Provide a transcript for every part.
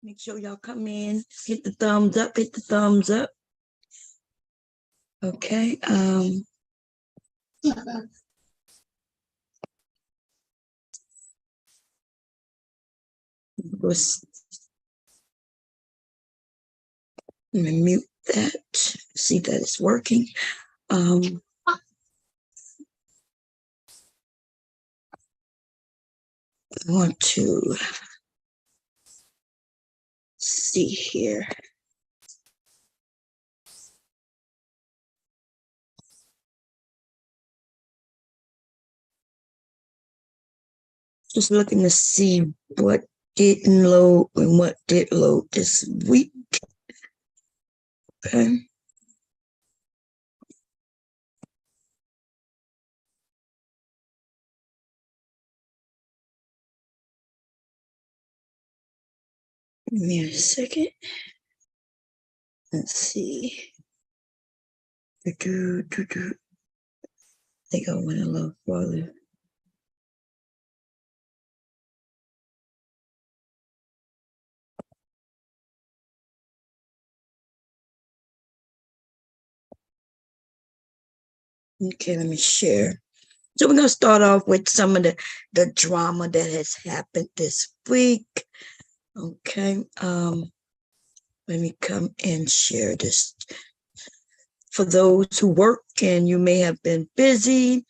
Make sure y'all come in, hit the thumbs up, hit the thumbs up. Okay. Let me mute that, see that it's working. I want to see here. Just looking to see what didn't load and what did load this week. Okay. Give me a second. Let's see. I think I went a little farther. Okay, let me share. So we're gonna start off with some of the drama that has happened this week. Okay, let me come and share this. For those who work and you may have been busy,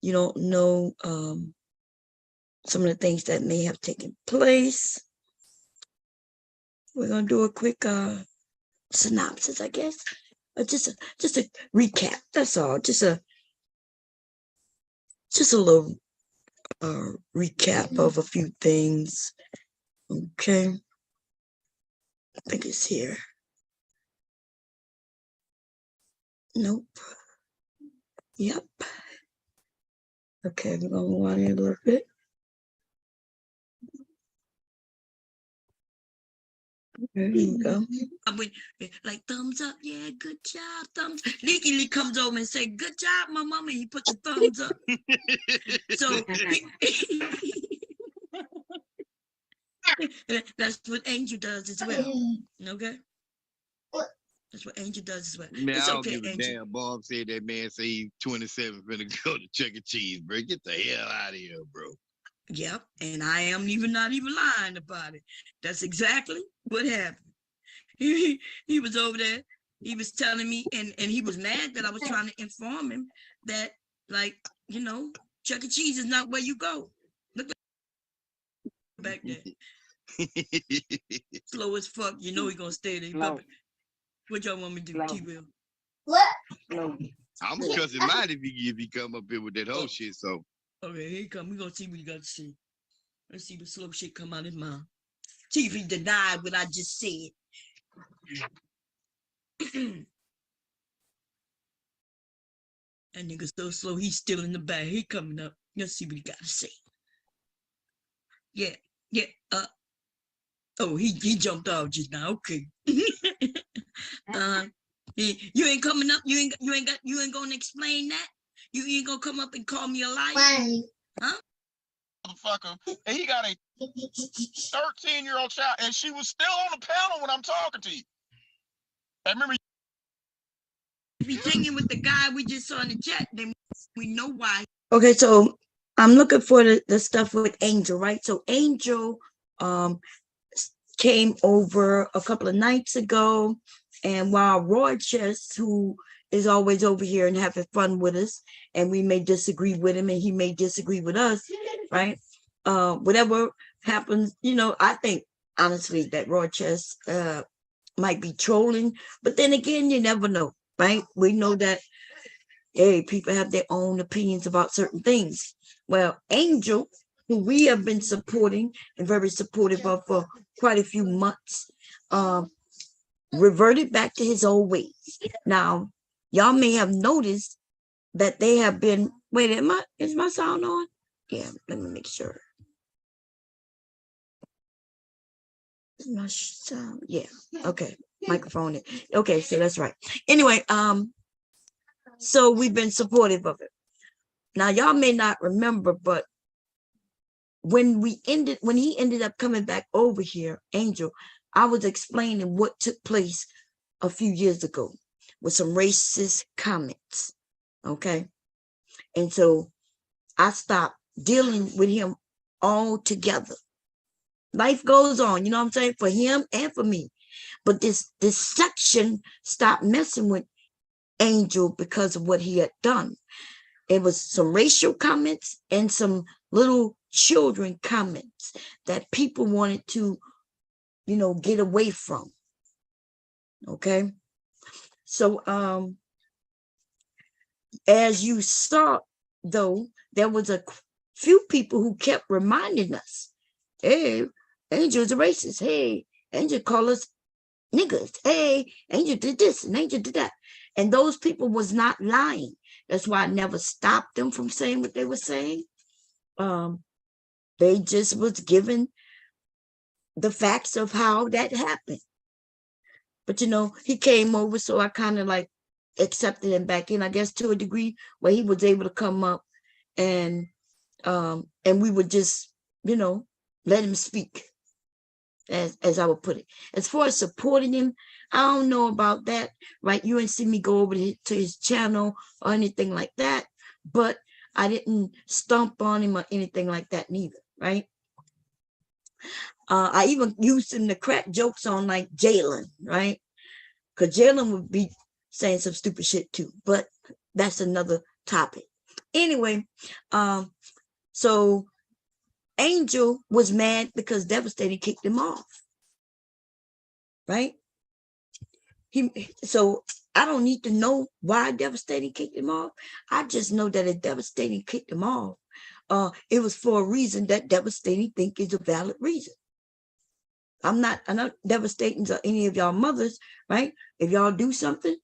you don't know some of the things that may have taken place. We're gonna do a quick synopsis, I guess. Just a recap. That's all. Just a little recap of a few things. Okay. I think it's here. Nope. Yep. Okay, we're gonna want it a little bit. There you go. Like thumbs up, yeah, good job, thumbs. Leaky comes over and say, "Good job, my mama." He put the thumbs up. So that's what Angel does as well. Okay. That's what Angel does as well. Man, it's I don't okay, give a Angel. damn. Bob said that man say he's 27 finna go to Chuck E. Cheese, bro. Get the hell out of here, bro. Yep, and I am not even lying about it. That's exactly what happened. He was over there. He was telling me, and he was mad that I was trying to inform him that, like, you know, Chuck E. Cheese is not where you go. Look back there. Slow as fuck. You know he's gonna stay there. No. What y'all want me to do, no. T-Will? What? No. I'm cussing mine if he come up here with that whole shit, so. Okay, here he come. We're gonna see what he got to say. Let's see what slow shit come out his mouth. See if he denied what I just said. That nigga so slow, he's still in the back. He coming up. Let's see what he got to say. Yeah. Oh, he jumped off just now. Okay. You ain't coming up. You ain't gonna explain that. You ain't gonna come up and call me a liar. Why? Huh? Motherfucker, and he got a 13-year-old child, and she was still on the panel when I'm talking to you. I remember. If you're hanging with the guy we just saw in the chat, then we know why. Okay, so I'm looking for the stuff with Angel, right? So Angel came over a couple of nights ago, and while Roy Chess, who is always over here and having fun with us, and we may disagree with him and he may disagree with us, right? Whatever happens, you know, I think honestly that Roy Chess might be trolling, but then again, you never know, right? We know that, hey, people have their own opinions about certain things. Well, Angel, who we have been supporting and very supportive of for quite a few months, reverted back to his old ways. Now, y'all may have noticed that they have been, wait, is my sound on? Yeah, let me make sure. Is my sound? Yeah, okay, microphone. Okay, so that's right. Anyway, so we've been supportive of it. Now, y'all may not remember, but when he ended up coming back over here, Angel, I was explaining what took place a few years ago with some racist comments. Okay. And so I stopped dealing with him altogether. Life goes on, you know what I'm saying, for him and for me. But this section stopped messing with Angel because of what he had done. It was some racial comments and some little children comments that people wanted to, you know, get away from. Okay. So as you saw, though, there was a few people who kept reminding us, hey, Angel's a racist. Hey, Angel called us niggas. Hey, Angel did this and Angel did that. And those people was not lying. That's why I never stopped them from saying what they were saying. They just was given the facts of how that happened. But, you know, he came over, so I kind of like accepted him back in, I guess, to a degree where he was able to come up and we would just, you know, let him speak, as I would put it. As far as supporting him, I don't know about that, right? You ain't see me go over to his channel or anything like that, but I didn't stomp on him or anything like that neither, right? I even used him to crack jokes on like Jalen, right? Because Jalen would be saying some stupid shit too, but that's another topic. Anyway, so Angel was mad because Devastating kicked him off, right? So I don't need to know why Devastating kicked him off. I just know that if Devastating kicked him off, it was for a reason that Devastating think is a valid reason. I'm not devastating to any of y'all mothers, right? If y'all do something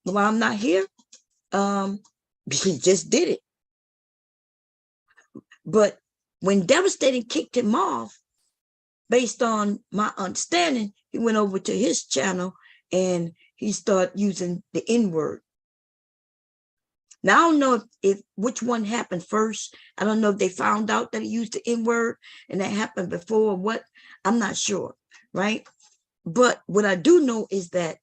while I'm not here, he just did it. But when Devastating kicked him off, based on my understanding, he went over to his channel and he started using the N-word. Now, I don't know if which one happened first. I don't know if they found out that he used the N-word and that happened before or what. I'm not sure, right? But what I do know is that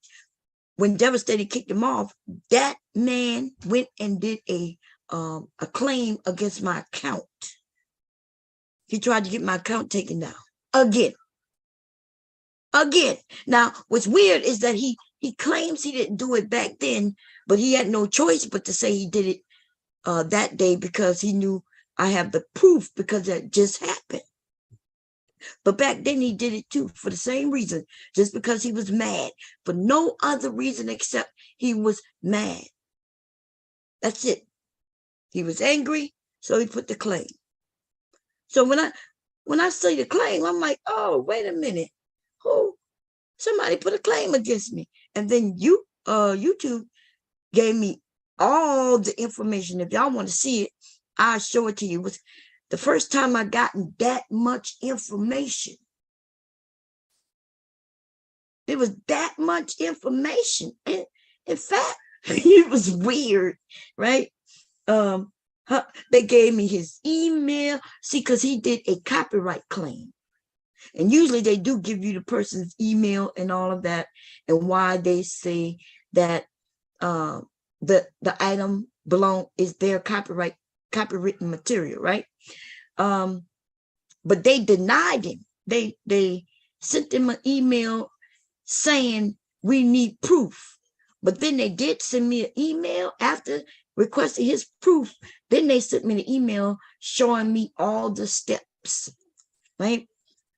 when Devastating kicked him off, that man went and did a claim against my account. He tried to get my account taken down again. Now, what's weird is that he claims he didn't do it back then, but he had no choice but to say he did it that day because he knew I have the proof because that just happened. But back then he did it too for the same reason, just because he was mad, for no other reason except he was mad. That's it. He was angry, so he put the claim. So when I say the claim, I'm like, oh, wait a minute. Who? Somebody put a claim against me. And then YouTube gave me all the information. If y'all want to see it, I'll show it to you. It was the first time I gotten that much information. It was that much information. And in fact, it was weird, right? They gave me his email. See, because he did a copyright claim. And usually they do give you the person's email and all of that, and why they say that the item is their copywritten material, right? But they denied him. They sent him an email saying we need proof. But then they did send me an email after requesting his proof. Then they sent me an email showing me all the steps, right?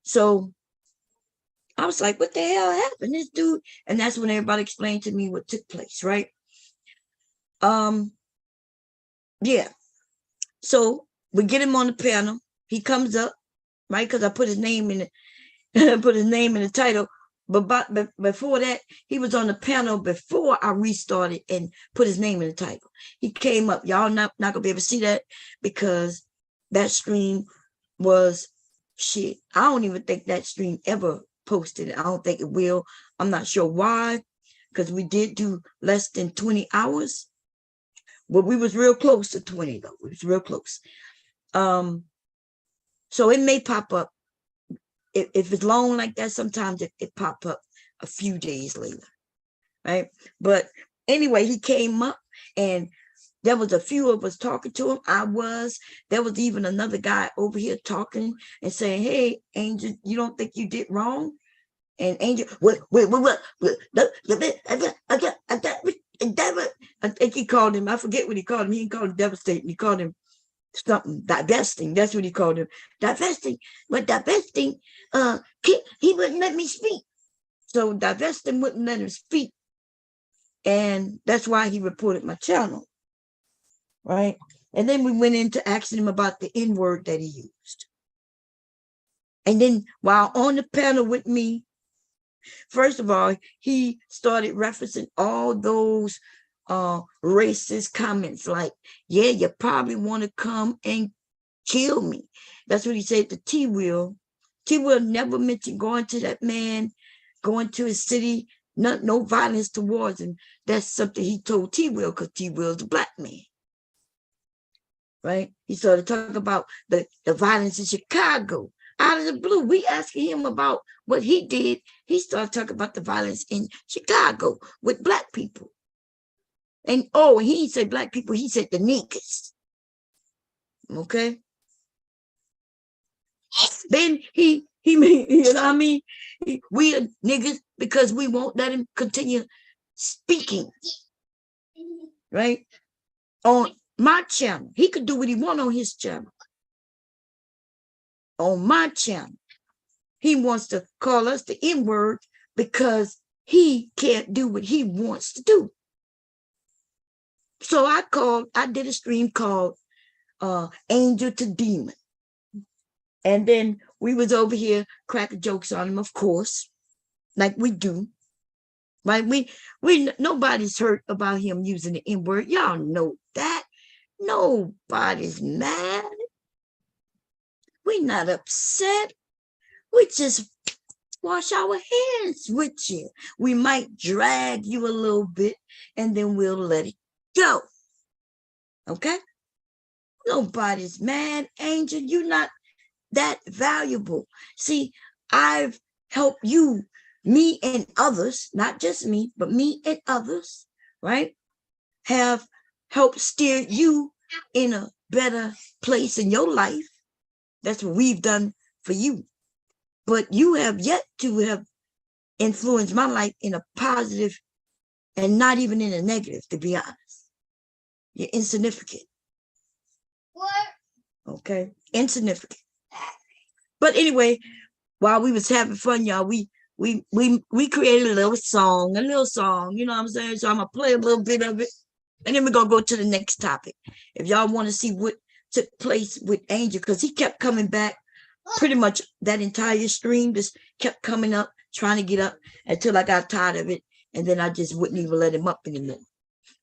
So I was like, what the hell happened? This dude, and that's when everybody explained to me what took place, right? Yeah. So we get him on the panel. He comes up, right? Because I put his name in the title. But before that, he was on the panel before I restarted and put his name in the title. He came up. Y'all not gonna be able to see that because that stream was shit. I don't even think that stream ever posted it. I don't think it will. I'm not sure why, because we did do less than 20 hours. But we was real close to 20 though. It was real close. So it may pop up if it's long like that, sometimes it pop up a few days later, right? But anyway, he came up and there was a few of us talking to him. There was even another guy over here talking and saying, hey, Angel, you don't think you did wrong? And Angel, what? I think he called him, I forget what he called him. He didn't call him devastating. He called him something, divesting. That's what he called him. Divesting. But divesting, he wouldn't let me speak. So divesting wouldn't let him speak. And that's why he reported my channel. Right? And then we went into asking him about the N-word that he used. And then while on the panel with me, first of all, he started referencing all those racist comments like, yeah, you probably want to come and kill me. That's what he said to T-Will. T-Will never mentioned going to that man, going to his city, no violence towards him. That's something he told T-Will because T-Will is a black man. Right? He started talking about the violence in Chicago. Out of the blue, we asking him about what he did. He started talking about the violence in Chicago with black people. And he didn't say black people, he said the niggas. Okay. Then he made, you know what I mean? We are niggas because we won't let him continue speaking. Right? On my channel. He could do what he want on his channel. On my channel, he wants to call us the N-word because he can't do what he wants to do. So I did a stream called Angel to Demon. And then we was over here cracking jokes on him, of course, like we do. Right? Nobody's hurt about him using the N-word. Y'all know that. Nobody's mad. We're not upset. We just wash our hands with you. We might drag you a little bit and then we'll let it go. Okay? Nobody's mad, Angel. You're not that valuable. See, I've helped you, me and others, not just me, but me and others, right? Have helped steer you in a better place in your life. That's what we've done for you. But you have yet to have influenced my life in a positive and not even in a negative, to be honest. You're insignificant. What? Okay, insignificant. But anyway, while we was having fun, y'all, we created a little song, you know what I'm saying? So I'm gonna play a little bit of it, and then we're gonna go to the next topic. If y'all want to see what took place with Angel, because he kept coming back pretty much that entire stream, just kept coming up, trying to get up until I got tired of it, and then I just wouldn't even let him up anymore.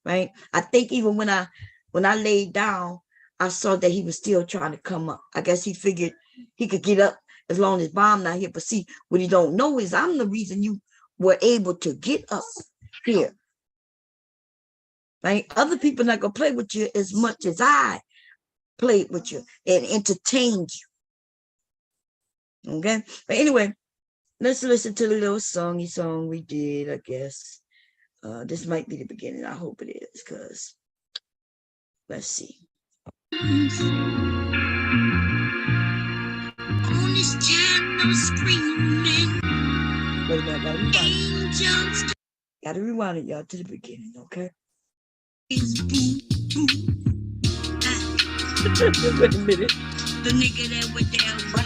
Right? I think even when I laid down, I saw that he was still trying to come up. I guess he figured he could get up as long as Bomb not here. But see, what he don't know is I'm the reason you were able to get up here. Right? Other people not gonna play with you as much as I played with you and entertained you. Okay? But anyway, let's listen to the little songy song we did, I guess. This might be the beginning. I hope it is, because let's see. On this channel screaming. Wait a minute, angels. Gotta rewind it, y'all, to the beginning, okay? It's boom, boom. Wait a minute. The nigga that went down with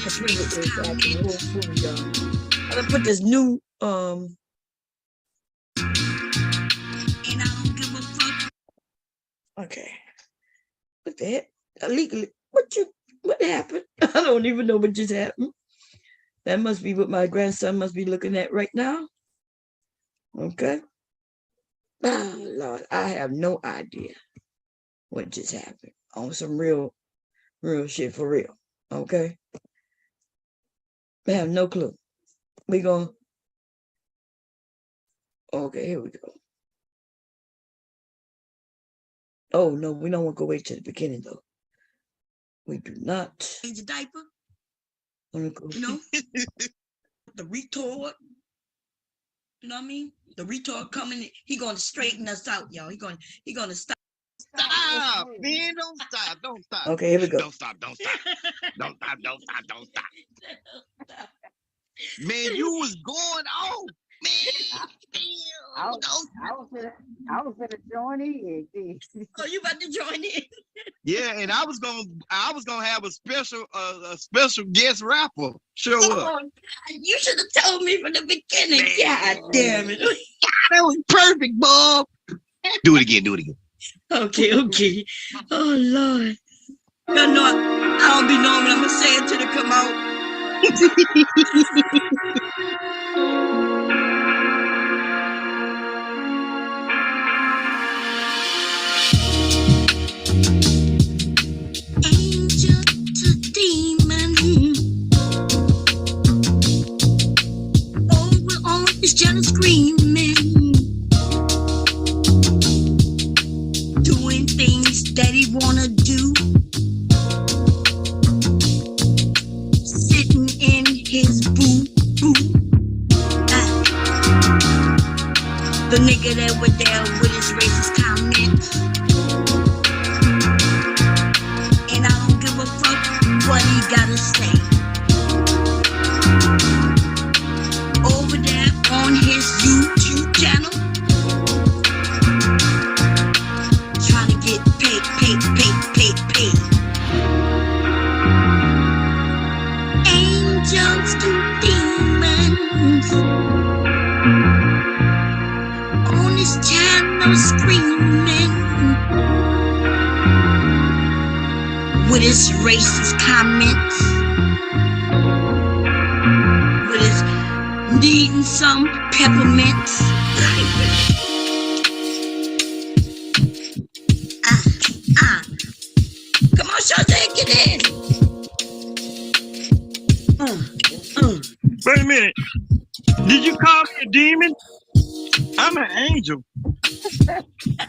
I'm gonna put this new and I don't give a fuck. Okay. What the heck? Illegally. What happened? I don't even know what just happened. That must be what my grandson must be looking at right now. Okay. Oh, Lord, I have no idea what just happened. On some real shit for real. Okay. I have no clue. We gonna. Okay, here we go. Oh, no, we don't want to go wait to the beginning, though. We do not. Change a diaper? You know, the retard. You know what I mean? The retard coming, he gonna straighten us out, y'all. He gonna stop. Stop, man. Don't stop. Don't stop. Okay, here we go. Don't stop. Don't stop. Don't stop. Don't stop. Don't stop. Man, you was going off, man. I was gonna join in. Oh, you about to join in? Yeah, and I was gonna have a special guest rapper show up. Oh, God, you should have told me from the beginning. Man. God damn it. That was perfect, Bob. Do it again. Do it again. Okay. Oh Lord. Y'all know I don't be knowing what I'm gonna say until they come out. Angel to demon. Oh, we're always jealous screaming. Doing things that he wanna do. Sitting in his boo. The nigga that was there with his racist comments. And I don't give a fuck what he gotta say. Over there on his YouTube channel, trying to get paid. Angels to demons on his channel screaming with his racist comments, with his needing some peppermints. Come on, Shawty, get in. Wait a minute. Did you call me a demon? I'm an angel.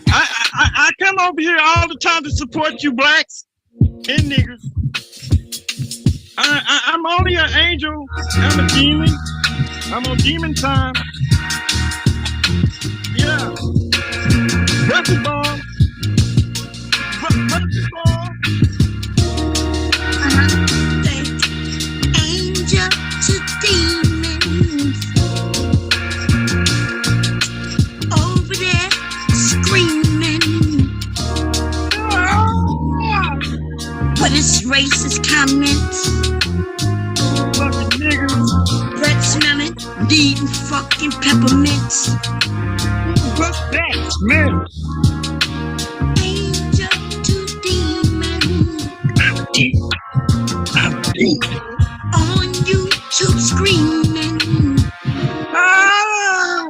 I come over here all the time to support you blacks and niggers. I'm only an angel. I'm a demon. I'm on demon time. Yeah. Bucky ball. Bucky ball. Angel to demons over there screaming with his racist comments. Fucking niggers. Breath smelling, needing fucking peppermints. What's that smell? Angel to demons I'm a demon. on YouTube screaming. Ah!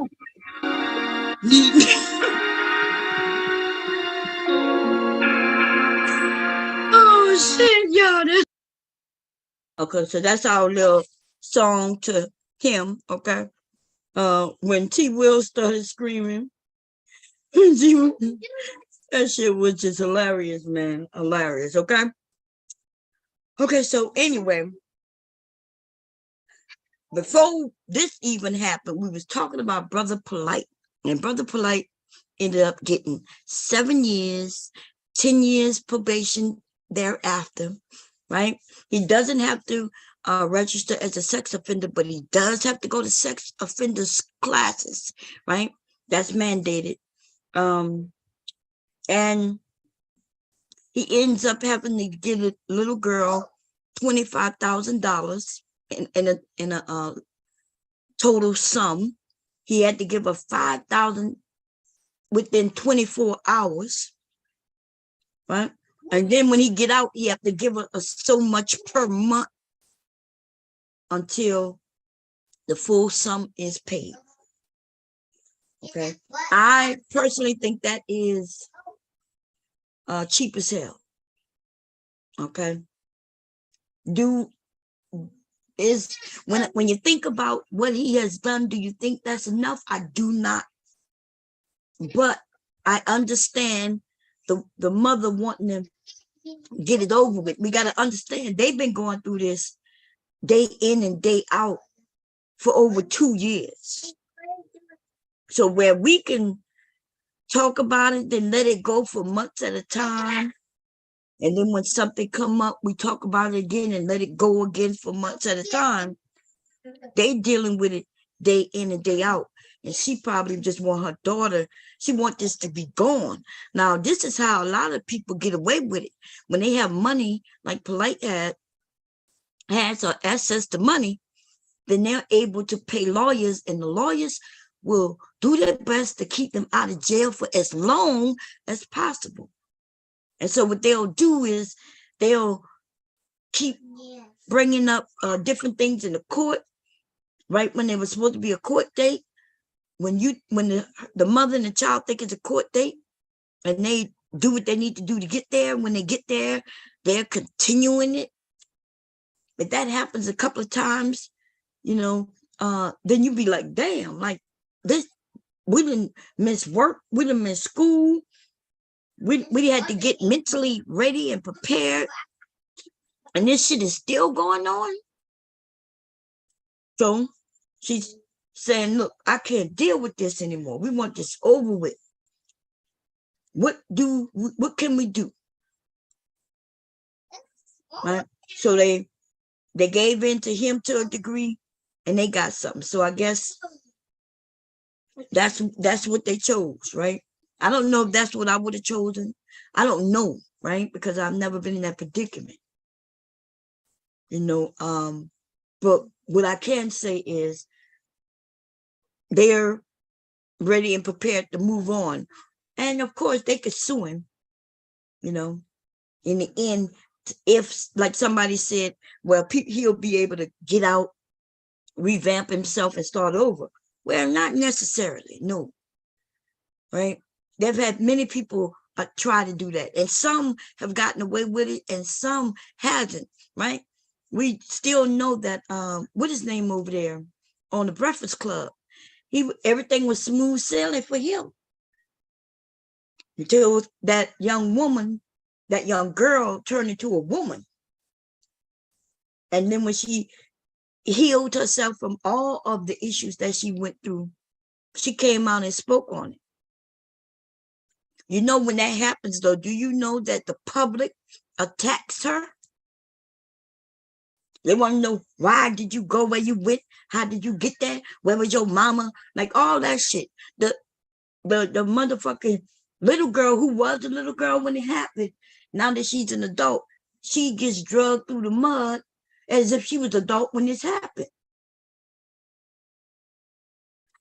Oh shit, y'all. Okay, so that's our little song to him. Okay. When T Will started screaming, that shit was just hilarious, man. Hilarious. Okay. Okay, so anyway, before this even happened, we was talking about Brother Polite, and Brother Polite ended up getting 7 years, 10 years probation thereafter, right? He doesn't have to register as a sex offender, but he does have to go to sex offenders classes, right? That's mandated. And he ends up having to give a little girl $25,000 in a total sum. He had to give her $5,000 within 24 hours, right? And then when he get out, he have to give her so much per month until the full sum is paid. Okay, I personally think that is cheap as hell. Okay, when you think about what he has done, do you think that's enough? I do not. But I understand the mother wanting to get it over with. We got to understand they've been going through this day in and day out for over 2 years. So where we can talk about it, then let it go for months at a time. And then when something come up, we talk about it again and let it go again for months at a time. They dealing with it day in and day out. And she probably just want her daughter, she want this to be gone. Now, this is how a lot of people get away with it. When they have money, like Polite has or access to money, then they're able to pay lawyers, and the lawyers will do their best to keep them out of jail for as long as possible. And so what they'll do is they'll keep bringing up different things in the court, right when there was supposed to be a court date. When the mother and the child think it's a court date, and they do what they need to do to get there. When they get there, they're continuing it. If that happens a couple of times, then you be like, damn, like this, we didn't miss work, we didn't miss school. We had to get mentally ready and prepared. And this shit is still going on. So she's saying, look, I can't deal with this anymore. We want this over with. What can we do? Right? So they gave in to him to a degree, and they got something. So I guess that's what they chose, right? I don't know if that's what I would have chosen. I don't know, right? Because I've never been in that predicament. But what I can say is they're ready and prepared to move on. And of course, they could sue him, in the end, if, like somebody said, well, he'll be able to get out, revamp himself, and start over. Well, not necessarily, no. Right? They've had many people try to do that, and some have gotten away with it, and some hasn't, right? We still know that, what is his name over there on the Breakfast Club? Everything was smooth sailing for him. Until that young girl turned into a woman. And then when she healed herself from all of the issues that she went through, she came out and spoke on it. When that happens, though, do you know that the public attacks her? They want to know, why did you go where you went? How did you get there? Where was your mama? Like all that shit. The motherfucking little girl who was a little girl when it happened, now that she's an adult, she gets drugged through the mud as if she was adult when this happened.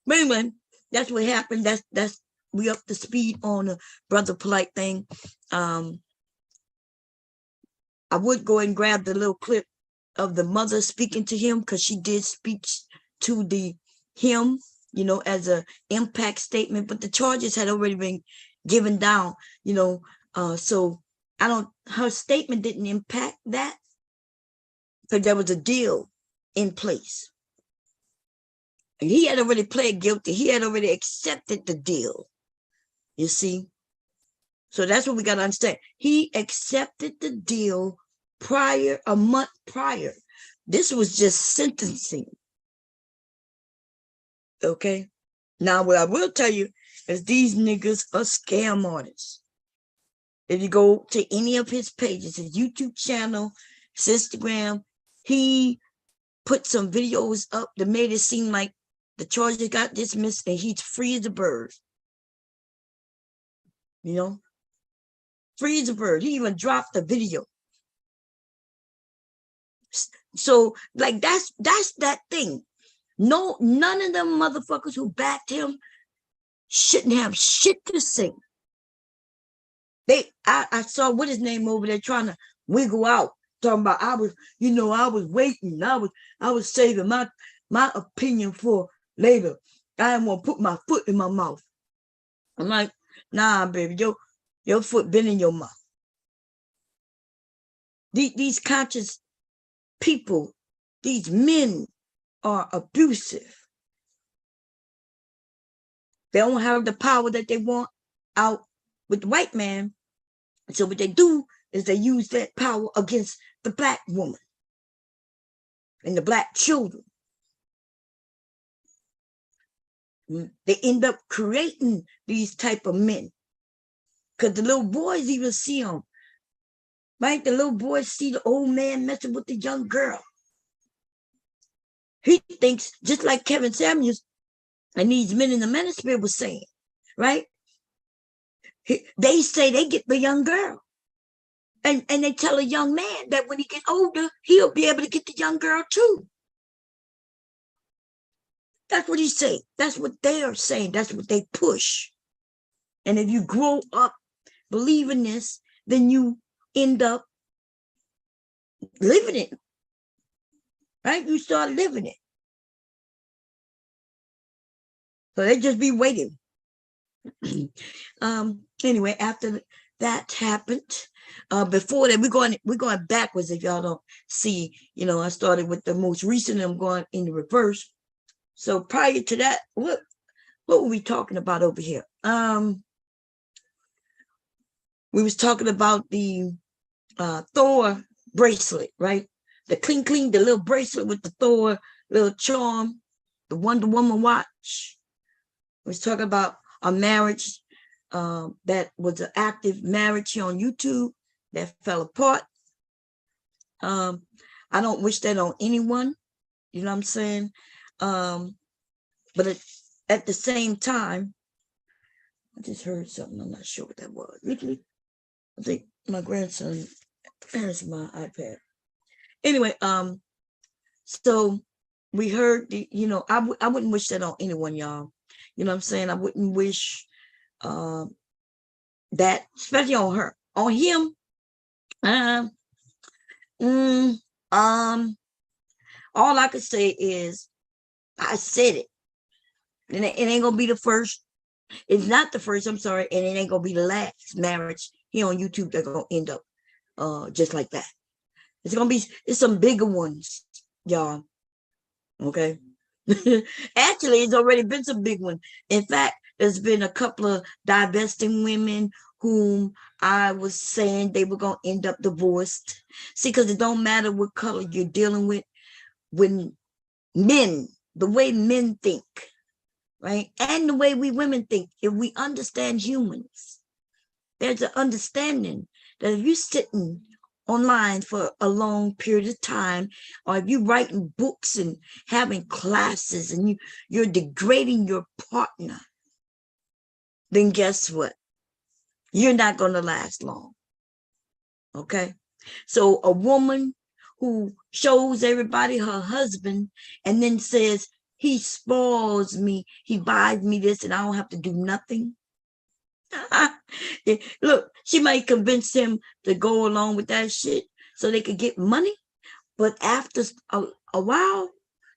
But anyway, that's what happened. That's we up to speed on the Brother Polite thing. I would go and grab the little clip of the mother speaking to him, because she did speak to him, as a impact statement, but the charges had already been given down, so her statement didn't impact that, because there was a deal in place. And he had already pled guilty. He had already accepted the deal, you see. So that's what we got to understand. He accepted the deal a month prior. This was just sentencing. Okay. Now, what I will tell you is these niggas are scam artists. If you go to any of his pages, his YouTube channel, his Instagram, he put some videos up that made it seem like the charges got dismissed and he's free as a bird. Free as a bird. He even dropped the video. So, like, that's that thing. No, none of them motherfuckers who backed him shouldn't have shit to say. I saw what his name over there trying to wiggle out, talking about I was waiting, I was saving my opinion for later. I didn't want to put my foot in my mouth. I'm like, nah, baby, your foot been in your mouth. These conscious people, these men are abusive. They don't have the power that they want out with the white man. So what they do is they use that power against the black woman. and the black children. They end up creating these type of men. Because the little boys even see them. Right? The little boys see the old man messing with the young girl. He thinks, just like Kevin Samuels and these men in the manosphere was saying, right? They say they get the young girl. And they tell a young man that when he gets older, he'll be able to get the young girl too. That's what he say. That's what they are saying. That's what they push. And if you grow up believing this, then you end up living it. Right? You start living it. So they just be waiting. Anyway, after that happened, before that, we're going backwards. If y'all don't see, I started with the most recent. I'm going in the reverse. So prior to that, what were we talking about over here? We was talking about the Thor bracelet, right? The cling, the little bracelet with the Thor little charm, the Wonder Woman watch. We was talking about a marriage that was an active marriage here on YouTube that fell apart. I don't wish that on anyone, you know what I'm saying? But at the same time, I just heard something. I'm not sure what that was. I think my grandson has my iPad. Anyway, so we heard I wouldn't wish that on anyone, y'all. You know what I'm saying? I wouldn't wish that, especially on her. On him, all I could say is I said it. And it ain't gonna be the first. It's not the first, I'm sorry, and it ain't gonna be the last marriage here on YouTube that's gonna end up just like that. It's some bigger ones, y'all. Okay. Actually, it's already been some big ones. In fact, there's been a couple of divesting women whom I was saying they were gonna end up divorced. See, because it don't matter what color you're dealing with. When men, the way men think, right? And the way we women think, if we understand humans, there's an understanding that if you're sitting online for a long period of time, or if you're writing books and having classes and you're degrading your partner, then guess what? You're not going to last long. Okay? So a woman who shows everybody her husband and then says, he spoils me, he buys me this, and I don't have to do nothing. Look, she might convince him to go along with that shit so they could get money. But after a while,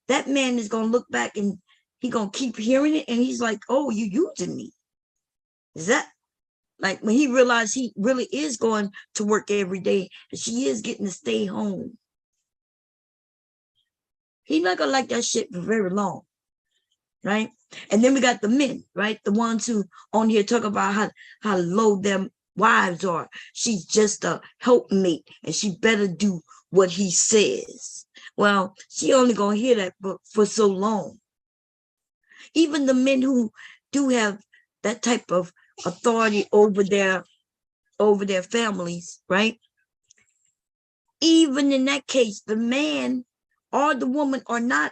that man is going to look back and he's going to keep hearing it. And he's like, oh, you using me. Is that like when he realized he really is going to work every day and she is getting to stay home? He's not going to like that shit for very long. Right? And then we got the men, right? The ones who on here talk about how low their wives are. She's just a helpmate and she better do what he says. Well, she only gonna hear that for so long. Even the men who do have that type of authority over their families, right? Even in that case, the man or the woman are not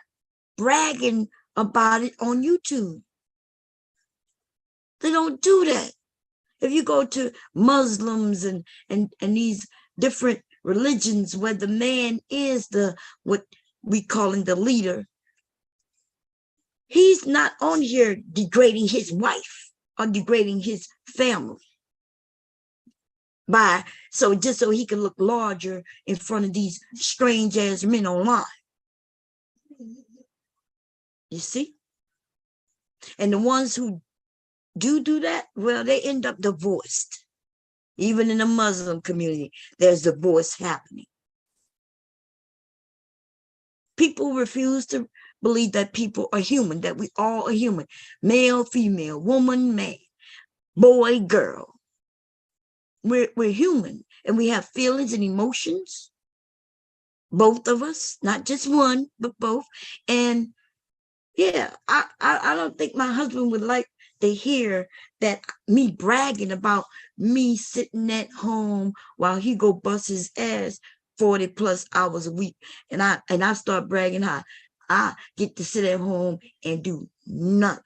bragging about it on YouTube. They don't do that. If you go to Muslims and these different religions where the man is what we call him the leader, he's not on here degrading his wife or degrading his family just so he can look larger in front of these strange ass men online. You see? And the ones who do that, well, they end up divorced. Even in the Muslim community, there's divorce happening. People refuse to believe that people are human, that we all are human. Male, female, woman, man, boy, girl. We're human and we have feelings and emotions. both of us, not just one, but both. And yeah, I don't think my husband would like to hear that me bragging about me sitting at home while he go bust his ass 40 plus hours a week. And I start bragging how I get to sit at home and do nothing.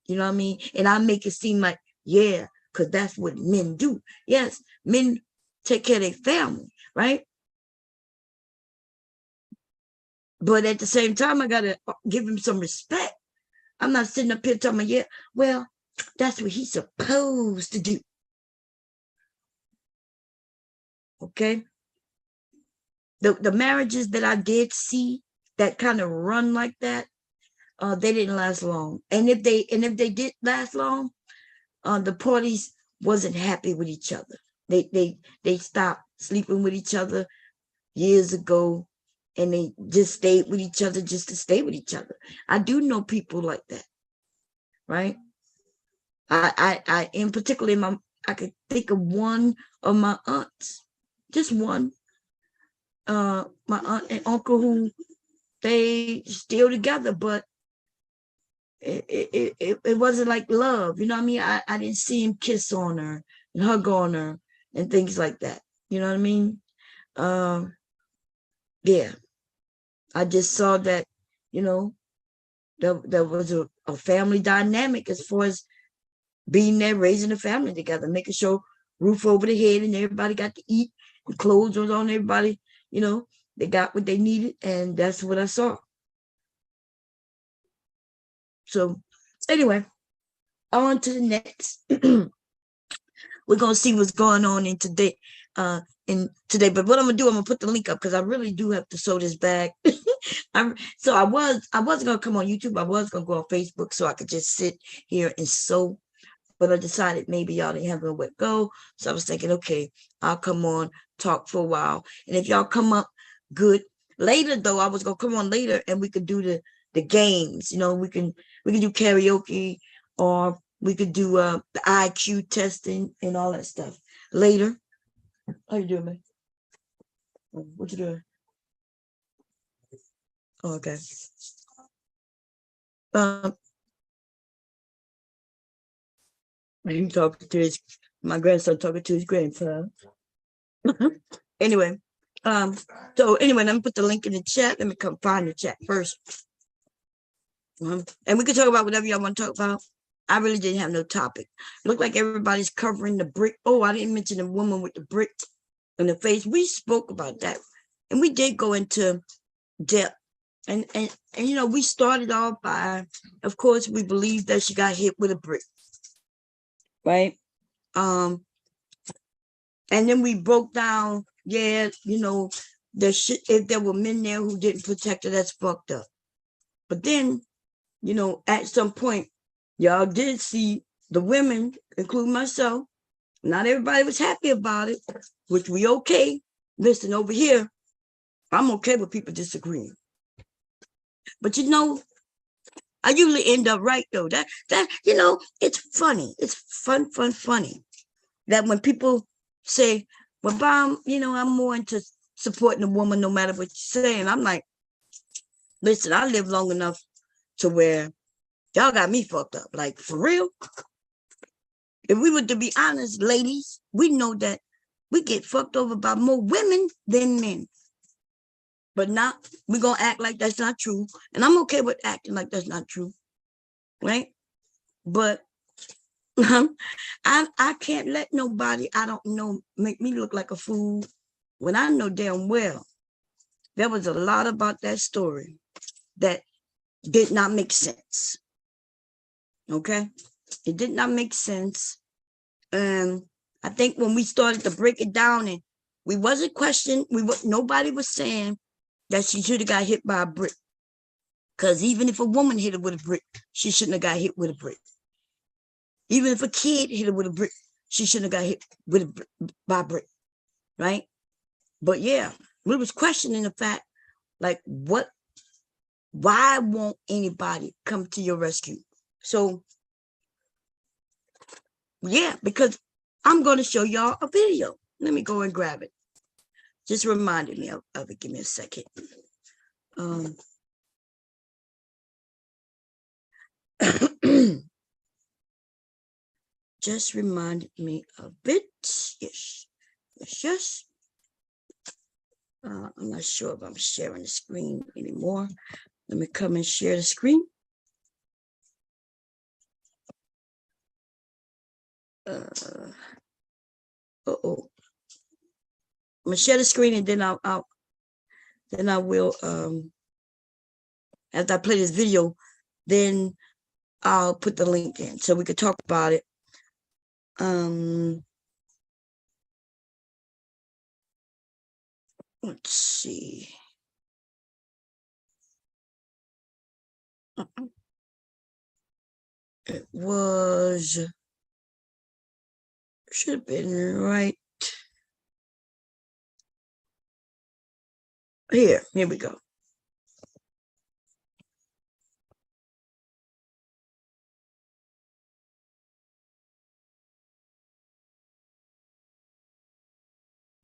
You know what I mean? And I make it seem like, yeah, because that's what men do. Yes, men take care of their family, right? But at the same time, I got to give him some respect. I'm not sitting up here talking, yeah, well, that's what he's supposed to do. Okay? The marriages that I did see that kind of run like that, they didn't last long. And if they did last long, the parties wasn't happy with each other. They stopped sleeping with each other years ago, and they just stayed with each other just to stay with each other. I do know people like that, right? I in particular, I could think of one of my aunts, just one, my aunt and uncle who they still together, but it wasn't like love, you know what I mean? I didn't see him kiss on her and hug on her and things like that. You know what I mean? Yeah, I just saw that, you know, there was a family dynamic as far as being there, raising a family together, making sure roof over the head and everybody got to eat, and clothes was on everybody, you know, they got what they needed, and that's what I saw. So anyway, on to the next. We're gonna see what's going on in today. But what I'm gonna do, I'm gonna put the link up because I really do have to sew this bag. I wasn't gonna come on YouTube. I was gonna go on Facebook so I could just sit here and sew. But I decided maybe y'all didn't have nowhere to go. So I was thinking, okay, I'll come on, talk for a while. And if y'all come up good later, though, I was gonna come on later and we could do the games. You know, we can do karaoke, or we could do the IQ testing and all that stuff later. How you doing, man? What you doing? Oh, okay. He talking to my grandson talking to his grandson. Anyway, so anyway, let me put the link in the chat. Let me come find the chat first. And we can talk about whatever y'all want to talk about. I really didn't have no topic. Looked like everybody's covering the brick. Oh, I didn't mention the woman with the brick in the face. We spoke about that. And we did go into depth. And you know, we started off by, of course, we believe that she got hit with a brick. Right? And then we broke down, yeah, you know, if there were men there who didn't protect her, that's fucked up. But then, you know, at some point, y'all did see the women, including myself. Not everybody was happy about it, which we okay. Listen, over here, I'm okay with people disagreeing. But you know, I usually end up right though. That you know, it's funny. It's funny. That when people say, well, Bob, you know, I'm more into supporting a woman no matter what you're saying. I'm like, listen, I live long enough to where y'all got me fucked up. Like, for real? If we were to be honest, ladies, we know that we get fucked over by more women than men. But not, we're going to act like that's not true. And I'm okay with acting like that's not true. Right? But I can't let nobody I don't know make me look like a fool when I know damn well there was a lot about that story that did not make sense. Okay? It did not make sense. And I think when we started to break it down, and we wasn't questioning, nobody was saying that she should have got hit by a brick. Because even if a woman hit her with a brick, she shouldn't have got hit with a brick. Even if a kid hit her with a brick, she shouldn't have got hit with by a brick, right? But yeah, we was questioning the fact, like, why won't anybody come to your rescue? So, yeah, because I'm going to show y'all a video. Let me go and grab it. just reminded me of it. Give me a second. Just reminded me of it. Yes. I'm not sure if I'm sharing the screen anymore. Let me come and share the screen. I'm gonna share the screen, and then I will after I play this video, then I'll put the link in so we could talk about it. Let's see. It should have been right here. Here we go.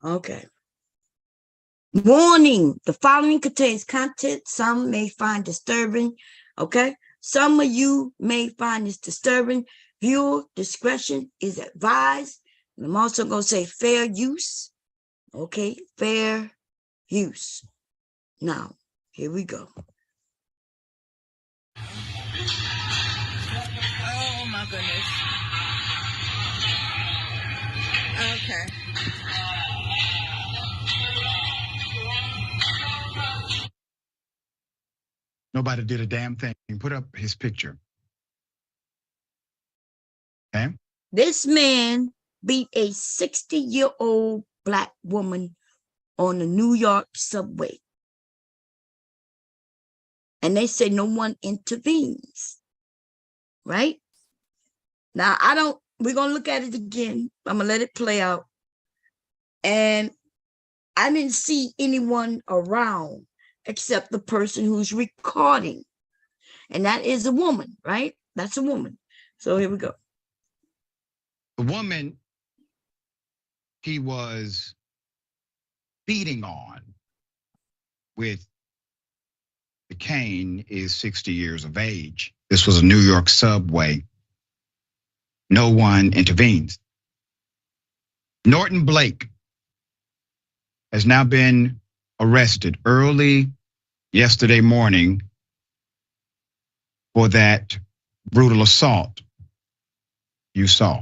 Okay. Warning, the following contains content some may find disturbing. Okay. Some of you may find this disturbing. Viewer discretion is advised. And I'm also going to say fair use. Okay. Fair use. Now, here we go. Oh my goodness. Okay. Nobody did a damn thing. Put up his picture. Okay. This man beat a 60-year-old Black woman on the New York subway. And they say no one intervenes. Right? Now, we're going to look at it again. I'm going to let it play out. And I didn't see anyone around except the person who's recording. And that is a woman, right? That's a woman. So here we go. The woman he was beating on with the cane is 60 years of age. This was a New York subway. No one intervenes. Norton Blake has now been arrested early yesterday morning for that brutal assault you saw.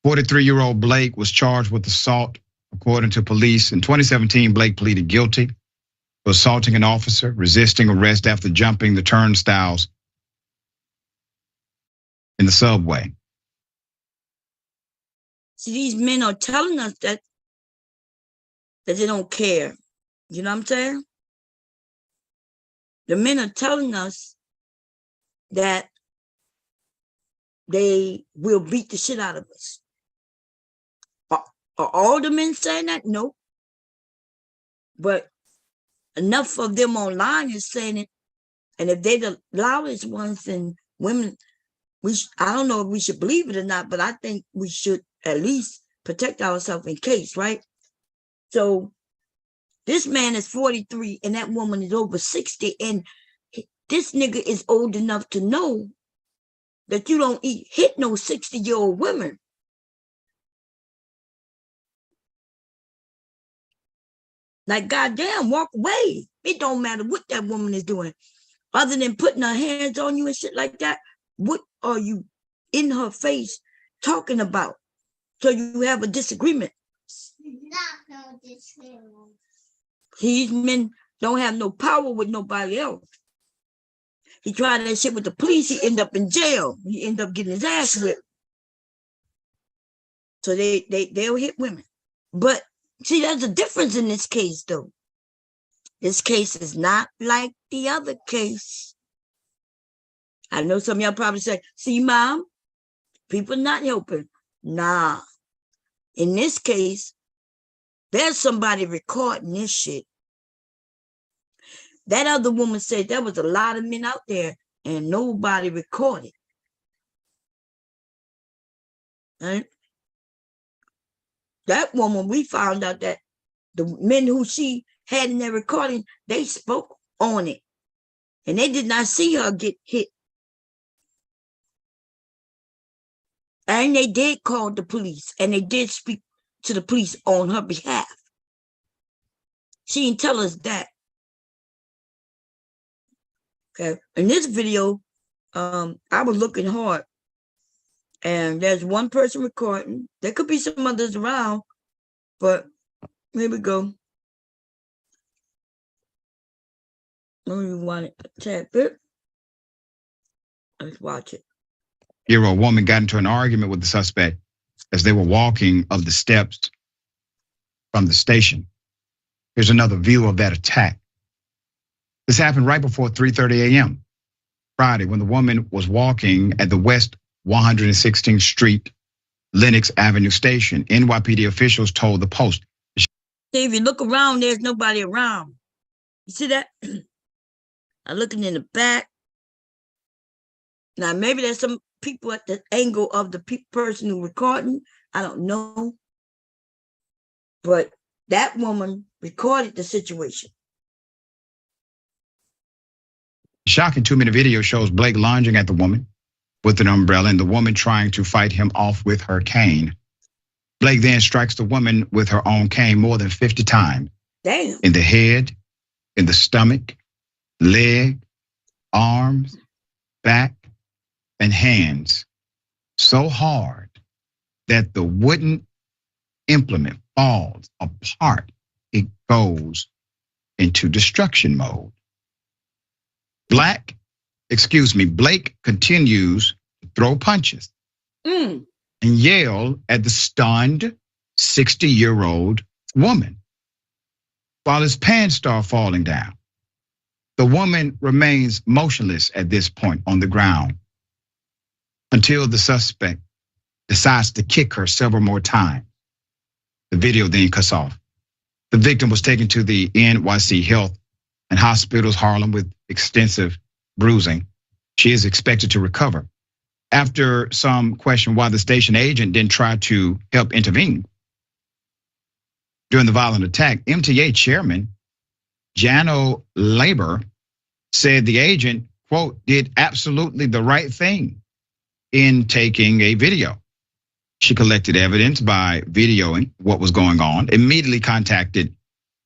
43-year-old Blake was charged with assault, according to police. In 2017, Blake pleaded guilty for assaulting an officer, resisting arrest after jumping the turnstiles in the subway. See, these men are telling us that they don't care. You know what I'm saying? The men are telling us that they will beat the shit out of us. Are all the men saying that? No. But enough of them online is saying it. And if they're the loudest ones, then women, I don't know if we should believe it or not, but I think we should at least protect ourselves in case, right? So this man is 43 and that woman is over 60. And this nigga is old enough to know that you don't hit no 60-year-old women. Like, goddamn, walk away. It don't matter what that woman is doing. Other than putting her hands on you and shit like that, what are you in her face talking about? So you have a disagreement. These men don't have no power with nobody else. He tried that shit with the police. He ended up in jail. He ended up getting his ass whipped. So they'll hit women. But see, there's a difference in this case, though. This case is not like the other case. I know some of y'all probably say, see, Mom, people not helping. Nah. In this case, there's somebody recording this shit. That other woman said there was a lot of men out there and nobody recorded. Right? That woman, we found out that the men who she had in their recording, they spoke on it. And they did not see her get hit. And they did call the police, and they did speak to the police on her behalf. She didn't tell us that. Okay. In this video, I was looking hard, and there's one person recording. There could be some others around, but here we go. Let me rewind it a tad bit. Let's watch it. Year-old woman got into an argument with the suspect as they were walking up the steps from the station. Here's another view of that attack. This happened right before 3:30 a.m. Friday when the woman was walking at the West 116th Street, Lenox Avenue station. NYPD officials told the Post. See, if you look around, there's nobody around. You see that? I'm looking in the back. Now, maybe there's some people at the angle of the person who recording. I don't know. But that woman recorded the situation. Shocking 2-minute video shows Blake lunging at the woman with an umbrella and the woman trying to fight him off with her cane. Blake then strikes the woman with her own cane more than 50 times. Damn. In the head, in the stomach, leg, arms, back, and hands. So hard that the wooden implement falls apart. It goes into destruction mode. Blake continues to throw punches and yell at the stunned 60-year-old woman while his pants start falling down. The woman remains motionless at this point on the ground until the suspect decides to kick her several more times. The video then cuts off. The victim was taken to the NYC Health and Hospitals Harlem with extensive bruising. She is expected to recover. After some question why the station agent didn't try to help intervene during the violent attack, MTA chairman Jano Labor said the agent, quote, did absolutely the right thing in taking a video. She collected evidence by videoing what was going on, immediately contacted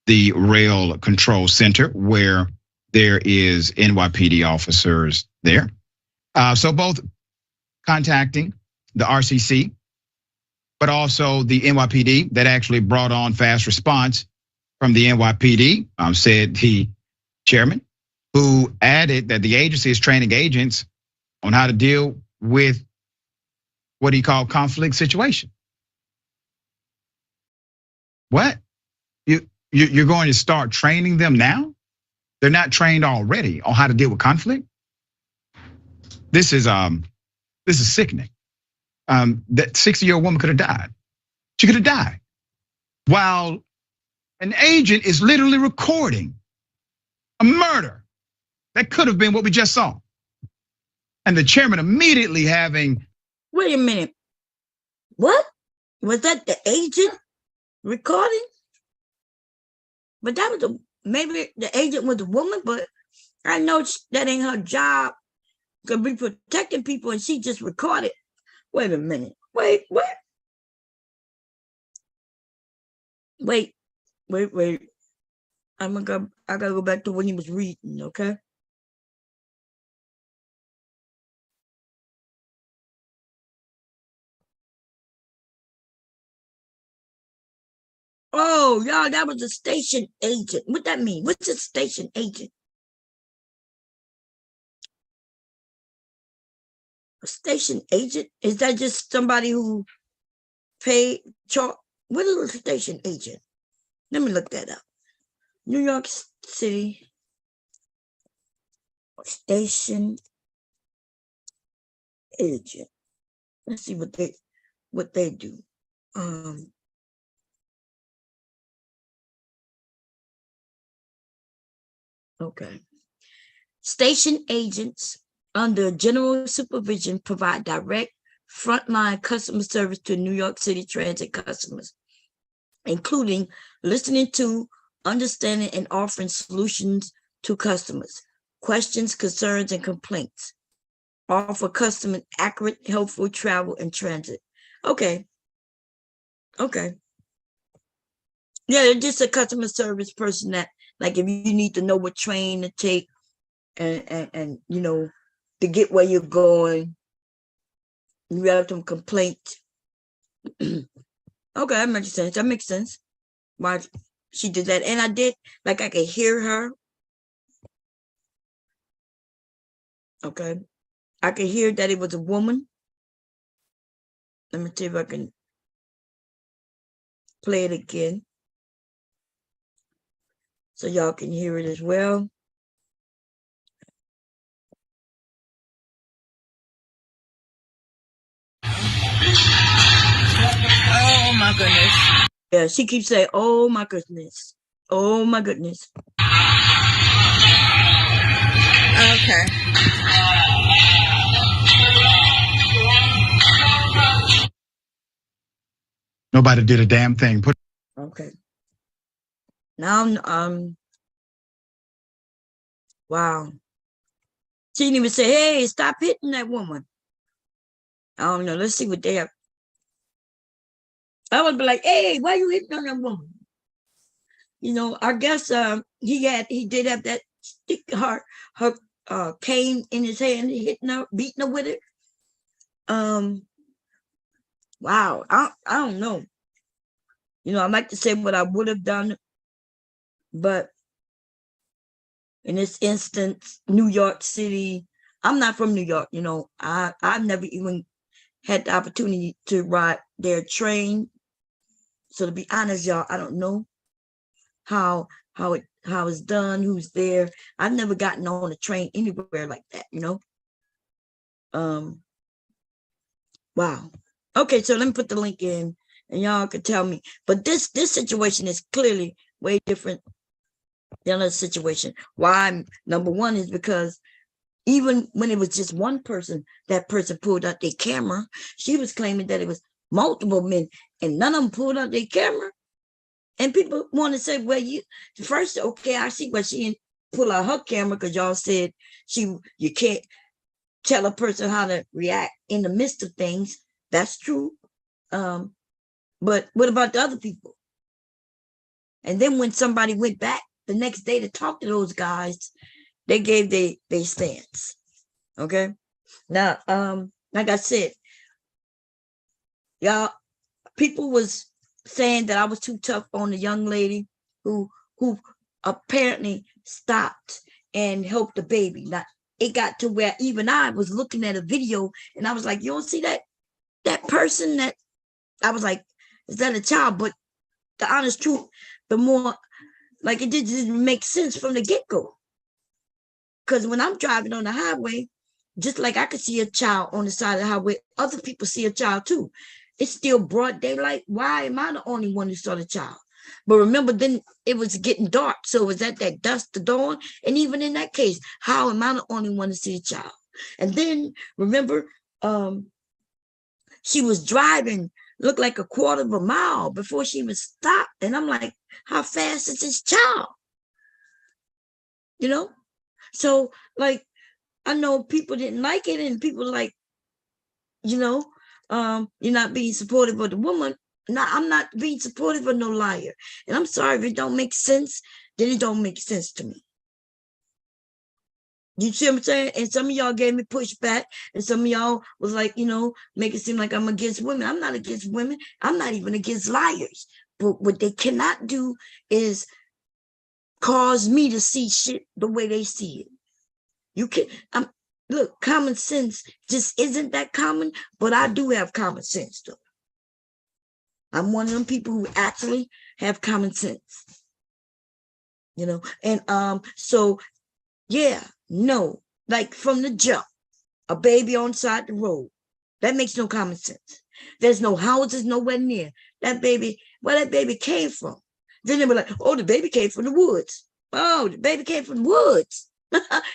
the rail control center where there is NYPD officers there. So both contacting the RCC, but also the NYPD that actually brought on fast response from the NYPD, said the chairman, who added that the agency is training agents on how to deal with what he called conflict situation. What? You're going to start training them now? They're not trained already on how to deal with conflict? This is sickening. That 60-year-old woman could have died. She could have died. While an agent is literally recording a murder that could have been what we just saw. And the chairman immediately having. Wait a minute. What? Was that the agent recording? But that was maybe the agent was a woman, but I know that ain't her job to be protecting people, and she just recorded. Wait a minute. Wait. I gotta go back to when he was reading, okay? Oh, y'all, that was a station agent. What that mean? What's a station agent? A station agent? Is that just somebody who paid charge? What is a station agent? Let me look that up. New York City station agent. Let's see what they do. Okay. Station agents under general supervision provide direct frontline customer service to New York City Transit customers, including listening to, understanding, and offering solutions to customers, questions, concerns, and complaints. Offer customer accurate, helpful travel and transit. Okay. Okay. Yeah, they're just a customer service person that, like, if you need to know what train to take and you know, to get where you're going, you have some complaints. Okay, that makes sense. That makes sense. Why she did that. And I did, like, I could hear her. Okay. I could hear that it was a woman. Let me see if I can play it again, so y'all can hear it as well. Oh my goodness. Yeah, she keeps saying, oh my goodness. Oh my goodness. Okay. Nobody did a damn thing. Okay. Now, wow. She didn't even say, hey, stop hitting that woman. I don't know. Let's see what they have. I would be like, hey, why you hitting on that woman? You know, I guess he did have that stick, her cane in his hand, hitting her, beating her with it. Wow, I don't know. You know, I like to say what I would have done, but in this instance, New York City, I'm not from New York, you know. I've never even had the opportunity to ride their train. So to be honest, y'all, I don't know how it's done, who's there. I've never gotten on a train anywhere like that, you know. Wow. Okay, so let me put the link in and y'all can tell me. But this situation is clearly way different than a situation. Why? Number one is because even when it was just one person, that person pulled out their camera. She was claiming that it was multiple men and none of them pulled out their camera. And people want to say, well, you first, okay, I see why she didn't pull out her camera, because y'all said you can't tell a person how to react in the midst of things. That's true. But what about the other people? And then when somebody went back the next day to talk to those guys, they gave their stance. Okay. Now, like I said, y'all, people was saying that I was too tough on the young lady who apparently stopped and helped the baby. Now, it got to where even I was looking at a video and I was like, you don't see that person that I was like, is that a child? But the honest truth, the more, like, it didn't make sense from the get-go. Because when I'm driving on the highway, just like I could see a child on the side of the highway, other people see a child too. It's still broad daylight. Why am I the only one who saw the child? But remember, then it was getting dark. So it was at that dusk to dawn. And even in that case, how am I the only one to see a child? And then remember, she was driving, looked like a quarter of a mile before she even stopped. And I'm like, how fast is this child? You know? So, like, I know people didn't like it, and people like, you know, you're not being supportive of the woman. No, I'm not being supportive of no liar. And I'm sorry if it don't make sense, then it don't make sense to me. You see what I'm saying? And some of y'all gave me pushback, and some of y'all was like, you know, make it seem like I'm against women. I'm not against women. I'm not even against liars. But what they cannot do is cause me to see shit the way they see it. You can, look, common sense just isn't that common, but I do have common sense though. I'm one of them people who actually have common sense, you know? And so yeah, no, like from the jump, a baby on side the road, that makes no common sense. There's no houses nowhere near. That baby, where that baby came from. Then they were like, oh, the baby came from the woods. Oh, the baby came from the woods.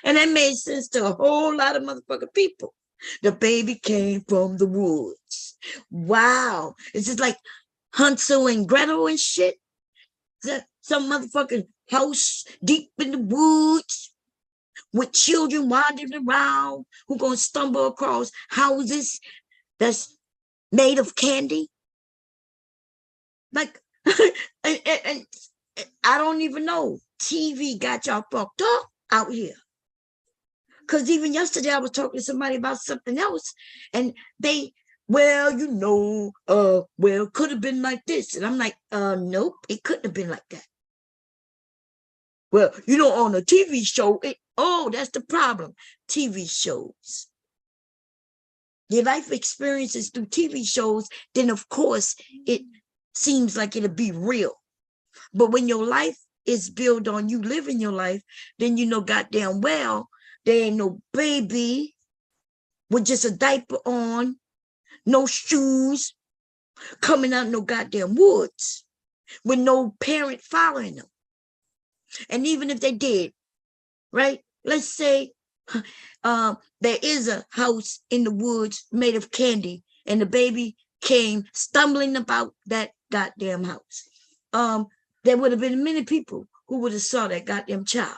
And that made sense to a whole lot of motherfucking people. The baby came from the woods. Wow. It's just like Hansel and Gretel and shit. Some motherfucking house deep in the woods with children wandering around who gonna stumble across houses that's made of candy. Like, and I don't even know. TV got y'all fucked up out here. Because even yesterday I was talking to somebody about something else, and they, well, well, could have been like this. And I'm like, nope, it couldn't have been like that. Well, on a TV show, that's the problem. TV shows. Your life experiences through TV shows, then of course it seems like it'll be real. But when your life is built on you living your life, then goddamn well, there ain't no baby with just a diaper on, no shoes, coming out no goddamn woods, with no parent following them. And even if they did, right? Let's say there is a house in the woods made of candy, and the baby came stumbling about that goddamn house. There would have been many people who would have saw that goddamn child.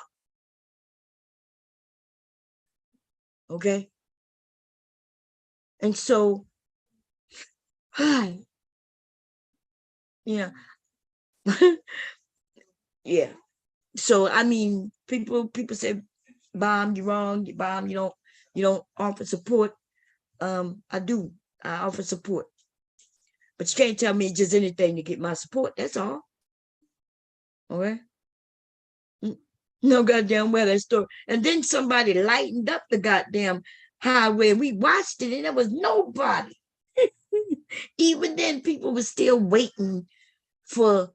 Okay? And so, yeah. Yeah. So, I mean, people say, Bomb, you're wrong. Bomb, you don't offer support. I do. I offer support. But you can't tell me just anything to get my support. That's all. Okay? No goddamn well that story. And then somebody lightened up the goddamn highway. We watched it and there was nobody. Even then, people were still waiting for,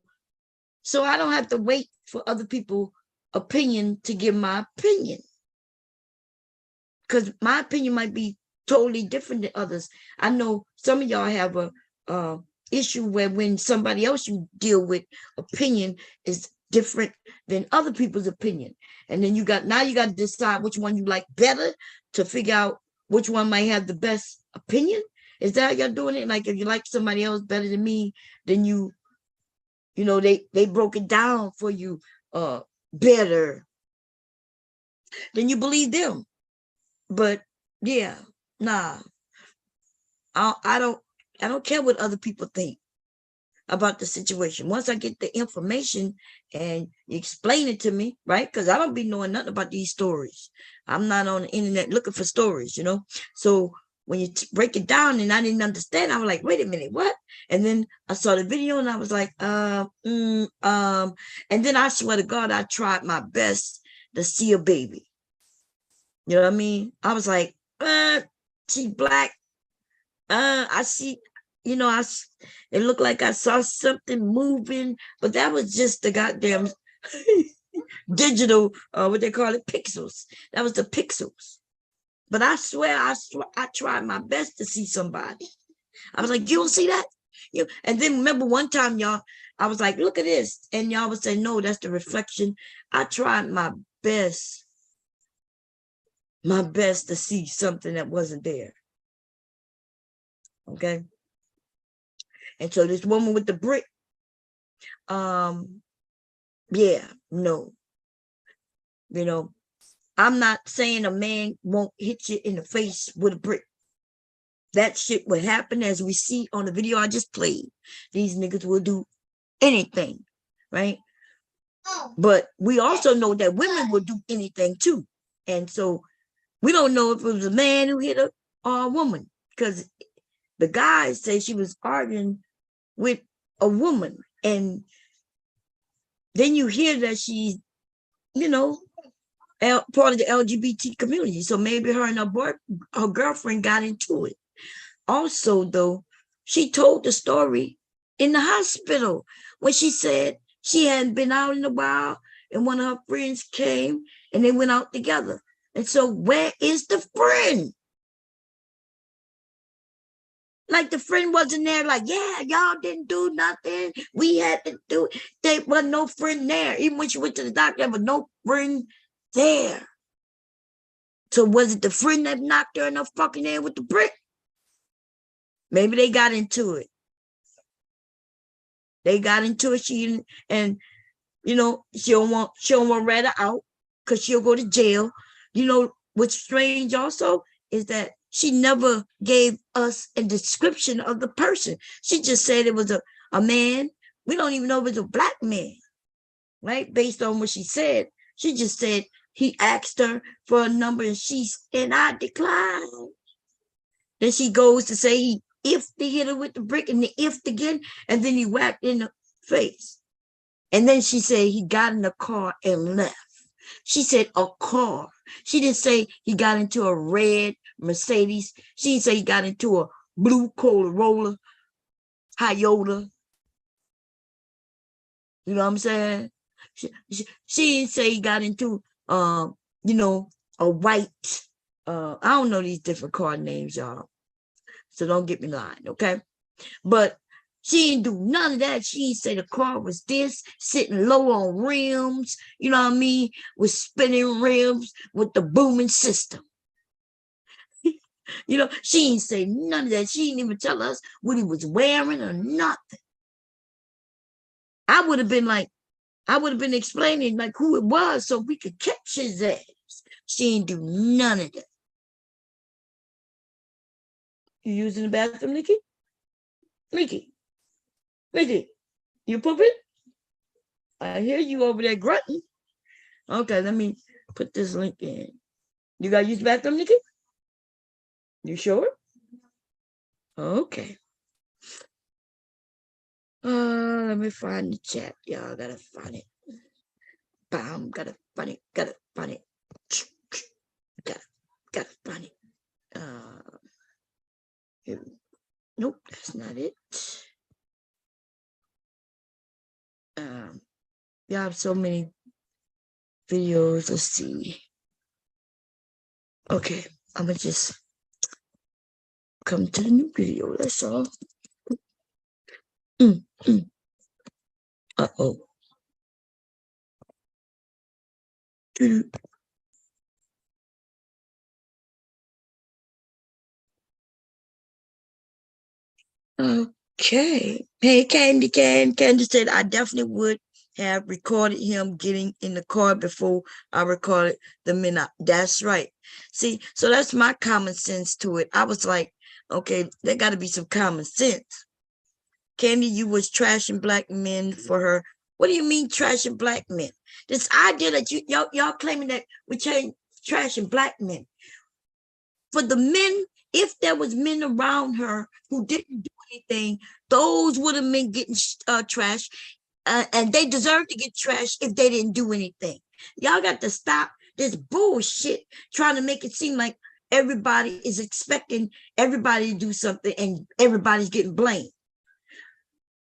so I don't have to wait for other people's opinion to give my opinion. Because my opinion might be totally different than others. I know some of y'all have a issue where when somebody else you deal with opinion is different than other people's opinion. And then you got to decide which one you like better to figure out which one might have the best opinion. Is that how you're doing it? Like if you like somebody else better than me, then they broke it down for you better. Then you believe them. But yeah, nah. I don't care what other people think about the situation. Once I get the information and you explain it to me, right? Because I don't be knowing nothing about these stories. I'm not on the internet looking for stories, So when you break it down and I didn't understand, I was like, wait a minute, what? And then I saw the video and I was like, and then I swear to God, I tried my best to see a baby. You know what I mean? I was like, she black. I see, it looked like I saw something moving, but that was just the goddamn digital, what they call it, pixels. That was the pixels. But I swear, I tried my best to see somebody. I was like, you don't see that? And then remember one time, y'all, I was like, look at this. And y'all would say, no, that's the reflection. I tried my best to see something that wasn't there. Okay. And so this woman with the brick, yeah, no. I'm not saying a man won't hit you in the face with a brick. That shit will happen, as we see on the video I just played. These niggas will do anything, right? But we also know that women will do anything too. And so we don't know if it was a man who hit her or a woman, because the guy said she was arguing with a woman. And then you hear that she's, part of the LGBT community. So maybe her and her girlfriend got into it. Also, though, she told the story in the hospital when she said she hadn't been out in a while and one of her friends came and they went out together. And so where is the friend? Like the friend wasn't there, like, yeah, y'all didn't do nothing. We had to do it. There was no friend there. Even when she went to the doctor, there was no friend there. So was it the friend that knocked her in the fucking head with the brick? Maybe they got into it. She and You know, she don't want to rat her out because she'll go to jail. You know what's strange also is that she never gave us a description of the person. She just said it was a man. We don't even know if it's a black man, right? Based on what she said. She just said he asked her for a number and I declined. Then she goes to say he ifed to hit her with the brick and the ifed again, and then he whacked in the face. And then she said he got in the car and left. She said a car. She didn't say he got into a red Mercedes. She didn't say he got into a blue Corolla, Toyota. You know what I'm saying? She didn't say he got into, you know, a white, I don't know these different car names, y'all. So don't get me lying, okay? But she didn't do none of that. She didn't say the car was this, sitting low on rims, you know what I mean? With spinning rims, with the booming system. You know, she didn't say none of that. She didn't even tell us what he was wearing or nothing. I would have been explaining like who it was so we could catch his ass. She didn't do none of that. You using the bathroom, Nikki? Nikki, you pooping? I hear you over there grunting. Okay, let me put this link in. You got to use the bathroom, Nikki? You sure? Okay. Let me find the chat. Y'all gotta find it. Bam, gotta find it. Gotta find it. Gotta find it. Nope, that's not it. You have so many videos. Let's see. Okay, I'm gonna just come to the new video. That's all. Uh-oh. Okay. Hey, Candy said I definitely would have recorded him getting in the car before I recorded the minute. That's right. See, so that's my common sense to it. I was like, okay, there got to be some common sense. Candy, you was trashing black men for her. What do you mean trashing black men? This idea that y'all claiming that we're trashing black men. For the men, if there was men around her who didn't do anything, those would have been getting trashed. And they deserve to get trashed if they didn't do anything. Y'all got to stop this bullshit trying to make it seem like everybody is expecting everybody to do something and everybody's getting blamed.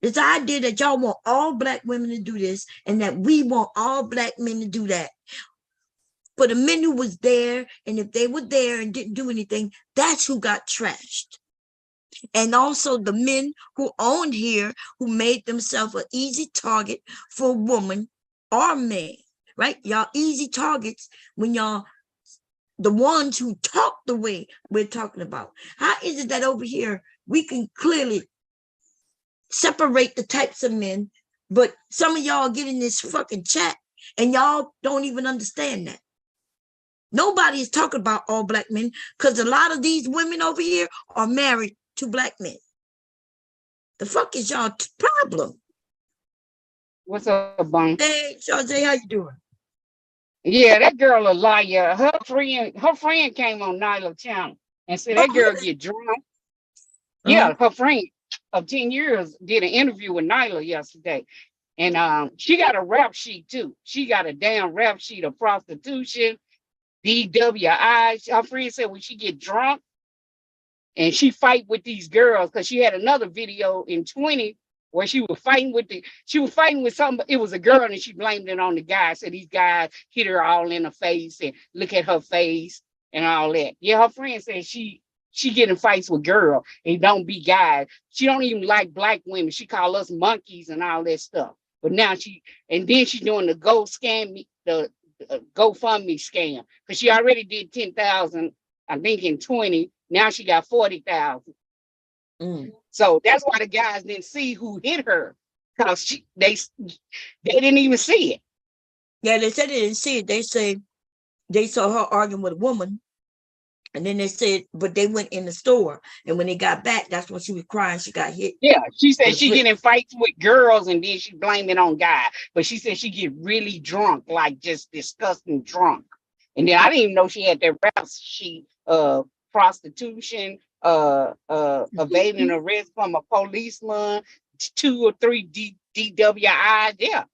This idea that y'all want all black women to do this and that we want all black men to do that. For the men who was there, and if they were there and didn't do anything, that's who got trashed. And also the men who owned here, who made themselves an easy target for a woman or man, right? Y'all easy targets when y'all, the ones who talk the way we're talking about. How is it that over here, we can clearly separate the types of men, but some of y'all get in this fucking chat and y'all don't even understand that. Nobody is talking about all black men because a lot of these women over here are married to black men. The fuck is y'all problem? What's up, Bun? Hey, Shawty, how you doing? Yeah, that girl a liar. Her friend came on Nyla channel and said that girl get drunk. Yeah, her friend of 10 years did an interview with Nyla yesterday. And she got a rap sheet too. She got a damn rap sheet of prostitution, DWI. Her friend said when she get drunk and she fight with these girls, because she had another video in 20 where she was fighting with somebody. It was a girl and she blamed it on the guy. Said these guys hit her all in the face and look at her face and all that. Yeah, her friend said she get in fights with girls and don't be guys. She don't even like black women. She call us monkeys and all that stuff. But now she's doing the GoFundMe scam, because she already did 10,000, I think in 20. Now she got 40,000. So that's why the guys didn't see who hit her. because they didn't even see it. Yeah, they said they didn't see it. They say they saw her arguing with a woman. And then they said, but they went in the store. And when they got back, that's when she was crying. She got hit. Yeah, she said with a she brick. get in fights with girls and then she blame it on guys. But she said she get really drunk, like just disgusting drunk. And then I didn't even know she had that rap sheet, prostitution, evading arrest from a policeman, 2 or 3 DWI. Yeah.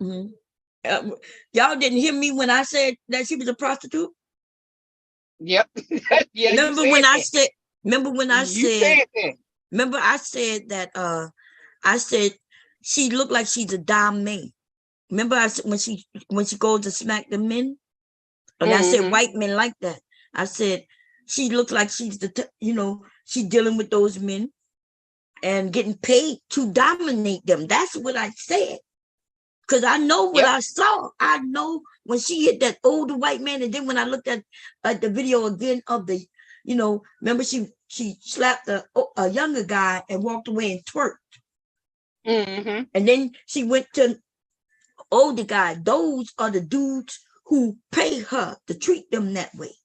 Mhm. Y'all didn't hear me when I said that she was a prostitute? Yep. Yeah. Remember when I said, You said that. remember I said that I said she looked like she's a dime man. Remember I said when she goes to smack the men? And I said Mhm. white men like that. I said she looks like she's she's dealing with those men and getting paid to dominate them. That's what I said. Because I know what Yep. I saw. I know when she hit that older white man, and then when I looked at the video again of the, remember she slapped a younger guy and walked away and twerked. Mhm. And then she went to older guy. Those are the dudes who pay her to treat them that way.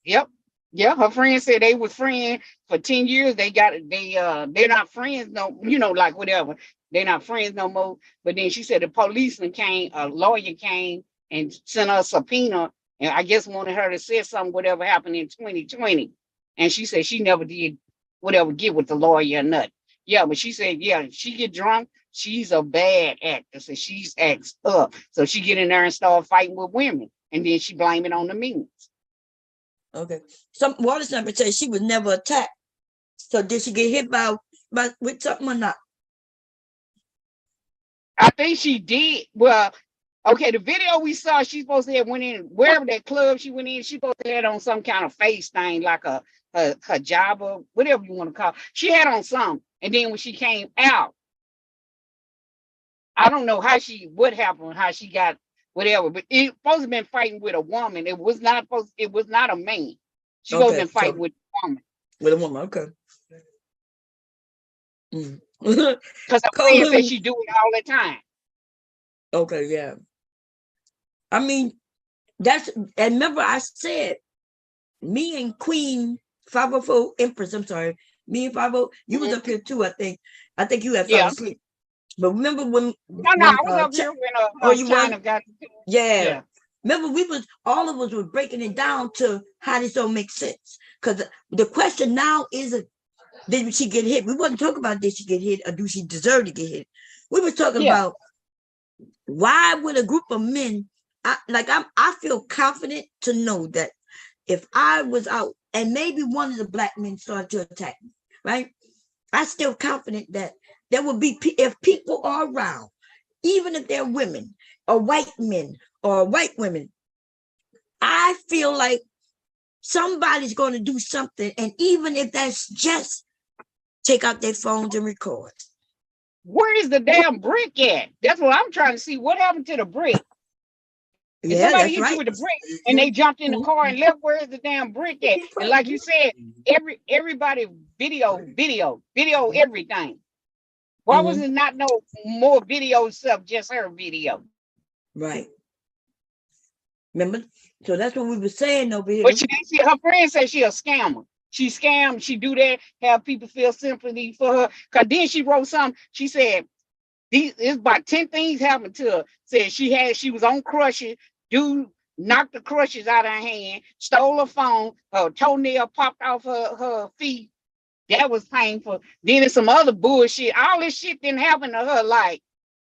Yep. Yeah, her friend said they was friends for 10 years. They're not friends no, like whatever. They're not friends no more. But then she said the policeman came, a lawyer came and sent her a subpoena, and I guess wanted her to say something, whatever happened in 2020. And she said she never did whatever get with the lawyer or nothing. Yeah, but she said, yeah, she get drunk. She's a bad actor. So she's acts up. So she get in there and start fighting with women. And then she blame it on the means. Okay. Some water sample says she was never attacked. So did she get hit by with something or not? I think she did. Well, okay, the video we saw, she's supposed to have went in wherever that club she went in. She supposed to have on some kind of face thing, like a hijab or whatever you want to call it. She had on some, and then when she came out, I don't know what happened, how she got whatever. But it supposed to have been fighting with a woman. It was not a man. She supposed to have been fighting with a woman. With a woman, okay. Because her friend said she do it all the time. Okay, yeah. I mean, and remember I said, me and Queen 504 Empress, I'm sorry, me and 50, you was up here too, I think. I think you had fell asleep. But remember when No, I was up here when China got. Yeah. Remember all of us were breaking it down to how this don't make sense. Because the question now isn't, did she get hit? We wasn't talking about did she get hit or do she deserve to get hit. We were talking about why would a group of men, I feel confident to know that if I was out and maybe one of the black men started to attack me, right? I still confident that there would be, if people are around, even if they're women or white men or white women, I feel like somebody's going to do something. And even if that's just take out their phones and record. Where is the damn brick at? That's what I'm trying to see. What happened to the brick? If somebody hit you with the brick and they jumped in the car and left, where is the damn brick at? And like you said, everybody video everything. Why was it not no more video stuff, just her video? Right. Remember? So that's what we were saying over here. But her friend said she a scammer. She scammed, she do that, have people feel sympathy for her. Cause then she wrote something, she said, it's about 10 things happened to her. Said she was on crutches, dude knocked the crutches out of her hand, stole her phone, her toenail popped off her feet. That was painful. Then there's some other bullshit. All this shit didn't happen to her, like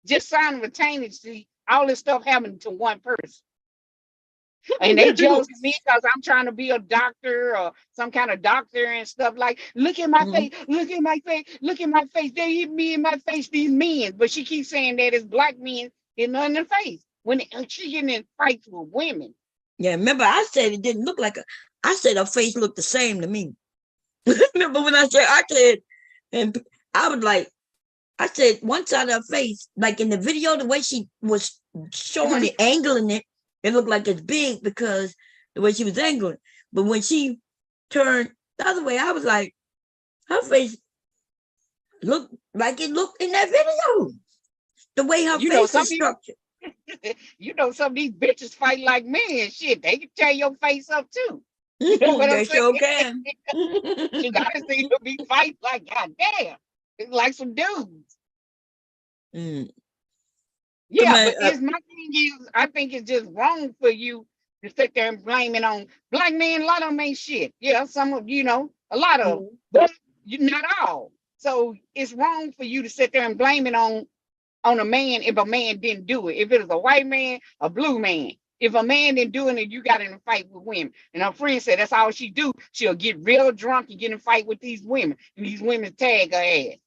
just signing retainage. All this stuff happened to one person. And they jealous of me because I'm trying to be a doctor or some kind of doctor and stuff. Like, look at my face, look at my face, look at my face. They hit me in my face, these men. But she keeps saying that it's black men in the face when she getting in fights with women. Yeah, remember I said it didn't look like I said her face looked the same to me. Remember when I said, and I was like, I said one side of her face, like in the video, the way she was showing it, angling it, it looked like it's big because the way she was angling. But when she turned the other way, I was like, her face look like it looked in that video. The way her You know, face some is people, structured. you know, some of these bitches fight like men and shit. They can tear your face up too. You know what I'm They saying? sure can. She got to see them be fight like goddamn. It's like some dudes. Mm. Come Yeah, on, but it's my thing is I think it's just wrong for you to sit there and blame it on black men. A lot of them ain't shit. Yeah, some of you know, a lot of them, but you not all. So it's wrong for you to sit there and blame it on a man if a man didn't do it. If it was a white man, a blue man. If a man didn't do it and you got in a fight with women. And her friend said that's all she do. She'll get real drunk and get in a fight with these women. And these women tag her ass.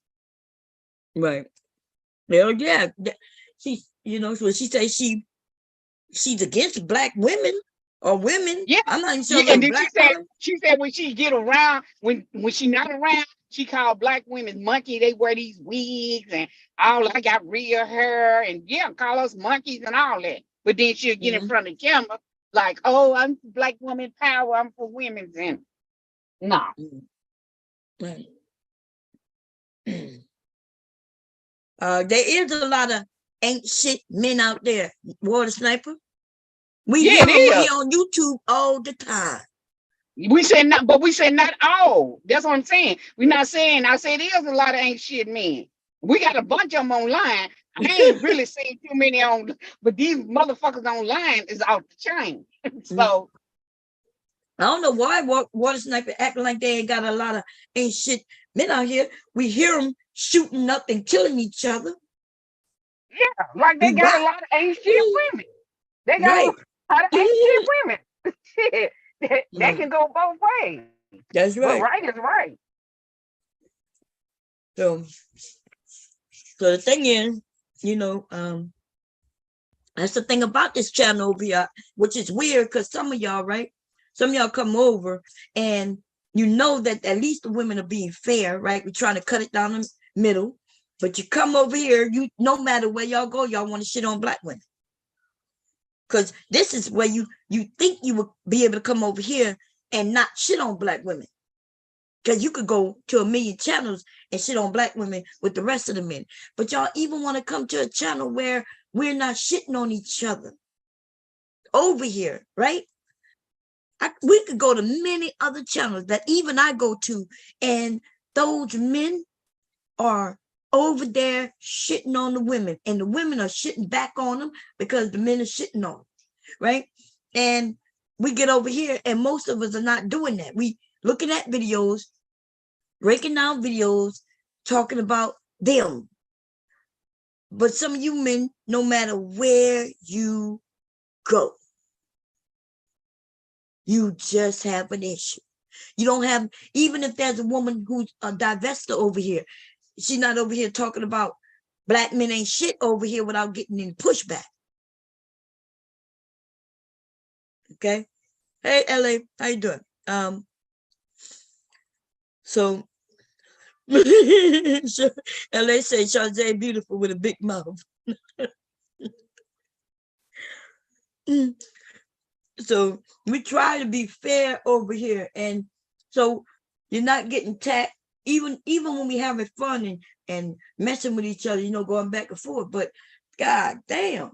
right. Well, yeah. She, you know, so she says she's against black women or women. Yeah. I'm not even sure Yeah, and like then black she said when she get around, when she not around, she called black women monkey. They wear these wigs and all. I got real hair and yeah, call us monkeys and all that. But then she'll get in front of the camera like, oh, I'm black woman power. I'm for women's and no. Right. There is a lot of ain't shit men out there, Water Sniper. We Yeah, hear it them is. here on YouTube all the time. We said not, but we said not all. That's what I'm saying. We're not saying. I said there's a lot of ain't shit men. We got a bunch of them online. I ain't really seen too many on, but these motherfuckers online is out the chain. So I don't know why Water Sniper acting like they ain't got a lot of ain't shit men out here. We hear them shooting up and killing each other. yeah, like they got a lot of ain't shit women. They got Right. a lot of ain't shit women. Shit, that can go both ways. That's But right. right is right. So the thing is, you know, that's the thing about this channel over here, which is weird because some of y'all, right? Some of y'all come over and you know that at least the women are being fair, right? We're trying to cut it down the middle. But you come over here, you no matter where y'all go, y'all want to shit on black women. Because this is where you think you would be able to come over here and not shit on black women. Because you could go to a million channels and shit on black women with the rest of the men. But y'all even want to come to a channel where we're not shitting on each other. Over here, right? We could go to many other channels that even I go to, and those men are over there shitting on the women, and the women are shitting back on them because the men are shitting on them, right? And we get over here, and most of us are not doing that. We looking at videos, breaking down videos, talking about them. But some of you men, no matter where you go, you just have an issue. You don't have, even if there's a woman who's a divester over here, she's not over here talking about black men ain't shit over here without getting any pushback. Okay. Hey, LA, how you doing? So LA say Shazay beautiful with a big mouth. So we try to be fair over here, and so you're not getting tapped, even when we having fun and messing with each other, you know, going back and forth. But god damn,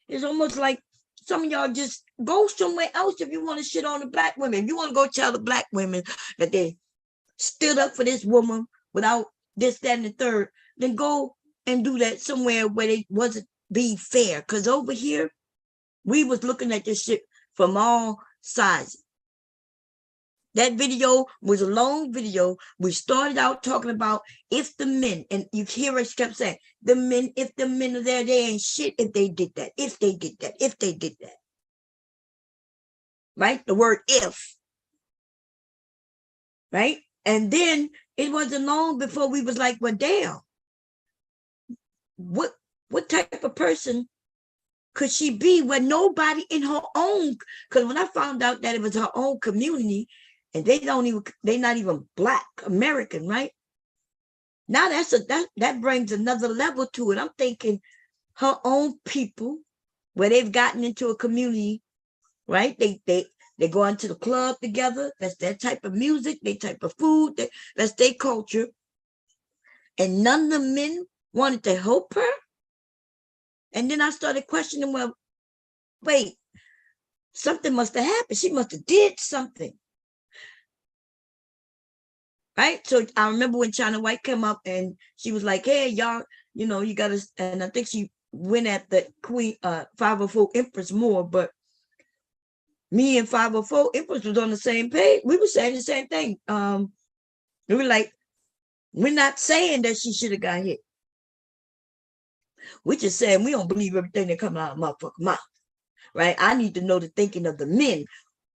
it's almost like some of y'all just go somewhere else if you want to shit on the black women. If you want to go tell the black women that they stood up for this woman without this, that, and the third, then go and do that somewhere where they wasn't being fair. Because over here, we was looking at this shit from all sides. That video was a long video. We started out talking about if the men, and you hear us kept saying, the men, if the men are there, they ain't shit if they did that, if they did that, if they did that. Right? The word if. Right? And then it wasn't long before we was like, well, damn, what type of person could she be when nobody in her own, because when I found out that it was her own community and they're not even black American, right? Now that brings another level to it. I'm thinking her own people, where they've gotten into a community, right? They go into the club together. That's their type of music, their type of food, that's their culture. and none of the men wanted to help her. And then I started questioning, well, wait, something must have happened. She must have did something. Right? So I remember when China White came up and she was like, hey, y'all, you got to, and I think she went at the Queen 504 Empress more, but me and 504 Empress was on the same page. We were saying the same thing. We were like, we're not saying that she should have got hit. We're just saying we don't believe everything that comes out of motherfucking mouth. Right? I need to know the thinking of the men.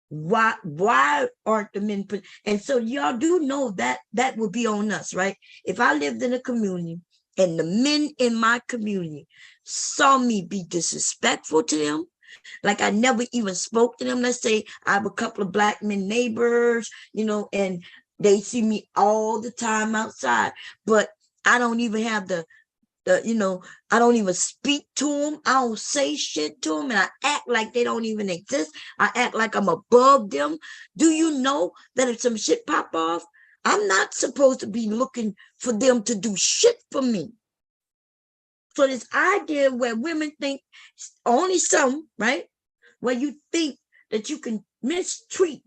Why aren't the men put? And so y'all do know that would be on us, right? If I lived in a community and the men in my community saw me be disrespectful to them, like I never even spoke to them. Let's say I have a couple of black men neighbors, and they see me all the time outside, but I don't even have I don't even speak to them. I don't say shit to them, and I act like they don't even exist. I act like I'm above them. Do you know that if some shit pop off, I'm not supposed to be looking for them to do shit for me? So this idea where women think, only some, right? Where you think that you can mistreat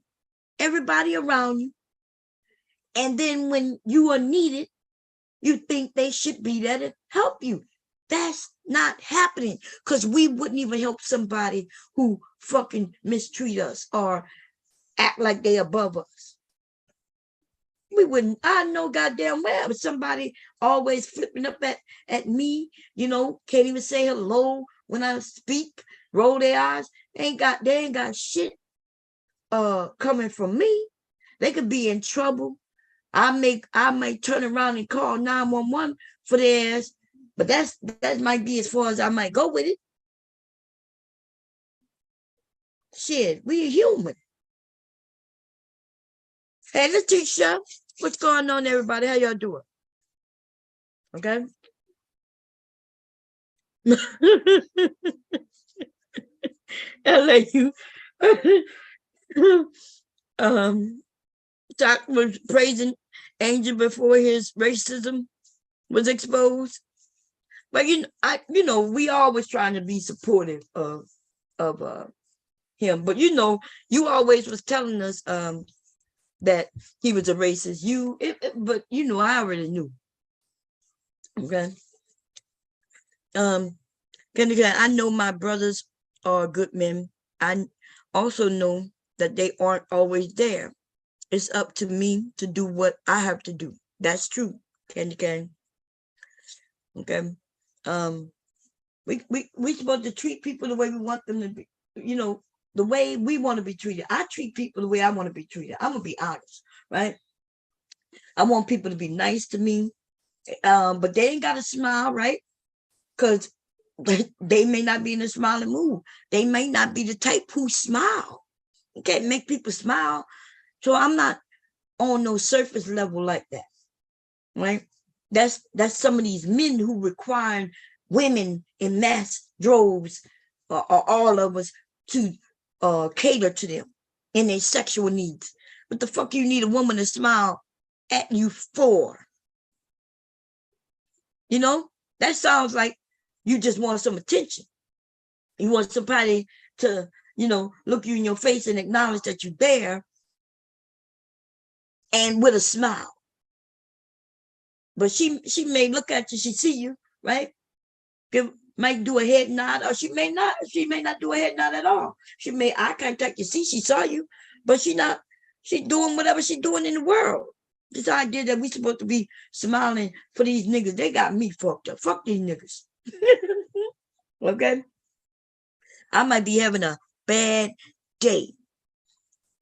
everybody around you, and then when you are needed, you think they should be there to help you. That's not happening, because we wouldn't even help somebody who fucking mistreat us or act like they above us. We wouldn't. I know goddamn well, but somebody always flipping up at me, can't even say hello when I speak, roll their eyes. They ain't got shit coming from me. They could be in trouble. I might turn around and call 911 for their ass, but that might be as far as I might go with it. Shit, we human. Hey, Letitia, what's going on, everybody? How y'all doing? Okay. LAU. Doc was praising Angel before his racism was exposed. But we always trying to be supportive of him. But you always was telling us that he was a racist. But I already knew. Okay. I know my brothers are good men. I also know that they aren't always there. It's up to me to do what I have to do. That's true, Candy Cane. Okay. We supposed to treat people the way we want them to be, the way we want to be treated. I treat people the way I want to be treated. I'm gonna be honest, right? I want people to be nice to me, but they ain't gotta smile, right? Because they may not be in a smiling mood. They may not be the type who smile. Okay, make people smile. So I'm not on no surface level like that, right? That's some of these men who require women in mass droves, or all of us, to cater to them in their sexual needs. What the fuck you need a woman to smile at you for? That sounds like you just want some attention. You want somebody to, look you in your face and acknowledge that you're there, and with a smile. But she may look at you, she see you, right? Might do a head nod, or she may not do a head nod at all. She may eye contact you, see she saw you, but she doing whatever she doing in the world. This idea that we supposed to be smiling for these niggas, they got me fucked up. Fuck these niggas. Okay? I might be having a bad day.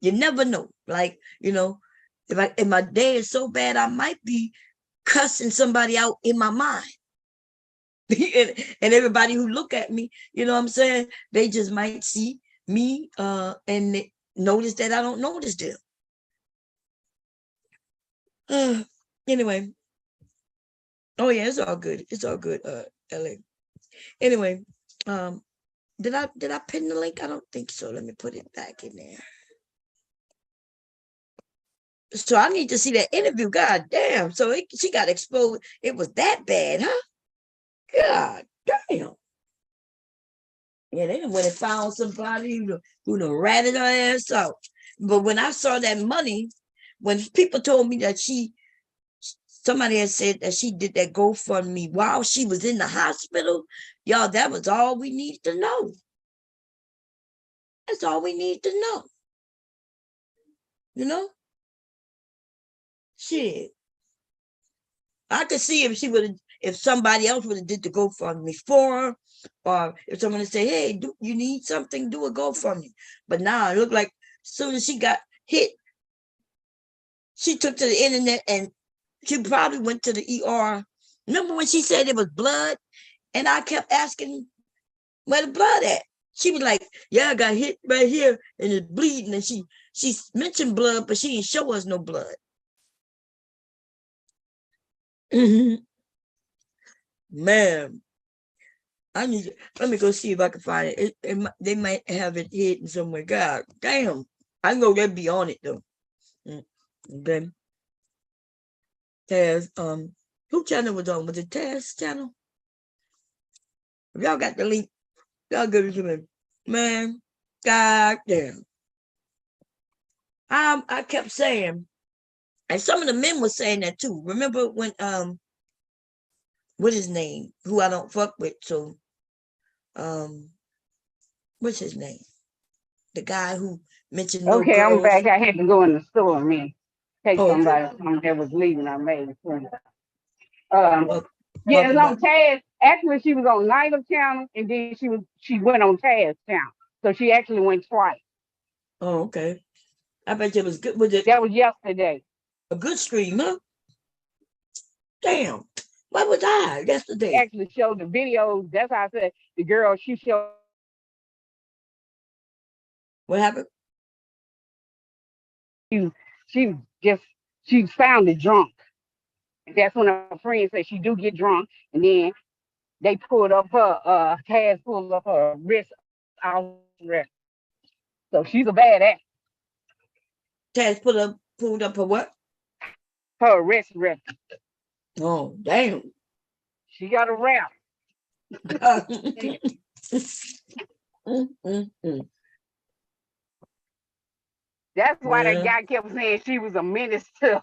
You never know. Like, if my day is so bad, I might be cussing somebody out in my mind. and everybody who look at me, what I'm saying, they just might see me and notice that I don't notice them. Anyway. Oh yeah, it's all good. It's all good, LA. Anyway, did I pin the link? I don't think so. Let me put it back in there. So I need to see that interview. God damn. So she got exposed. It was that bad, huh? God damn. Yeah, they done went and found somebody who done ratted her ass out. But when I saw that money, when people told me that somebody had said that she did that GoFundMe while she was in the hospital, y'all, that was all we needed to know. That's all we need to know. You know? Shit. I could see if somebody else would have did the GoFundMe for her, or if someone said, hey, you need something, do a GoFundMe. But now it looked like as soon as she got hit, she took to the internet and she probably went to the ER. Remember when she said it was blood? And I kept asking where the blood at? She was like, yeah, I got hit right here and it's bleeding. And she mentioned blood, but she didn't show us no blood. Man, let me go see if I can find it. They might have it hidden somewhere. God damn. I know they'd be on it though. Okay. Taz, who channel was on? Was it Taz channel? If y'all got the link, y'all give it to me. Man, god damn. I kept saying, and some of the men were saying that too. Remember when what his name? Who I don't fuck with, so what's his name? The guy who mentioned no Okay, I'm girls. back. I had to go in the store, man. Take somebody that was leaving. I made it for yeah, it's on Taz. Actually, she was on Nyla channel, and then she went on Taz channel. So she actually went twice. Oh, okay. I bet you it was good. Was it? That was yesterday. A good stream, huh? Damn. What was I yesterday? Actually showed the videos. That's how I said the girl, she showed. What happened? She found it drunk. And that's when her friend said she do get drunk. And then they pulled up her, Taz pulled up her wrist out. So she's a bad act. Taz pulled up her what? Her wrist. Oh, damn. She got a rap. That's why that guy kept saying she was a minister,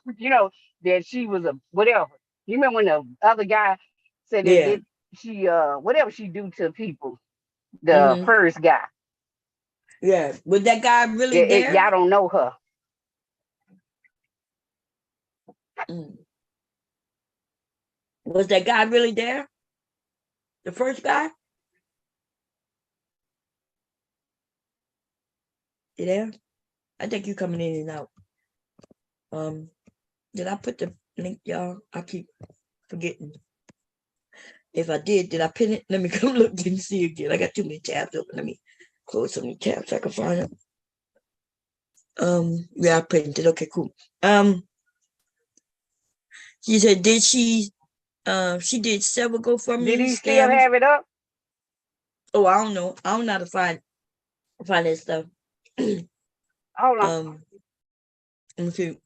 that she was a whatever. You remember when the other guy said that she whatever she do to people, the first guy. Yeah. Was that guy really there? Y'all don't know her. Was that guy really there? The first guy? You there? I think you coming in and out. Did I put the link, y'all? I keep forgetting. If I did I pin it? Let me come look and see again. I got too many tabs open. Let me close some tabs so I can find it. Yeah, I pinned it. Okay, cool. She said, did she did several GoFundMe Did he still have it up? Oh, I don't know. I don't know how to find that stuff. Hold on. Let me see.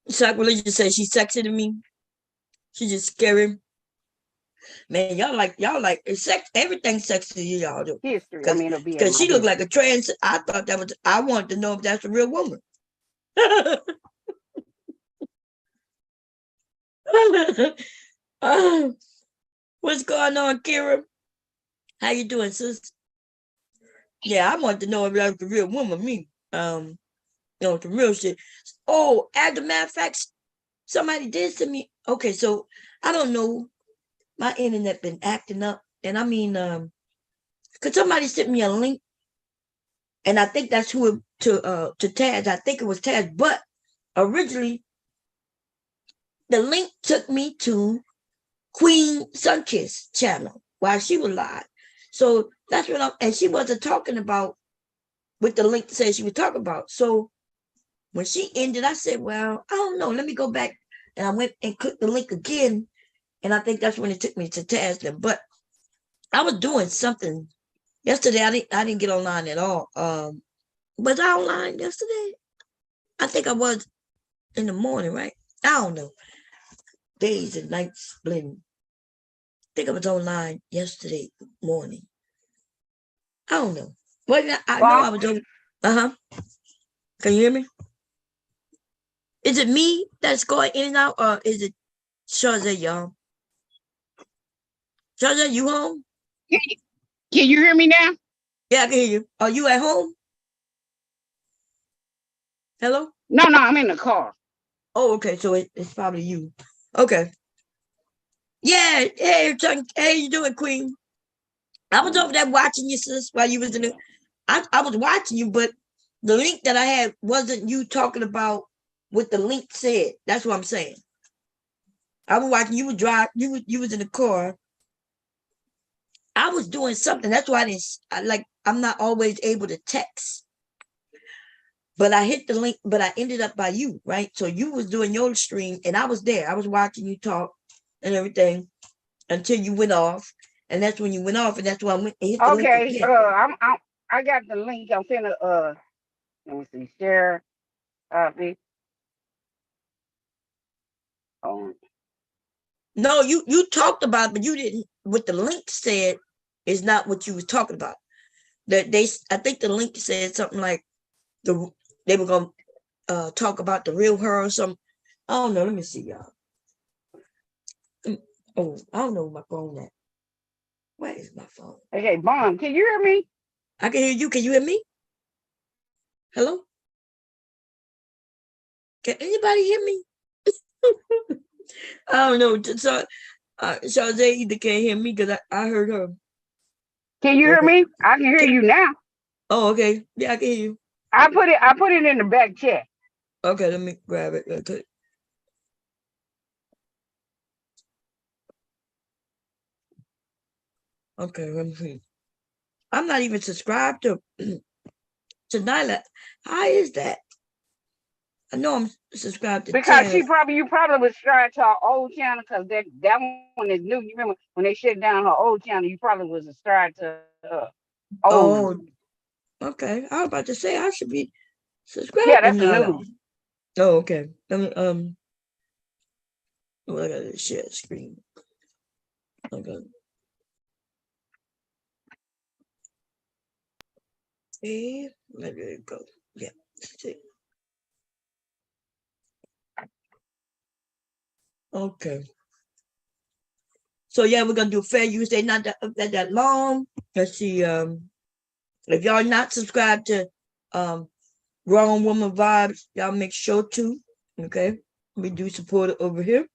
Sacrilegious says she's sexy to me. She's just scary. Man, y'all like it's sex. Everything's sexy to y'all do. History. I mean, it'll be because she looked like a trans. I thought that was. I wanted to know if that's a real woman. What's going on, Kira? How you doing, sis? Yeah, I wanted to know if that was the real woman. Me, the real shit. Oh, as a matter of fact, somebody did send me. Okay, so I don't know. My internet been acting up, and I mean, cause somebody sent me a link, and I think that's who to Taz. I think it was Taz, but originally the link took me to Queen Sunkiss channel while she was live. So that's what and she wasn't talking about what the link said she was talking about. So when she ended, I said, well, I don't know. Let me go back. And I went and clicked the link again. And I think that's when it took me to Taz. But I was doing something Yesterday I didn't get online at all. Was I online yesterday? I think I was in the morning, right? I don't know. Days and nights blend. I think I was online yesterday morning. I don't know. Well, I know I was over. Can you hear me? Is it me that's going in and out, or is it Shazay, y'all? Shazay, you home? Can you hear me now? Yeah, I can hear you. Are you at home? Hello? No, I'm in the car. Oh, okay. So it's probably you. Okay. Yeah. Hey, hey, you doing, Queen? I was over there watching you, sis, while you was in the. I was watching you, but the link that I had wasn't you talking about what the link said. That's what I'm saying. I was watching you. You was in the car. I was doing something. That's why I'm not always able to text. But I hit the link, but I ended up by you, right? So you was doing your stream and I was there. I was watching you talk and everything until you went off. And that's when you went off, and that's why I went and hit the link Okay. again. I got the link. I'm finna let me see, share copy. No, you talked about it, but you didn't. What the link said is not what you was talking about. I think the link said something like they were gonna talk about the real her or something. I don't know. Let me see, y'all. Oh, I don't know my phone at. Where is my phone? Okay, Mom, can you hear me? I can hear you. Can you hear me? Hello? Can anybody hear me? I don't know. So, Shazay either can't hear me because I heard her. Can you hear me? I can hear you now. Oh, okay. Yeah, I can hear you. I put it in the back chat. Okay, let me grab it real quick. Okay, let me see. I'm not even subscribed to Nyla. How is that? I know I'm subscribed to because Taz. you probably was subscribed to our old channel because that one is new. You remember when they shut down her old channel? You probably was subscribed to old. Oh, okay. I was about to say I should be subscribed. Yeah, that's the new one. Oh, okay. Let me I gotta share the screen. Okay. Okay, let it go. Yeah. See. Okay. So yeah, we're gonna do fair use. They're not that long. Let's see. If y'all not subscribed to Grown Woman Vibes, y'all make sure to. Okay, we do support it over here.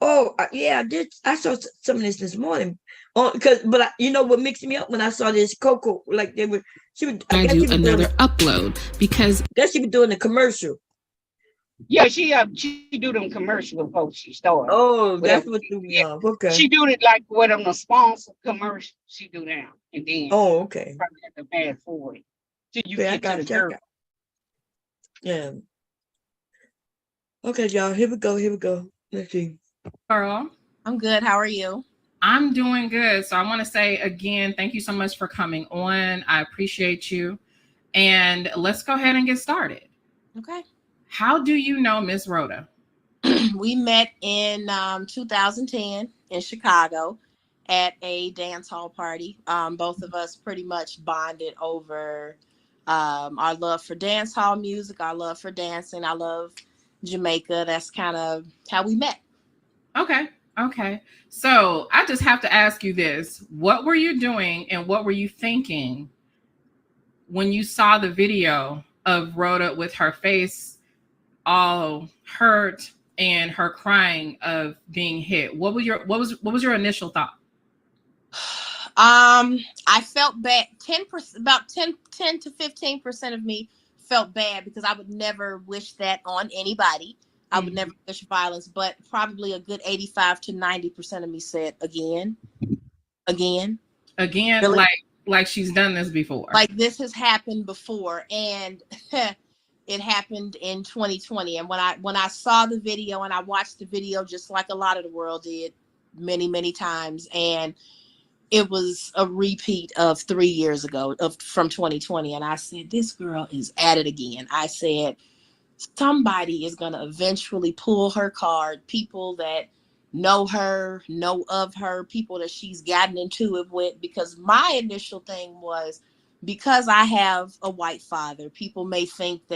Oh yeah, I did. I saw some of this morning. Oh, but you know what mixed me up when I saw this Coco, like they were. I do another upload because she was doing the commercial. Yeah, she do them commercial before she started. Oh, that's what threw me off. Okay. She do it like with them the sponsor commercial. She do that, and then okay. Probably have to fast forward till you I get to the girl. Yeah. Okay, y'all. Here we go. Let's see. Girl, I'm good. How are you? I'm doing good. So I want to say again, thank you so much for coming on. I appreciate you. And let's go ahead and get started. Okay. How do you know Miss Rhoda? We met in 2010 in Chicago at a dance hall party. Both of us pretty much bonded over our love for dance hall music, our love for dancing. I love Jamaica. That's kind of how we met. Okay. So I just have to ask you this. What were you doing and what were you thinking when you saw the video of Rhoda with her face all hurt and her crying of being hit? What was your initial thought? I felt bad. 10%, about 10 to 15% of me felt bad because I would never wish that on anybody. I would never wish violence, but probably a good 85 to 90% of me said again, really? like she's done this before. Like this has happened before, and it happened in 2020. And when I saw the video, and I watched the video just like a lot of the world did many, many times, and it was a repeat of 3 years ago from 2020. And I said, this girl is at it again. I said, somebody is going to eventually pull her card. People that know her, know of her, people that she's gotten into it with. Because my initial thing was, because I have a white father,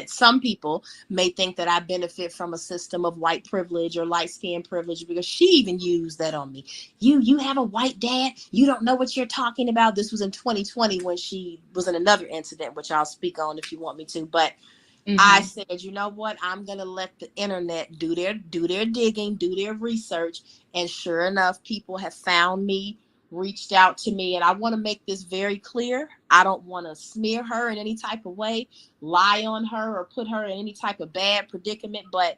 some people may think that I benefit from a system of white privilege or light skin privilege, because she even used that on me. You have a white dad, you don't know what you're talking about. This was in 2020 when she was in another incident, which I'll speak on if you want me to. But I said, you know what? I'm going to let the internet do their digging, do their research. And sure enough, people have found me, reached out to me. And I want to make this very clear. I don't want to smear her in any type of way, lie on her, or put her in any type of bad predicament. But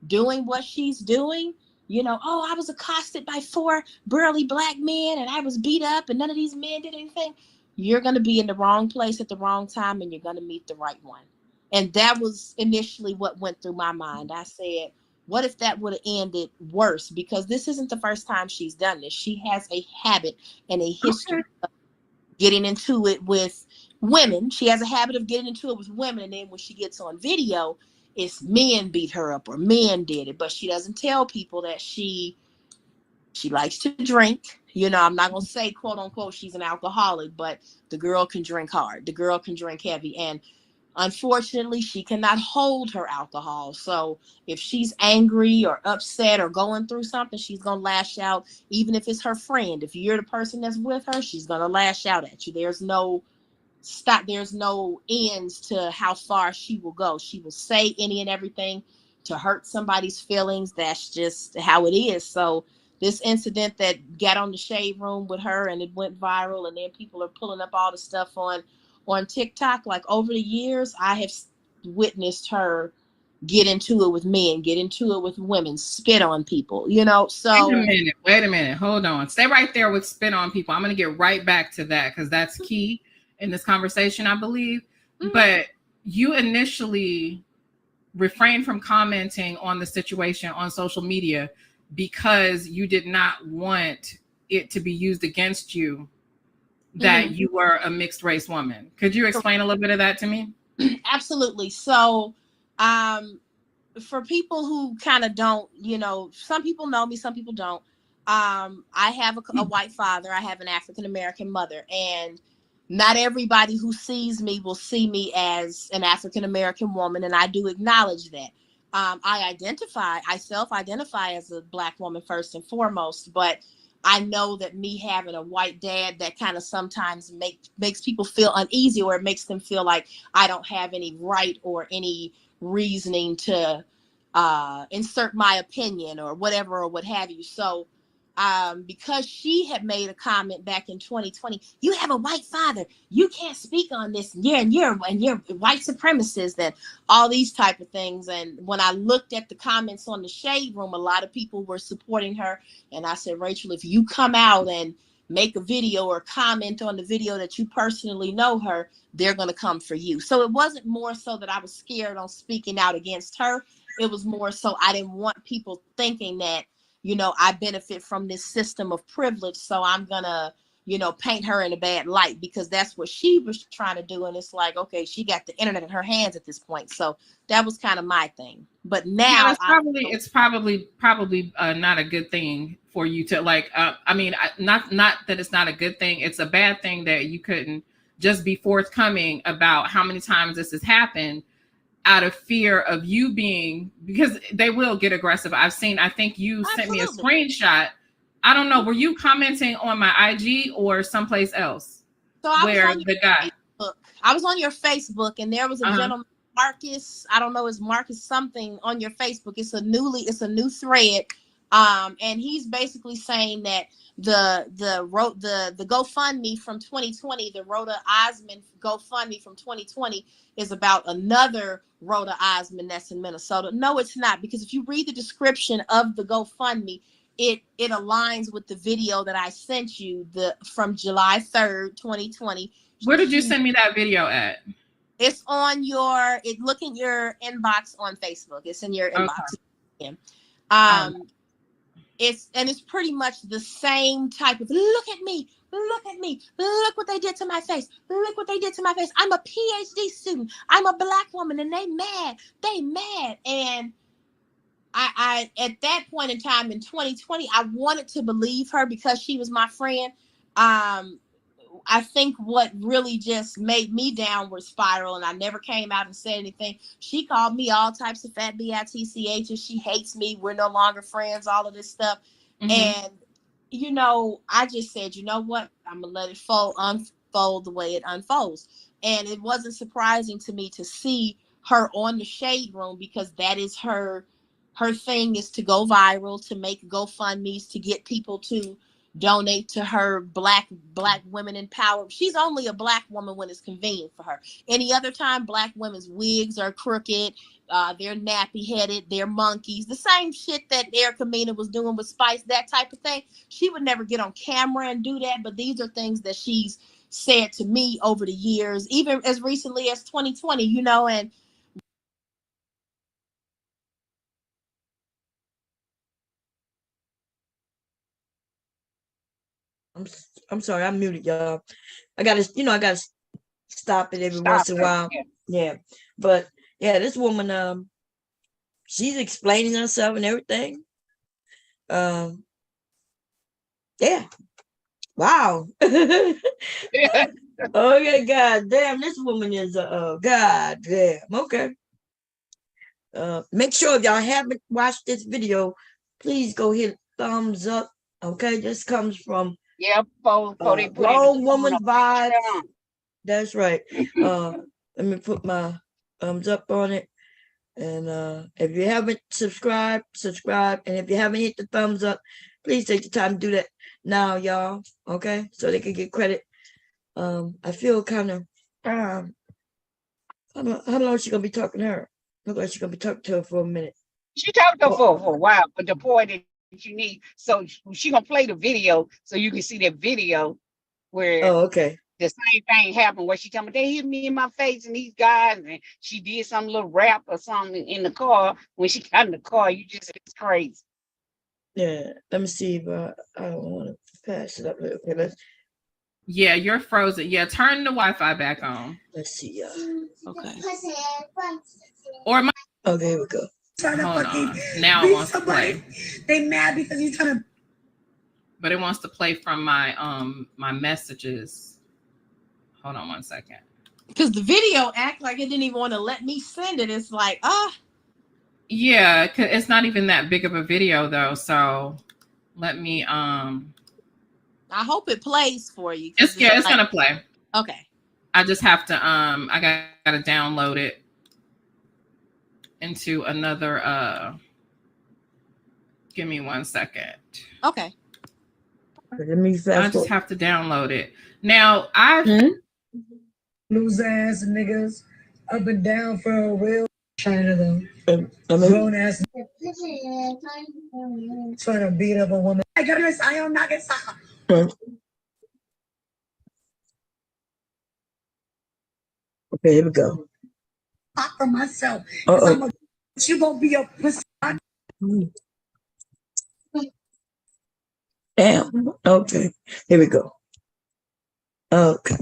doing what she's doing, oh, I was accosted by 4 burly black men and I was beat up and none of these men did anything. You're going to be in the wrong place at the wrong time, and you're going to meet the right one. And that was initially what went through my mind. I said, what if that would have ended worse? Because this isn't the first time she's done this. She has a habit and a history of getting into it with women. She has a habit of getting into it with women. And then when she gets on video, it's men beat her up or men did it. But she doesn't tell people that she likes to drink. I'm not going to say, quote unquote, she's an alcoholic, but the girl can drink hard. The girl can drink heavy. And unfortunately, she cannot hold her alcohol. So if she's angry or upset or going through something, she's going to lash out, even if it's her friend. If you're the person that's with her, she's going to lash out at you. There's no stop. There's no ends to how far she will go. She will say any and everything to hurt somebody's feelings. That's just how it is. So this incident that got on the Shade Room with her and it went viral, and then people are pulling up all the stuff on TikTok, like over the years, I have witnessed her get into it with men, get into it with women, spit on people, so. Wait a minute. Hold on. Stay right there with spit on people. I'm going to get right back to that because that's key in this conversation, I believe. Mm-hmm. But you initially refrained from commenting on the situation on social media because you did not want it to be used against you that you were a mixed race woman. Could you explain a little bit of that to me? Absolutely. So, for people who kind of don't, some people know me, some people don't. I have a white father. I have an African-American mother, and not everybody who sees me will see me as an African-American woman. And I do acknowledge that. I self-identify as a Black woman first and foremost, but I know that me having a white dad, that kind of sometimes makes people feel uneasy, or it makes them feel like I don't have any right or any reasoning to insert my opinion or whatever or what have you. So because she had made a comment back in 2020, you have a white father, you can't speak on this, and you're white supremacist and all these type of things. And when I looked at the comments on the Shade Room, a lot of people were supporting her. And I said, Rachel, if you come out and make a video or comment on the video that you personally know her, they're going to come for you. So it wasn't more so that I was scared on speaking out against her. It was more so I didn't want people thinking that, I benefit from this system of privilege, so I'm gonna, paint her in a bad light, because that's what she was trying to do. And it's like, okay, she got the internet in her hands at this point. So that was kind of my thing. But now it's probably not a good thing for you to not that it's not a good thing. It's a bad thing that you couldn't just be forthcoming about how many times this has happened, out of fear of you being, because they will get aggressive. I think you sent me a screenshot. I don't know. Were you commenting on my IG or someplace else? So I was on your Facebook, and there was a gentleman, Marcus. I don't know, is Marcus something on your Facebook? It's a new thread. And he's basically saying that the GoFundMe from 2020, the Rhoda Osmond GoFundMe from 2020 is about another Rhoda Osmond that's in Minnesota. No, it's not, because if you read the description of the GoFundMe, it aligns with the video that I sent you from July 3rd, 2020. Where did you send me that video at? It's on look in your inbox on Facebook. It's in your inbox. Okay. It's pretty much the same type of, look at me, Look at me. Look what they did to my face. Look what they did to my face. I'm a PhD student. I'm a Black woman, and they mad. They mad. And I at that point in time in 2020, I wanted to believe her because she was my friend. I think what really just made me downward spiral, and I never came out and said anything. She called me all types of fat bitches. She hates me. We're no longer friends. All of this stuff, and you know, I just said, you know what? I'm gonna let it unfold the way it unfolds. And it wasn't surprising to me to see her on the Shade Room because that is her thing, is to go viral, to make GoFundMe's, to get people to donate to her. Black women in power. She's only a Black woman when it's convenient for her. Any other time, Black women's wigs are crooked. They're nappy headed. They're monkeys. The same shit that Erica Mena was doing with Spice, that type of thing. She would never get on camera and do that. But these are things that she's said to me over the years, even as recently as 2020, you know, and I'm sorry, I'm muted, y'all. I gotta stop it every once in a while. Yeah. But yeah, this woman, she's explaining herself and everything. Yeah. Wow. Okay, god damn, this woman is god damn. Okay. Make sure if y'all haven't watched this video, please go hit thumbs up. Okay, this comes from Grown Woman Vibes. That's right. Let me put my thumbs up on it. And if you haven't subscribed, subscribe. And if you haven't hit the thumbs up, please take the time to do that now, y'all. Okay, so they can get credit. I feel kind of how long is she gonna be talking to her? Look like she's gonna be talking to her for a minute. She talked to her for a while, but the point that you need, so she gonna play the video so you can see that video where okay, the same thing happened, where she told me they hit me in my face and these guys, and she did some little rap or something in the car. When she got in the car, it's crazy. Yeah, let me see if I don't want to pass it up. Okay, Yeah, you're frozen. Yeah, turn the Wi-Fi back on. Let's see, okay. Or my okay, here we go. hold on. Now it wants to play. They mad because you're trying to. But it wants to play from my my messages. Hold on one second. Because the video act like it didn't even want to let me send it. It's like, yeah, it's not even that big of a video though. So let me I hope it plays for you. It's gonna play. Okay. I just have to I gotta download it into another give me 1 second. Okay. Let me I just have to download it. Now I've Loose ass niggas up and down for a real trying to them. Grown ass trying to beat up a woman. I am not gonna stop. Okay, here we go. Talk for myself. You won't be a pussy. Damn. Okay. Here we go. Okay.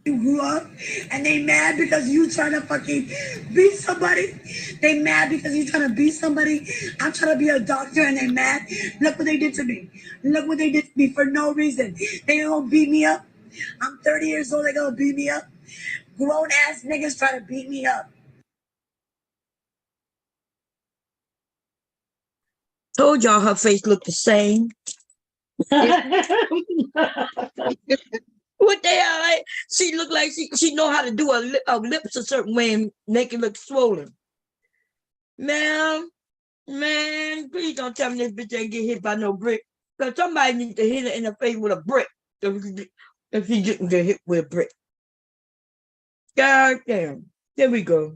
You grew up and they mad because you trying to fucking beat somebody. They mad because you trying to beat somebody. I'm trying to be a doctor and they mad. Look what they did to me. Look what they did to me for no reason. They gonna beat me up. I'm 30 years old. They gonna beat me up. Grown ass niggas trying to beat me up. Told y'all her face looked the same. What the hell? She looked like she know how to do her lips a certain way and make it look swollen. Man, please don't tell me this bitch ain't get hit by no brick. Because somebody needs to hit her in the face with a brick if she didn't get hit with a brick. God damn. There we go.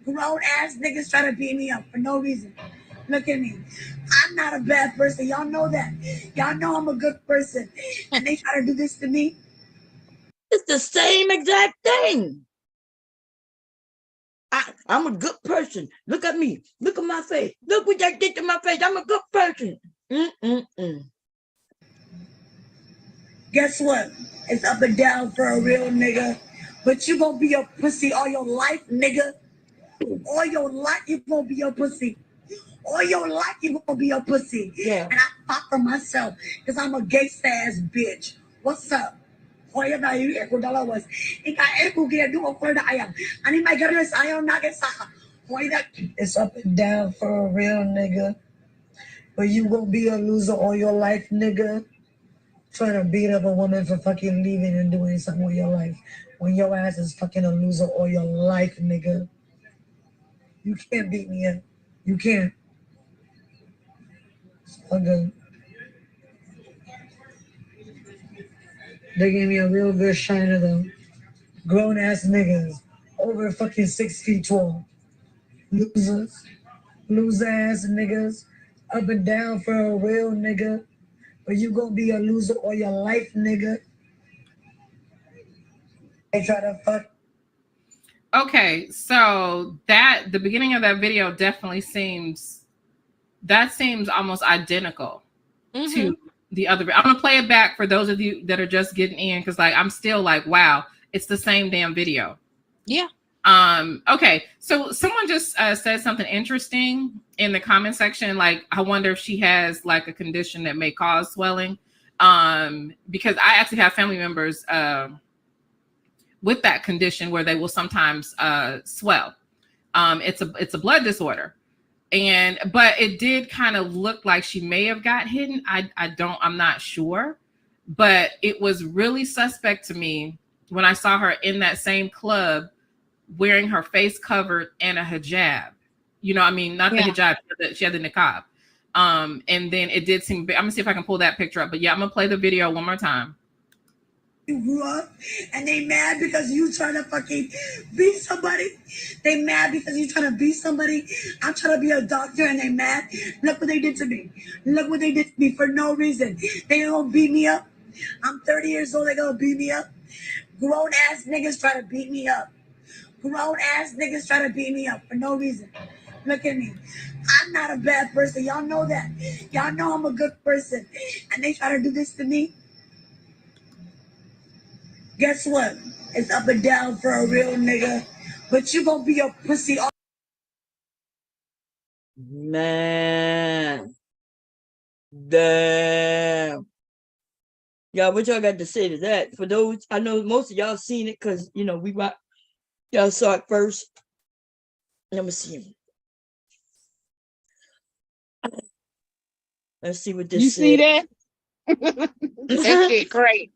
Grown ass niggas trying to beat me up for no reason. Look at me. I'm not a bad person. Y'all know that. Y'all know I'm a good person. And they try to do this to me. It's the same exact thing. I'm a good person. Look at me. Look at my face. Look what I did to my face. I'm a good person. Guess what? It's up and down for a real nigga. But you gonna be a pussy all your life, nigga. All your life you gonna be a pussy. All your life you gonna be a pussy. Yeah. And I fought for myself because I'm a gangsta ass bitch. What's up? Hoy na yung eko dalawas. Ika eko ginagawa ko na ayam. Ani may ganas ayaw na sa. Hoy na. It's up and down for a real nigga. But you gonna be a loser all your life, nigga. Trying to beat up a woman for fucking leaving and doing something with your life. When your ass is fucking a loser all your life, nigga. You can't beat me up. You can't. It's all good. They gave me a real good shiner though. Grown ass niggas. Over fucking 6 feet tall. Losers. Loser ass niggas. Up and down for a real nigga. But you gonna be a loser all your life, nigga. They try to fuck. Okay, so that the beginning of that video definitely seems almost identical to the other. I'm gonna play it back for those of you that are just getting in, because like I'm still like, wow, it's the same damn video. Yeah. Okay, so someone just said something interesting in the comment section. Like, I wonder if she has like a condition that may cause swelling. Because I actually have family members with that condition where they will sometimes swell. It's a blood disorder. But it did kind of look like she may have got hidden. I'm not sure, but it was really suspect to me when I saw her in that same club wearing her face covered and a hijab. You know, I mean, not the hijab, she had the niqab. And then it did seem, I'm gonna see if I can pull that picture up, but yeah, I'm gonna play the video one more time. You grew up and they mad because you trying to fucking be somebody. They mad because you trying to be somebody. I'm trying to be a doctor and they mad. Look what they did to me. Look what they did to me for no reason. They gonna beat me up. I'm 30 years old, they gonna beat me up. Grown ass niggas try to beat me up. Grown ass niggas try to beat me up for no reason. Look at me. I'm not a bad person. Y'all know that. Y'all know I'm a good person. And they try to do this to me. Guess what? It's up and down for a real nigga. But you gonna be a pussy. Man. Damn. Y'all, what y'all got to say to that? For those, I know most of y'all seen it because, you know, y'all saw it first. Let me see. Let's see what this You see says. that? That shit great.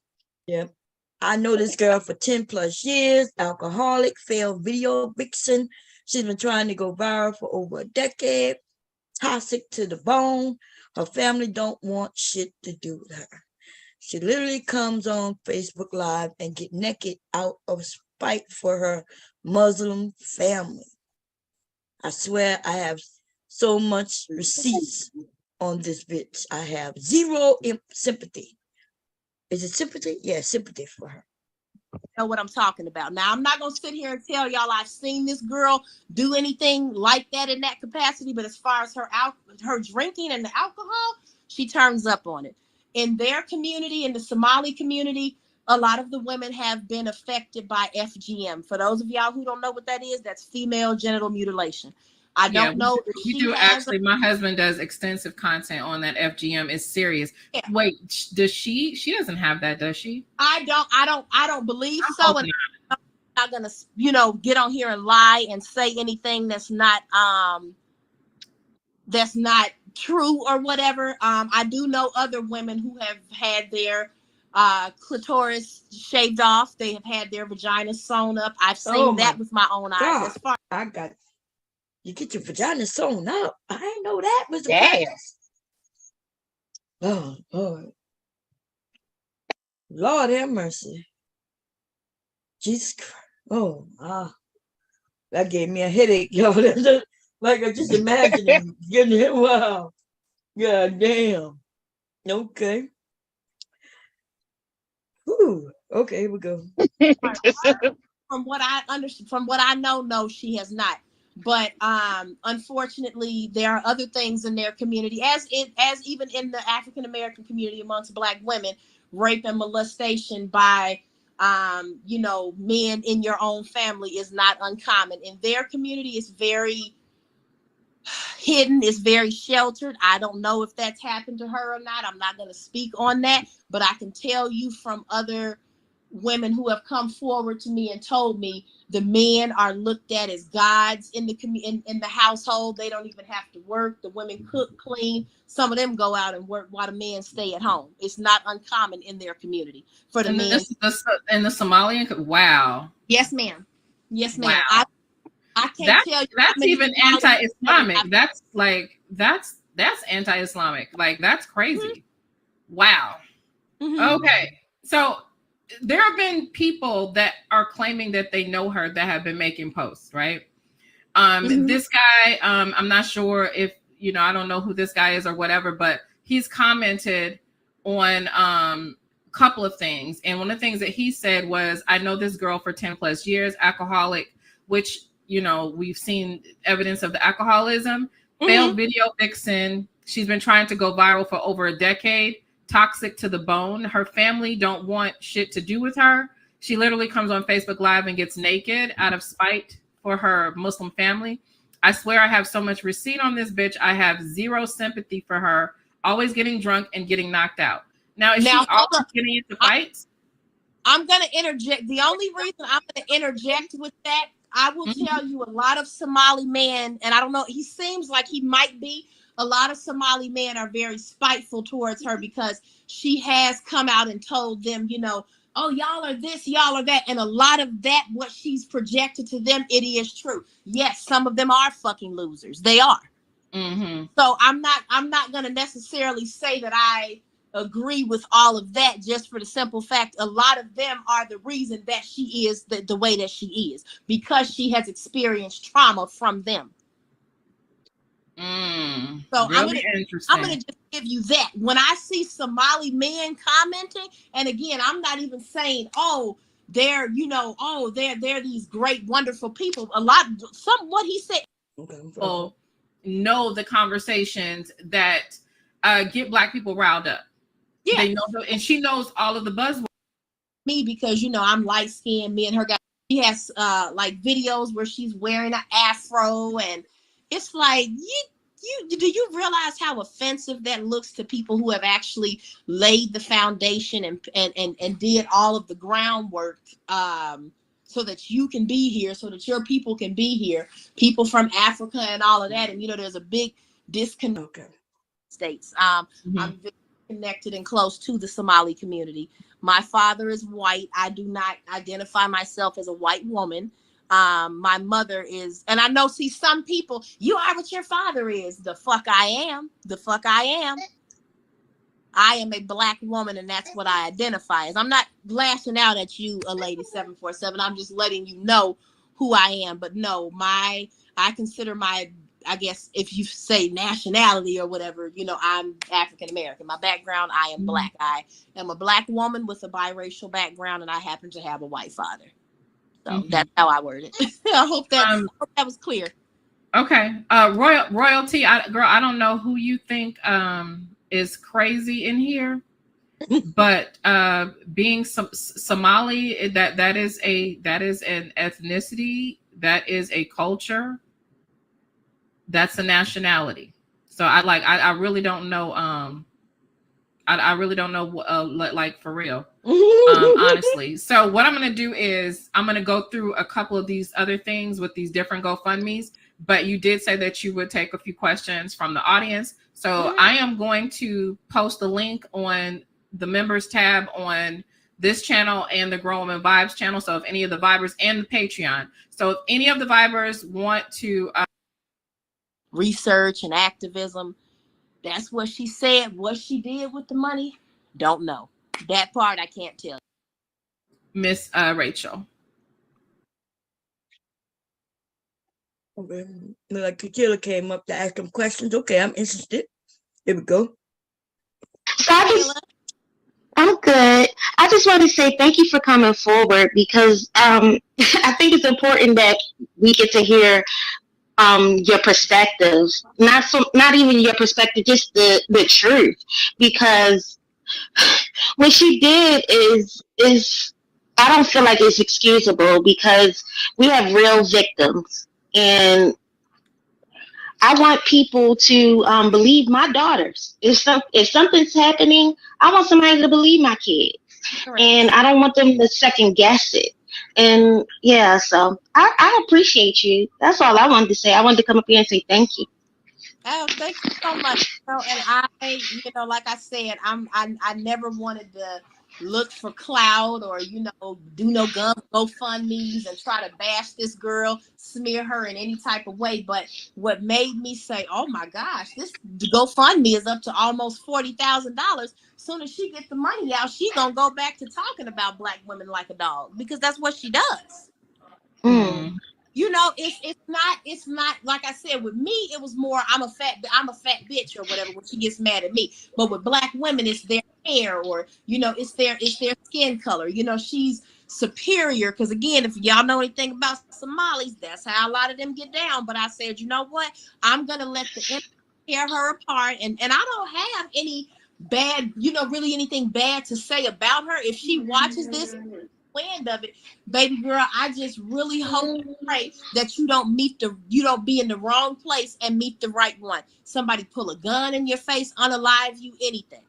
Yep. I know this girl for 10 plus years, alcoholic, failed video vixen. She's been trying to go viral for over a decade, toxic to the bone. Her family don't want shit to do with her. She literally comes on Facebook Live and get naked out of spite for her Muslim family. I swear I have so much receipts on this bitch. I have zero sympathy. Is it sympathy? Yeah, sympathy for her. Know what I'm talking about. Now, I'm not going to sit here and tell y'all I've seen this girl do anything like that in that capacity, but as far as her drinking and the alcohol, she turns up on it. In their community, in the Somali community, a lot of the women have been affected by FGM. For those of y'all who don't know what that is, that's female genital mutilation. I don't know. We do actually. My husband does extensive content on that. FGM is serious. Yeah. Wait, does she? She doesn't have that, does she? I don't believe so. And I'm not gonna, get on here and lie and say anything that's not true or whatever. I do know other women who have had their clitoris shaved off. They have had their vaginas sewn up. I've seen that with my own eyes. As far I got. You get your vagina sewn up. I didn't know that was a practice. Oh, Lord. Lord have mercy. Jesus Christ. Oh, that gave me a headache, y'all. Like I just imagined getting it. Wow. God damn. Okay. Ooh. Okay, here we go. From what I understand, from what I know, no, she has not. But unfortunately, there are other things in their community, as even in the African American community amongst Black women, rape and molestation by men in your own family is not uncommon. In their community, it's very hidden, it's very sheltered. I don't know if that's happened to her or not. I'm not going to speak on that, but I can tell you from other women who have come forward to me and told me the men are looked at as gods in the in the household. They don't even have to work. The women cook, clean. Some of them go out and work while the men stay at home. It's not uncommon in their community for the men. In the Somalian, wow. Yes, ma'am. Yes, ma'am. Wow. I can't tell you. That's even anti-Islamic. That's anti-Islamic. Like, that's crazy. Mm-hmm. Wow. Mm-hmm. Okay. So there have been people that are claiming that they know her that have been making posts, right? This guy, I'm not sure if, I don't know who this guy is or whatever, but he's commented on a couple of things. And one of the things that he said was, I know this girl for 10 plus years, alcoholic, which, we've seen evidence of the alcoholism, failed video vixen. She's been trying to go viral for over a decade. Toxic to the bone. Her family don't want shit to do with her. She literally comes on Facebook Live and gets naked out of spite for her Muslim family. I swear I have so much receipt on this bitch. I have zero sympathy for her. Always getting drunk and getting knocked out. Now, is she always getting into fights? I'm going to interject. The only reason I'm going to interject with that, I will tell you, a lot of Somali men, and I don't know, he seems like he might be, a lot of Somali men are very spiteful towards her because she has come out and told them, oh, y'all are this, y'all are that. And a lot of that, what she's projected to them, it is true. Yes, some of them are fucking losers. They are. Mm-hmm. So I'm not going to necessarily say that I agree with all of that, just for the simple fact a lot of them are the reason that she is the way that she is, because she has experienced trauma from them. So really I'm gonna just give you that. When I see Somali men commenting, and again, I'm not even saying, oh, they're they're these great, wonderful people. What he said. Okay. Know the conversations that get Black people riled up. Yeah, they know, and she knows all of the buzzwords. Me, because I'm light skinned. Me and her guy. She has like videos where she's wearing an afro, and it's like, do you realize how offensive that looks to people who have actually laid the foundation and did all of the groundwork so that you can be here, so that your people can be here, people from Africa and all of that. And there's a big disconnect. Okay. States. I'm very connected and close to the Somali community. My father is white. I do not identify myself as a white woman. My mother is, and I know, see, some people, you are what your father is. The fuck I am. I am a Black woman, and that's what I identify as. I'm not lashing out at you, a lady 747. I'm just letting you know who I am. But no, I consider my, I guess if you say nationality or whatever, I'm African American. My background, I am Black. I am a Black woman with a biracial background, and I happen to have a white father. So that's how I word it. I hope that was clear. Okay. Royalty, girl, I don't know who you think is crazy in here, but being Somali, that is an ethnicity, that is a culture, that's a nationality. So I really don't know. I really don't know, like, for real, honestly. So what I'm going to do is I'm going to go through a couple of these other things with these different GoFundMes, but you did say that you would take a few questions from the audience. So I am going to post the link on the members tab on this channel and the Grown Woman Vibes channel. So if any of the Vibers and the Patreon. So if any of the Vibers want to research and activism, that's what she said. What she did with the money, don't know. That part I can't tell. Miss Rachel. Okay. Like Tequila came up to ask him questions. Okay, I'm interested. Here we go. So I'm good. I just want to say thank you for coming forward, because I think it's important that we get to hear your perspective, not even your perspective, just the truth, because what she did is I don't feel like it's excusable, because we have real victims, and I want people to believe my daughters. If something's happening, I want somebody to believe my kids, and I don't want them to second guess it. And yeah, so I appreciate you. That's all I wanted to say. I wanted to come up here and say thank you. Oh, thank you so much. And I, like I said, I never wanted to look for clout or, do no GoFundMes and try to bash this girl, smear her in any type of way. But what made me say, oh my gosh, this GoFundMe is up to almost $40,000. Soon as she gets the money out, she gonna go back to talking about Black women like a dog, because that's what she does. It's not like I said, with me, it was more, I'm a fat bitch or whatever when she gets mad at me. But with Black women, it's their hair, or, it's their skin color. She's superior. Because again, if y'all know anything about Somalis, that's how a lot of them get down. But I said, you know what? I'm going to let the internet tear her apart. And I don't have any bad, really anything bad to say about her. If she watches this, end of it, baby girl, I just really hope and pray that you don't be in the wrong place and meet the right one. Somebody pull a gun in your face, unalive you, anything,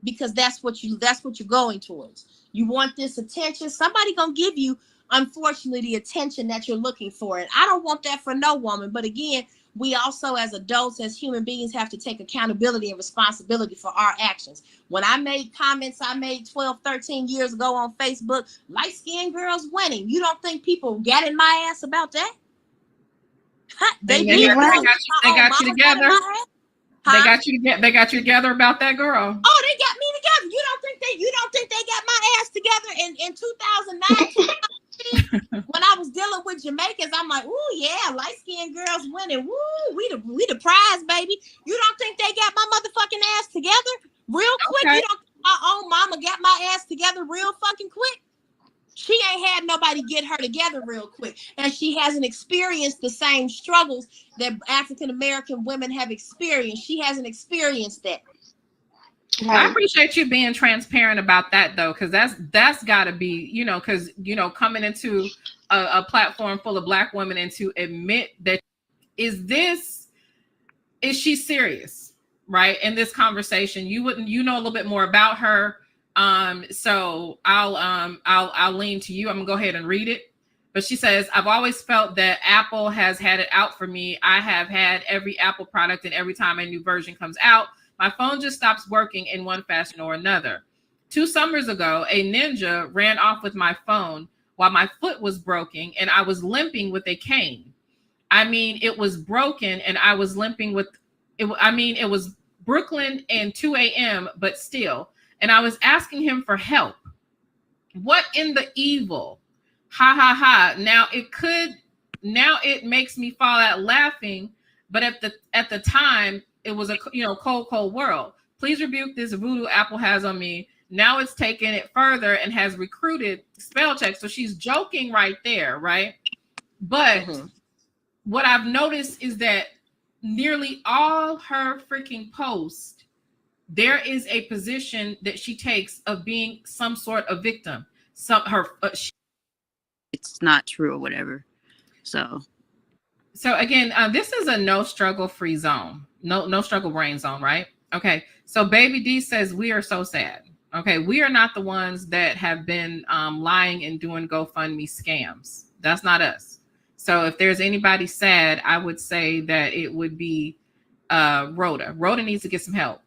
because that's what you're going towards. You want this attention, somebody gonna give you, unfortunately, the attention that you're looking for. And I don't want that for no woman. But again, we also, as adults, as human beings, have to take accountability and responsibility for our actions. When I made comments I made 12, 13 years ago on Facebook, light-skinned girls winning, you don't think people got in my ass about that? They got you together. They got you together about that girl. Oh, they got me together. You don't think they got my ass together in 2009? When I was dealing with Jamaicans, I'm like, ooh, yeah, light-skinned girls winning. Woo, we the prize, baby. You don't think they got my motherfucking ass together real quick? Okay. You don't think my own mama got my ass together real fucking quick? She ain't had nobody get her together real quick. And she hasn't experienced the same struggles that African-American women have experienced. She hasn't experienced that. I appreciate you being transparent about that, though, because that's got to be, because, coming into a platform full of Black women and to admit that is she serious, right? In this conversation, you know a little bit more about her. So I'll lean to you. I'm gonna go ahead and read it. But she says, I've always felt that Apple has had it out for me. I have had every Apple product, and every time a new version comes out, my phone just stops working in one fashion or another. 2 summers ago, a ninja ran off with my phone while my foot was broken and I was limping with a cane. I mean, it was broken and I was limping with it. I mean, it was Brooklyn and 2 a.m., but still. And I was asking him for help. What in the evil? Ha ha ha. Now it makes me fall out laughing, but at the time it was a cold world. Please rebuke this voodoo Apple has on me. Now it's taken it further and has recruited spell check. So she's joking right there, right? But what I've noticed is that nearly all her freaking posts, there is a position that she takes of being some sort of victim. It's not true or whatever. So again, this is a no struggle free zone, no struggle brain zone, right? Okay. So Baby D says we are so sad. Okay, we are not the ones that have been lying and doing GoFundMe scams. That's not us. So if there's anybody sad, I would say that it would be Rhoda. Rhoda needs to get some help.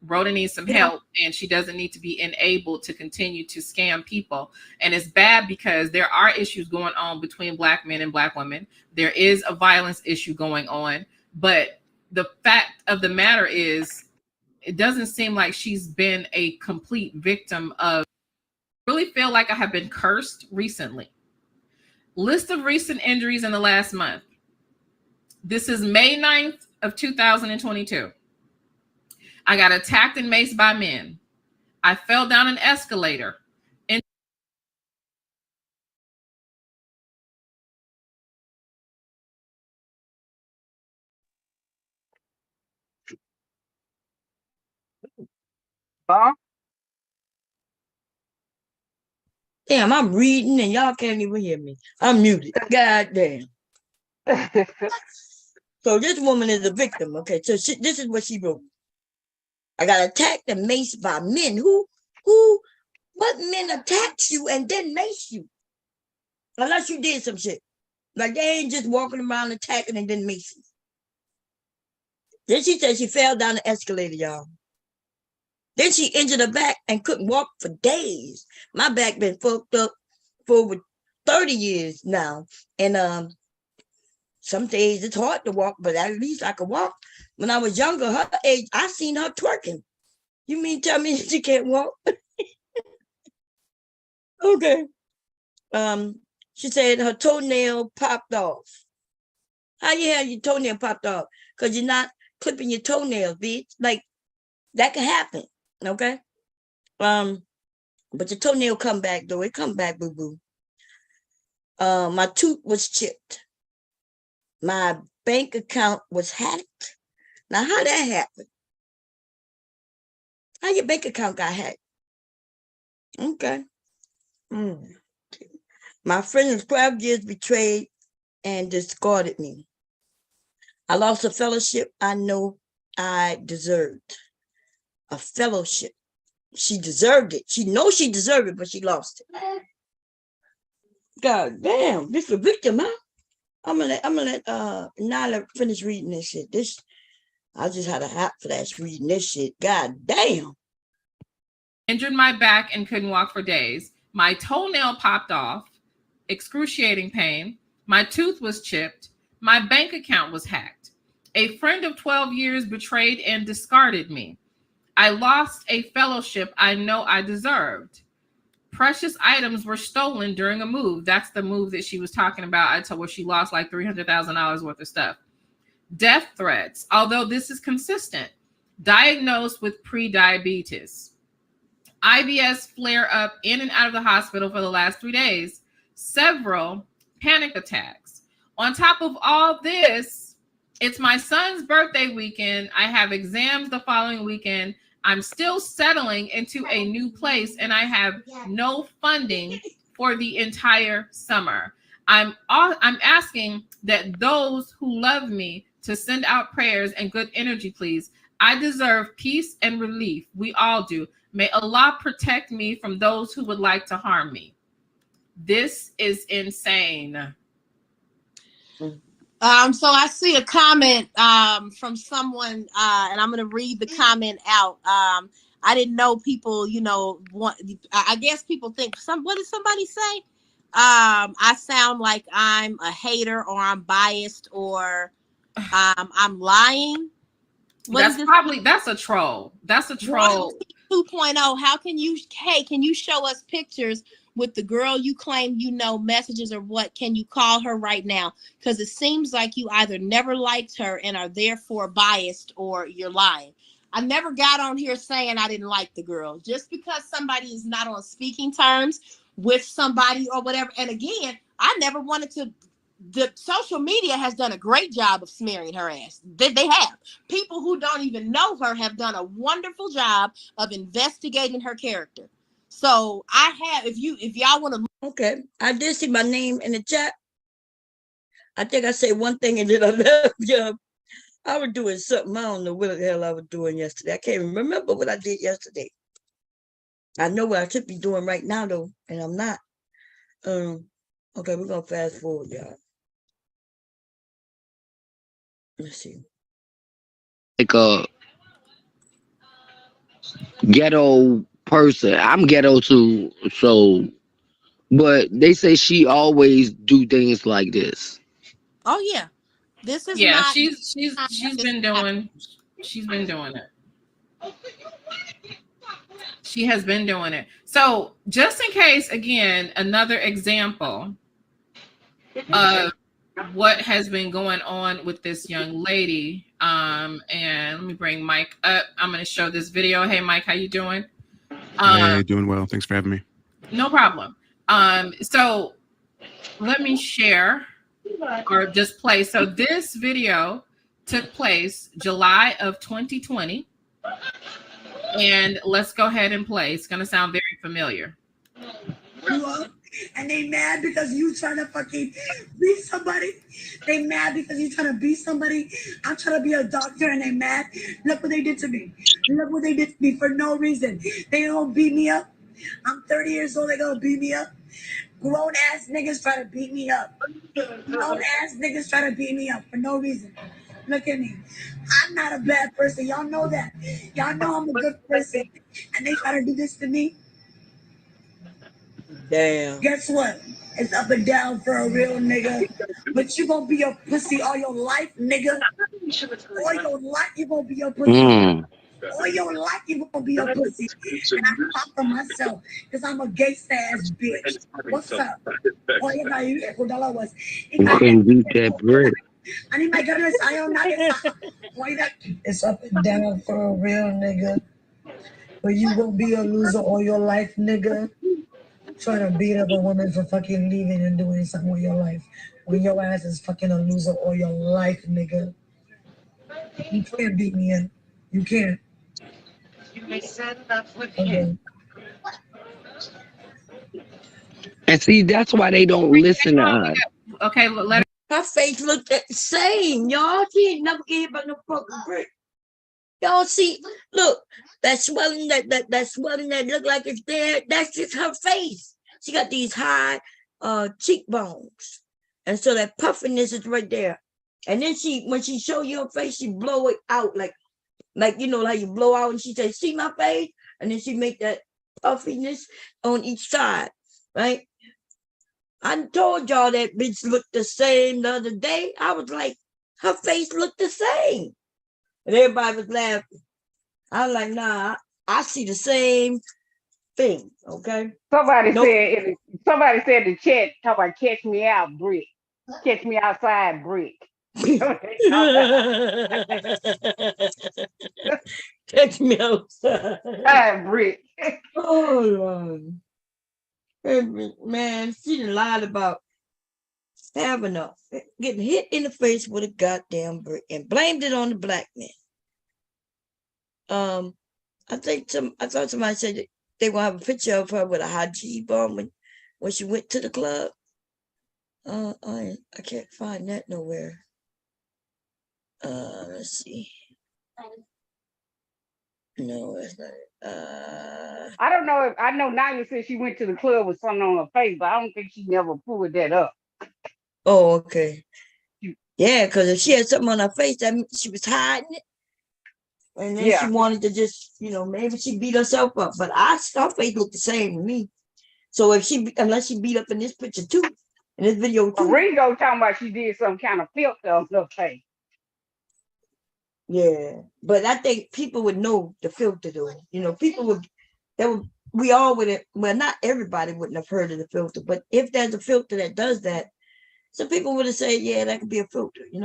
Rhoda needs some help, and she doesn't need to be enabled to continue to scam people. And it's bad because there are issues going on between Black men and Black women. There is a violence issue going on, but the fact of the matter is, it doesn't seem like she's been a complete victim of. I really feel like I have been cursed recently. List of recent injuries in the last month. This is May 9th of 2022. I got attacked and maced by men. I fell down an escalator. Huh? Damn, I'm reading and y'all can't even hear me. I'm muted. God damn. So this woman is a victim. Okay, so this is what she wrote. I got attacked and maced by men. What men attacked you and then mace you? Unless you did some shit. Like they ain't just walking around attacking and then mace you. Then she said she fell down the escalator, y'all. Then she injured her back and couldn't walk for days. My back been fucked up for over 30 years now. And some days it's hard to walk, but at least I could walk. When I was younger, her age, I seen her twerking. You mean tell me she can't walk? Okay. She said her toenail popped off. How you have your toenail popped off? Because you're not clipping your toenails, bitch. Like, that can happen. Okay. But your toenail come back though. It come back, boo-boo. My tooth was chipped. My bank account was hacked. Now, how that happened? How your bank account got hacked? Okay. My friend of 12 years betrayed and discarded me. I lost a fellowship I know I deserved. A fellowship. She deserved it. She knows she deserved it, but she lost it. God damn, this is a victim, huh? I'm gonna let Nyla finish reading this shit. I just had a hot flash reading this shit. God damn. Injured my back and couldn't walk for days. My toenail popped off. Excruciating pain. My tooth was chipped. My bank account was hacked. A friend of 12 years betrayed and discarded me. I lost a fellowship I know I deserved. Precious items were stolen during a move. That's the move that she was talking about. I told her she lost like $300,000 worth of stuff. Death threats, although this is consistent. Diagnosed with pre-diabetes. IBS flare up in and out of the hospital for the last 3 days. Several panic attacks. On top of all this, it's my son's birthday weekend. I have exams the following weekend. I'm still settling into a new place and I have no funding for the entire summer. I'm asking that those who love me to send out prayers and good energy, please. I deserve peace and relief. We all do. May Allah protect me from those who would like to harm me. This is insane. So I see a comment from someone, and I'm going to read the comment out. I didn't know people, I guess people think, what did somebody say? I sound like I'm a hater or I'm biased or I'm lying. That's a troll. That's a troll. 2.0. How can you show us pictures with the girl you claim messages or what? Can you call her right now? Because it seems like you either never liked her and are therefore biased or you're lying. I never got on here saying I didn't like the girl. Just because somebody is not on speaking terms with somebody or whatever. And again, I never wanted to. The social media has done a great job of smearing her ass. They have. People who don't even know her have done a wonderful job of investigating her character. So if y'all want to. Okay, I did see my name in the chat. I think I said one thing and then I left. Yeah, I was doing something. I don't know what the hell I was doing yesterday. I can't remember what I did yesterday. I know what I should be doing right now though, and I'm not. Okay, we're gonna fast forward, y'all. Let's see. Like a ghetto person. I'm ghetto too, so but they say she always do things like this. Oh yeah. This is she's been doing it. She has been doing it. So just in case, again, another example of what has been going on with this young lady. And let me bring Mike up. I'm going to show this video. Hey, Mike, how you doing? Hey, doing well. Thanks for having me. No problem. So let me share or just play. So this video took place July of 2020. And let's go ahead and play. It's gonna sound very familiar. And they mad because you trying to fucking be somebody. They mad because you trying to be somebody. I'm trying to be a doctor and they mad. Look what they did to me. Look what they did to me for no reason. They gonna beat me up. I'm 30 years old. They gonna beat me up. Grown ass niggas try to beat me up. Grown ass niggas try to beat me up for no reason. Look at me. I'm not a bad person. Y'all know that. Y'all know I'm a good person. And they try to do this to me. Damn. Guess what? It's up and down for a real nigga. But you gonna be a pussy all your life, nigga. All your life you gonna be a pussy. All your life you gonna be a pussy. And I talk for myself because I'm a gangsta ass bitch. What's up? All you got you $1 You couldn't beat that brick. I need my goodness. I am not. It's up and down for a real nigga. But you gonna be a loser all your life, nigga. Trying to beat up a woman for fucking leaving and doing something with your life. When your ass is fucking a loser all your life, nigga. You can't beat me up. You can't. You may set it up with him. And see, that's why they don't listen to us. Okay, let her face looked the same, y'all. She ain't never get hit by no fucking brick. Y'all see, look, that swelling, that swelling that look like it's there, that's just her face. She got these high cheekbones. And so that puffiness is right there. And then when she show you her face, she blow it out like you know, like you blow out and she says, see my face? And then she make that puffiness on each side, right? I told y'all that bitch looked the same the other day. I was like, her face looked the same. And everybody was laughing. I was like, nah, I see the same thing, okay? Somebody said in the chat, talk about catch me out, brick. Catch me outside, brick. Catch me outside. Brick. Oh, Lord. Man, she done lied about getting hit in the face with a goddamn brick and blamed it on the black man. I thought somebody said that they gonna have a picture of her with a high G bomb when she went to the club. I can't find that nowhere. Let's see. No, it's not. I don't know if I know Naya said she went to the club with something on her face, but I don't think she never pulled that up. Oh, okay. Yeah, because if she had something on her face, that means she was hiding it. And then she wanted to just, maybe she beat herself up. But her face looked the same to me. So unless she beat up in this picture too, in this video too. Ringo talking about she did some kind of filter on her face. Yeah, but I think people would know the filter though. People we all would have, well, not everybody wouldn't have heard of the filter, but if there's a filter that does that, some people would have said, yeah, that could be a filter, I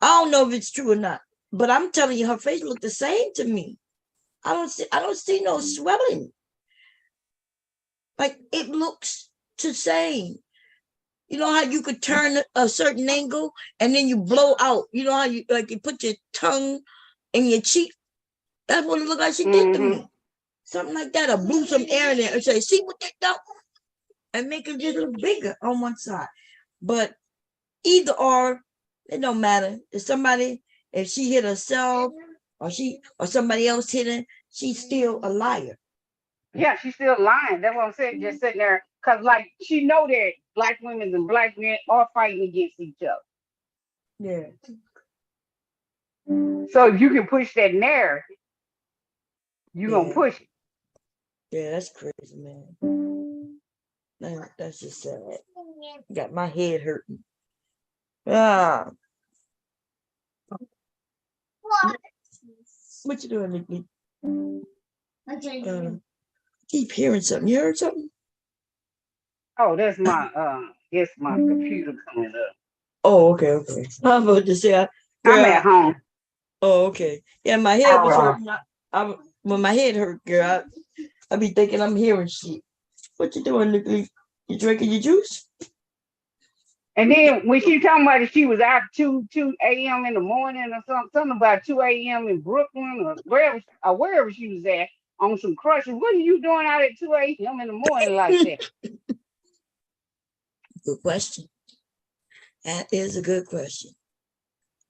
don't know if it's true or not, but I'm telling you, her face looked the same to me. I don't see no swelling. Like it looks the same. You know how you could turn a certain angle and then you blow out. You know how you put your tongue in your cheek? That's what it looked like she did to me. Something like that. Or blew some air in there and say, see what they done? And make it just look bigger on one side. But either or, it don't matter. If she hit herself or somebody else hit her, she's still a liar. Yeah, she's still lying. That's what I'm saying. Just sitting there. Because, she know that black women and black men are fighting against each other. Yeah. So if you can push that narrative, you're going to push it. Yeah, that's crazy, man. That's just sad. Got my head hurting. Ah. What you doing, Nikki? Keep hearing something. You heard something? Oh, that's my computer coming up. Oh, okay. I'm about to say, I'm at home. Oh, okay. Yeah, my head was hurting. When my head hurt, girl, I be thinking I'm hearing shit. What you doing, Nikki? You drinking your juice? And then when she talking about it, she was out 2 a.m. in the morning or something about 2 a.m. in Brooklyn or wherever she was at on some crushes. What are you doing out at 2 a.m. in the morning like that? Good question. That is a good question.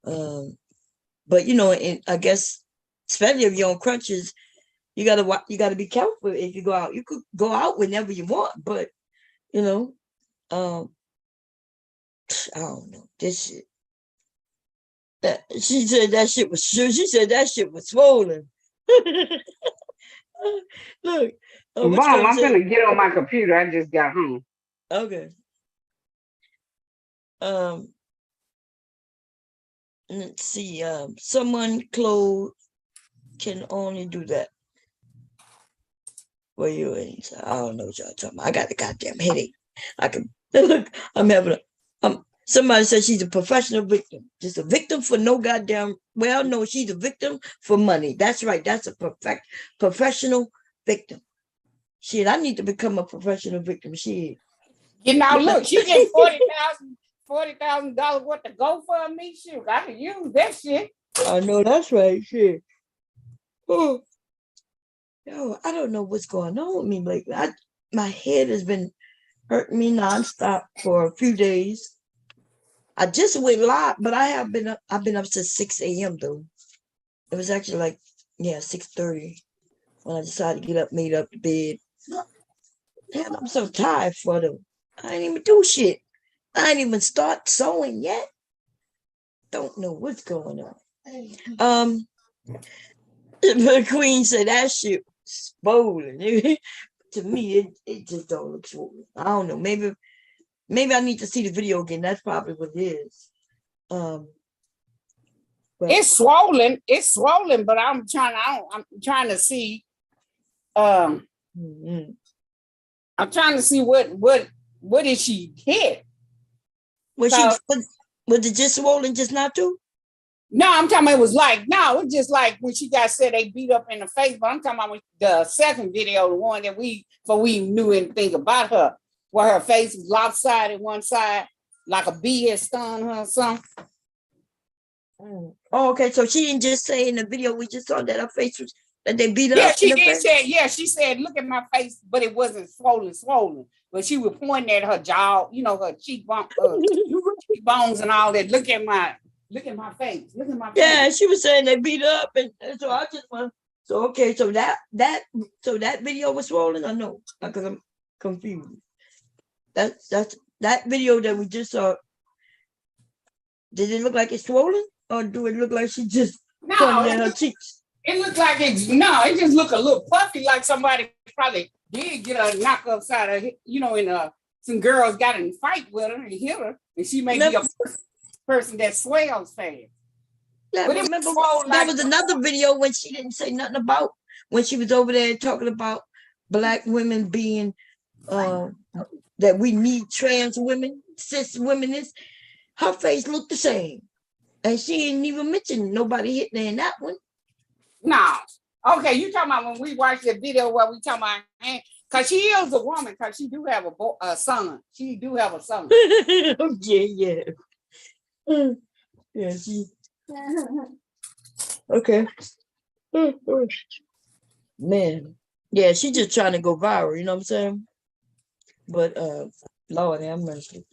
But you know, I guess especially if you're on crutches, you gotta be careful if you go out. You could go out whenever you want, but you know, I don't know this shit. She said that shit was swollen. Look, Mom, I'm gonna get on my computer. I just got home. Okay. Let's see. Someone clothed can only do that. Where you in? I don't know what y'all talking about. I got a goddamn headache. I can look. I'm having a. Somebody said she's a professional victim. Just a victim for no goddamn. Well, no, she's a victim for money. That's right. That's a professional victim. Shit, I need to become a professional victim. Shit. You know, look, she get $40,000 worth of GoFundMe. Shoot, I can use that shit. I know that's right. Shit. Oh. Yo, I don't know what's going on with me lately. My head has been hurting me nonstop for a few days. I just went live, but I've been up since 6 a.m. though. It was actually like 6:30 when I decided to get up, made up the bed. Damn, I'm so tired for them. I ain't even do shit. I ain't even start sewing yet. Don't know what's going on. The Queen said that shit was swollen. To me, it just don't look swollen. I don't know. Maybe I need to see the video again. That's probably what it is. It's swollen. It's swollen, but I'm trying to see. I'm trying to see what did she hit? Was it just swollen just not too? No, I'm talking about it's just like when she got said they beat up in the face, but I'm talking about the second video, the one that before we knew anything about her, where her face was lopsided one side, like a bee had stung her or something. Oh, okay. So she didn't just say in the video we just saw that her face was that they beat her Yeah, up. she did say, she said, look at my face, but it wasn't swollen. But she was pointing at her jaw, her cheekbones and all that. Look at my face. Look at my face. Yeah, she was saying they beat her up, and so I just went. So okay, so that video was swollen. I know because I'm confused. That's that video that we just saw. Did it look like it's swollen, or do it look like she just pointed at her cheeks? It looked like it just looked a little puffy, like somebody probably did get a knock upside her, and some girls got in a fight with her and hit her, and she may be a person that swells fast. Yeah, but remember that was another video when she didn't say nothing about when she was over there talking about Black women being that we need trans women, cis women. Her face looked the same, and she didn't even mention nobody hitting her in that one. No. Okay, you talking about when we watched the video where we talking about, because she is a woman, because she do have a son. She do have a son. Yeah. Yeah, she. Okay. Man. Yeah, she just trying to go viral, you know what I'm saying? But Lord have mercy.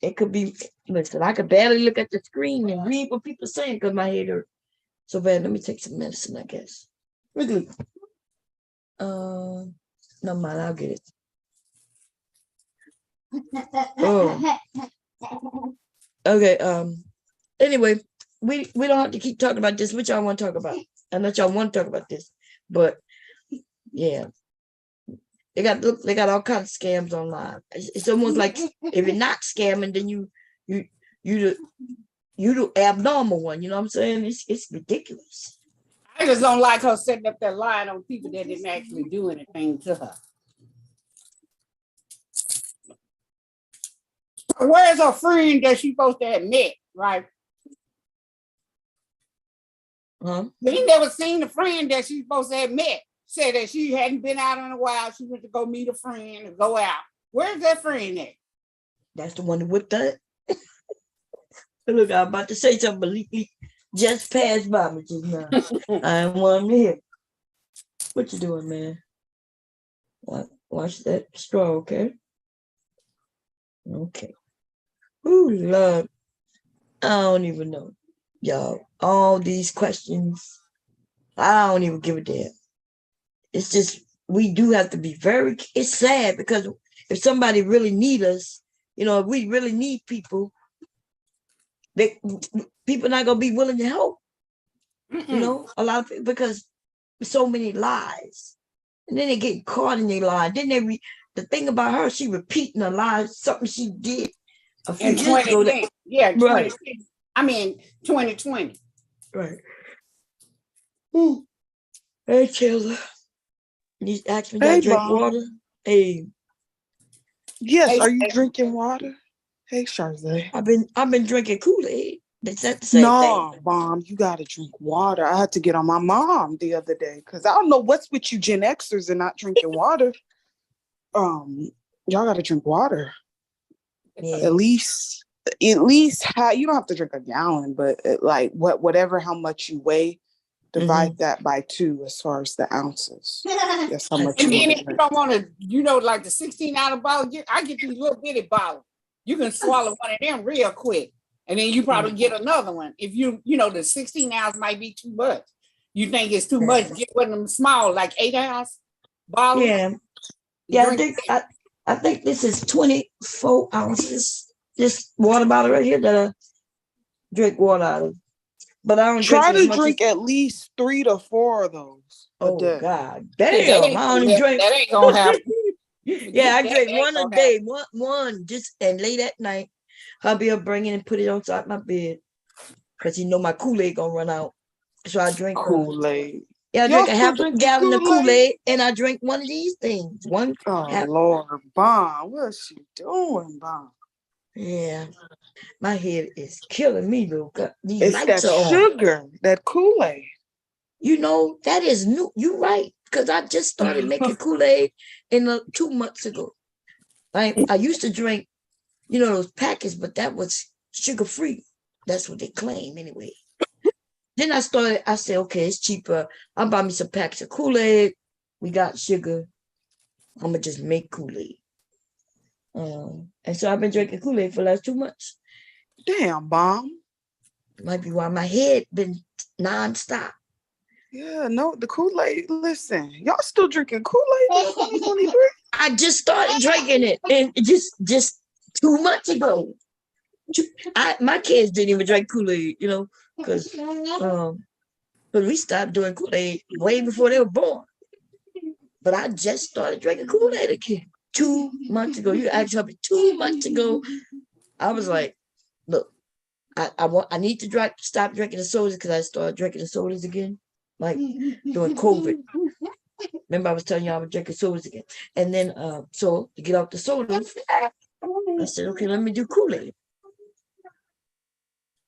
It could be, listen, I could barely look at the screen and read what people saying because my head hurt so bad. Let me take some medicine, I guess. Really. No mind, I'll get it. Oh. Okay, anyway, we don't have to keep talking about this. What y'all want to talk about? Unless y'all want to talk about this. But yeah. They got all kinds of scams online. It's almost like if you're not scamming, then you the abnormal one. You know what I'm saying? It's ridiculous. I just don't like her setting up that line on people that didn't actually do anything to her. Where's her friend that she's supposed to have met, right? Huh? We never seen the friend that she's supposed to have met. Said that she hadn't been out in a while. She went to go meet a friend and go out. Where's that friend at? That's the one that whipped up. Look, I'm about to say something, but he just passed by me just now. I didn't want him to hear. What you doing, man? Watch that straw, okay? Okay. Ooh, Lord. I don't even know. Y'all, all these questions, I don't even give a damn. It's just, we do have to be very, it's sad because if somebody really need us, you know, if we really need people, people not going to be willing to help. You know, a lot of people, because so many lies. And then they get caught in their lie. Then the thing about her, she repeating a lie, something she did a few In years ago. 2010. Yeah, Right. 2020. Right. Ooh. Hey, Taylor. You asked me to drink Mom. water. Hey. Yes, Hey, are you hey. drinking water? Hey, Charze. I've been drinking Kool-Aid. Is that the same No, thing? Mom, you gotta drink water. I had to get on my mom the other day because I don't know what's with you Gen Xers and not drinking water. Y'all gotta drink water. Yeah. At least you don't have to drink a gallon, but whatever how much you weigh, divide that by 2 as far as the ounces. That's how much And you then want if to you drink. don't want to, like the 16-ounce bottle, I get these little bitty bottles. You can swallow one of them real quick. And then you probably get another one. If the 16 ounce might be too much. You think it's too much, get one of them small, like 8-ounce bottles. Yeah. Yeah, I think this is 24 ounces. This water bottle right here that I drink water out of. But I don't Try drink to drink at least 3 to 4 of those a day. God damn, I only drink. That ain't gonna happen. Yeah, I drink one a day, one just and late at night. Hubby will bring it and put it on top of my bed because he know my Kool-Aid gonna run out. So I drink Kool-Aid. Yeah, I Y'all drink a still half a drinking gallon of Kool-Aid? Kool-Aid and I drink one of these things. Lord, Bon, what's she doing, Bon? Yeah, my head is killing me, though. These It's lights that are on. sugar, that Kool-Aid. You know, that is new. You're right. Because I just started making Kool-Aid 2 months ago. I used to drink, those packets, but that was sugar-free. That's what they claim anyway. Then I said, okay, it's cheaper. I'll buy me some packs of Kool-Aid. We got sugar. I'm going to just make Kool-Aid. And so I've been drinking Kool-Aid for the last 2 months. Damn, Bomb. Might be why my head been nonstop. Yeah, no, the Kool-Aid. Listen, y'all still drinking Kool-Aid in 2023? I just started drinking it, and just 2 months ago. My kids didn't even drink Kool-Aid, because we stopped doing Kool-Aid way before they were born. But I just started drinking Kool-Aid again 2 months ago. You asked me 2 months ago. I was like, look, I need to stop drinking the sodas because I started drinking the sodas again, like during COVID. Remember I was telling you I was drinking sodas again. And then so to get off the sodas, I said, okay, let me do Kool-Aid.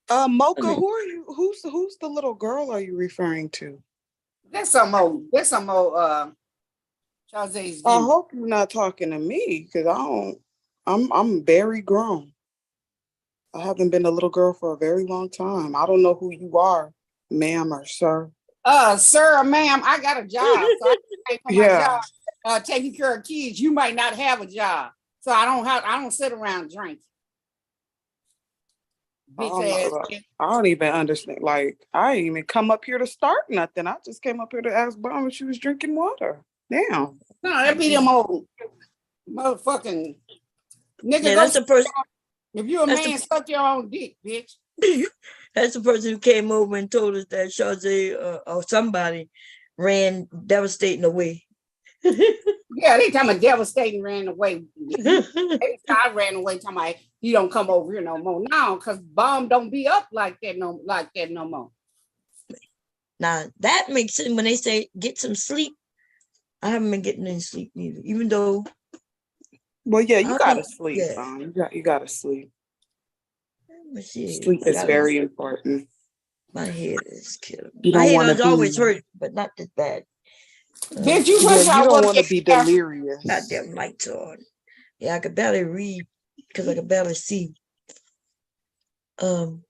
Mocha, who are you? Who's the little girl are you referring to? That's some old Charze's. I hope you're not talking to me because I'm very grown. I haven't been a little girl for a very long time. I don't know who you are, ma'am or sir. Sir or ma'am, I got a job. So I pay for my Yeah. job, taking care of kids. You might not have a job. So I don't sit around drinking. I don't even understand. Like, I didn't even come up here to start nothing. I just came up here to ask Mom if she was drinking water. Damn. No, that be them old motherfucking nigga. Yeah, that's the person. If you're a man, suck your own dick, bitch. That's the person who came over and told us that Charze or somebody ran devastating away. Yeah, they talking about devastating ran away. I ran away talking about he don't come over here no more now because Bomb don't be up like that no more. Now that makes sense when they say get some sleep. I haven't been getting any sleep either, even though. Well, yeah, you gotta sleep, Bomb. You gotta sleep. Sleep is very important. My head is killing me. You My don't head has always be, hurt, but not this bad. Did you you don't want to be delirious. Got them lights on. Yeah, I could barely read because I can barely see. No,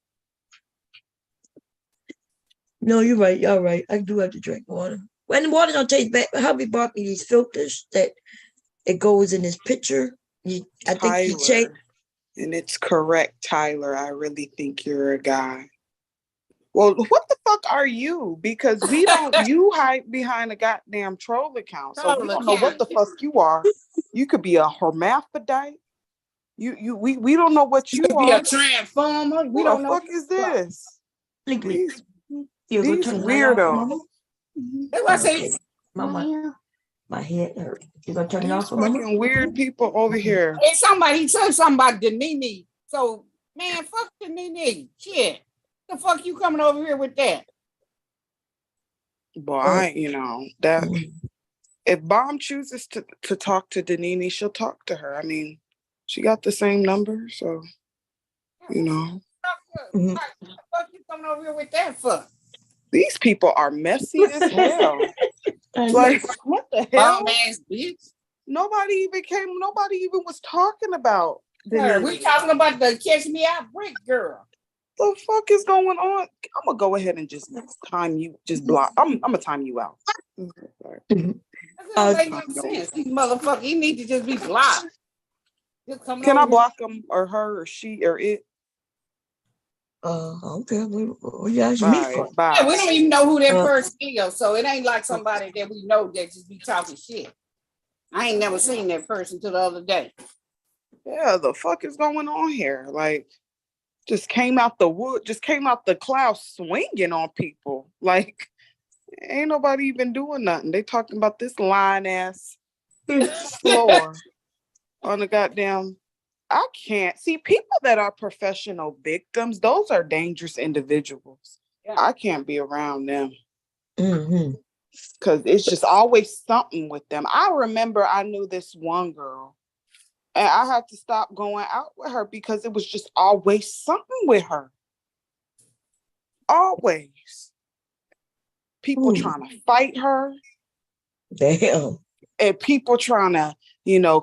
you're right. You're right. I do have to drink water. When the water don't taste bad, hubby bought me these filters that it goes in this picture. I think you check. Tyler, and it's correct, Tyler. I really think you're a guy. Well, what the fuck are you? Because we don't, you hide behind a goddamn troll account. So we don't know what the fuck you are. You could be a hermaphrodite. We don't know what you be are. a transformer. We What don't the know. fuck is this? These These weirdos. That's what I say. Mama, my head hurt. You gonna turn it off These for Mama? fucking weird people over here. Hey, he said something about Danini. So, man, fuck Danini. Shit. The fuck you coming over here with that? Boy, that if Bomb chooses to talk to Danini, she'll talk to her. I mean, she got the same number, so What the fuck you coming over here with that for? These people are messy as hell. Like, what the hell? Bomb ass bitch. Nobody even was talking about Danini. We talking about the Catch Me Out Brick girl. The fuck is going on? I'm gonna go ahead and just time you, just block. I'm gonna time you out. That doesn't make no sense. These motherfuckers, he need to just be blocked. Can I block him or her or she or it? Okay. Well, yeah, it's me for. Yeah, we don't even know who that person is, so it ain't like somebody that we know that just be talking shit. I ain't never seen that person till the other day. Yeah, the fuck is going on here? Like, just came out the clouds swinging on people. Like, ain't nobody even doing nothing. They talking about this lying ass floor on the goddamn. I can't see people that are professional victims. Those are dangerous individuals. Yeah. I can't be around them. Because it's just always something with them. I remember I knew this one girl and I had to stop going out with her because it was just always something with her. Always. People trying to fight her. Damn. And people trying to,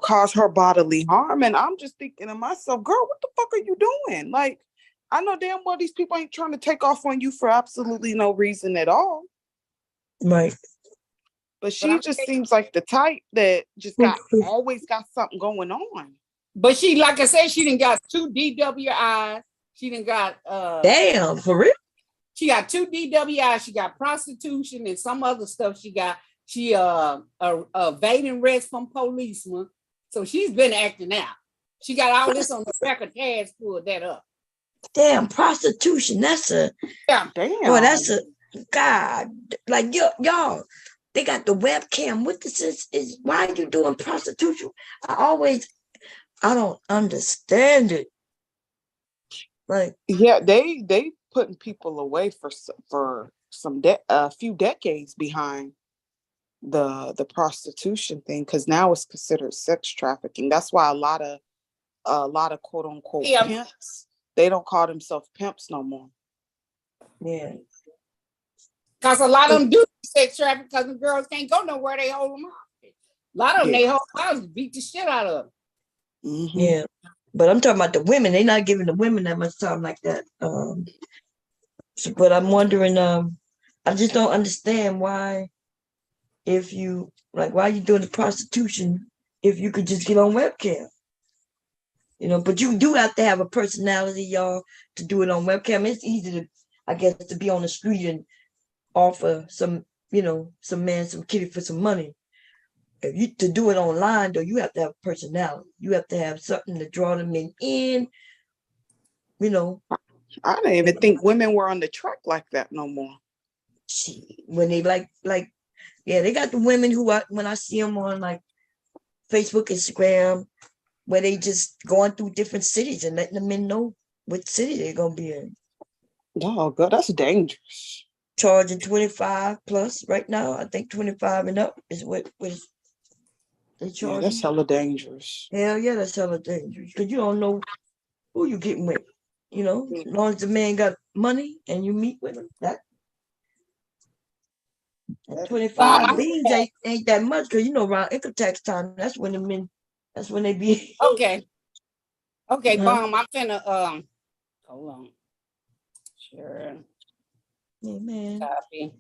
cause her bodily harm. And I'm just thinking to myself, girl, what the fuck are you doing? Like, I know damn well these people ain't trying to take off on you for absolutely no reason at all. Right. But she just seems like the type that just always got something going on. But she, like I said, she done got 2 DWIs. She done got damn, for real? She got 2 DWIs. She got prostitution and some other stuff she got. She evading arrest from policemen. So she's been acting out. She got all this on the record. Has pulled that up. Damn, prostitution. That's a damn. Boy, that's a God. Like y'all, they got the webcam. What this is why are you doing prostitution? I don't understand it. Like, yeah, they putting people away for a few decades behind the prostitution thing, because now it's considered sex trafficking. That's why a lot of quote unquote pimps, they don't call themselves pimps no more. Yeah, because a lot of them do sex trafficking because the girls can't go nowhere. They hold them out. A lot of them they hold houses, beat the shit out of them. Yeah, but I'm talking about the women. They're not giving the women that much time like that. But I'm wondering. I just don't understand why. If you why are you doing the prostitution if you could just get on webcam? But you do have to have a personality, y'all, to do it on webcam. It's easy to, I guess, to be on the street and offer some man, some kitty for some money. If you to do it online, though, you have to have personality. You have to have something to draw them in. I don't even think women were on the track like that no more. When they yeah, they got the women who when I see them on like Facebook, Instagram, where they just going through different cities and letting the men know what city they're gonna be in. Oh God, that's dangerous. Charging 25 plus right now. I think 25 and up is what they charge. Yeah, that's hella dangerous. Hell yeah, that's hella dangerous. Because you don't know who you getting with. As long as the man got money and you meet with him, that 25 beans ain't that much, because around income tax time, that's when the men, that's when they be okay. Okay, Huh? Bomb, I'm finna hold on. Sure. Yeah, man. Copy.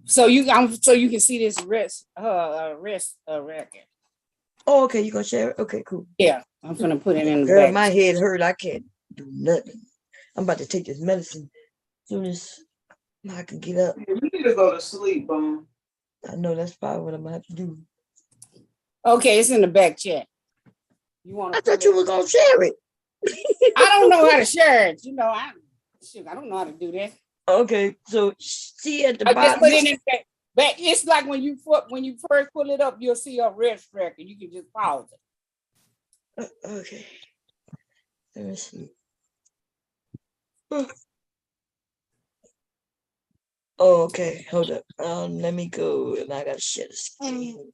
So you can see this wrist record. Oh, okay, you gonna share it? Okay, cool. Yeah, I'm gonna put it in the Girl, back. my head hurt. I can't do nothing. I'm about to take this medicine as soon as I can get up. You need to go to sleep, Bone. I know that's probably what I'm gonna have to do. Okay, it's in the back chat. You want? I thought you were gonna share it. I don't know how to share it. I don't know how to do that. Okay, so see at the I just bottom. put it in the back. It's like when you first pull it up, you'll see a rest record. You can just pause it. Okay. Let me see. Oh, okay, hold up. Let me go, and I gotta share the screen.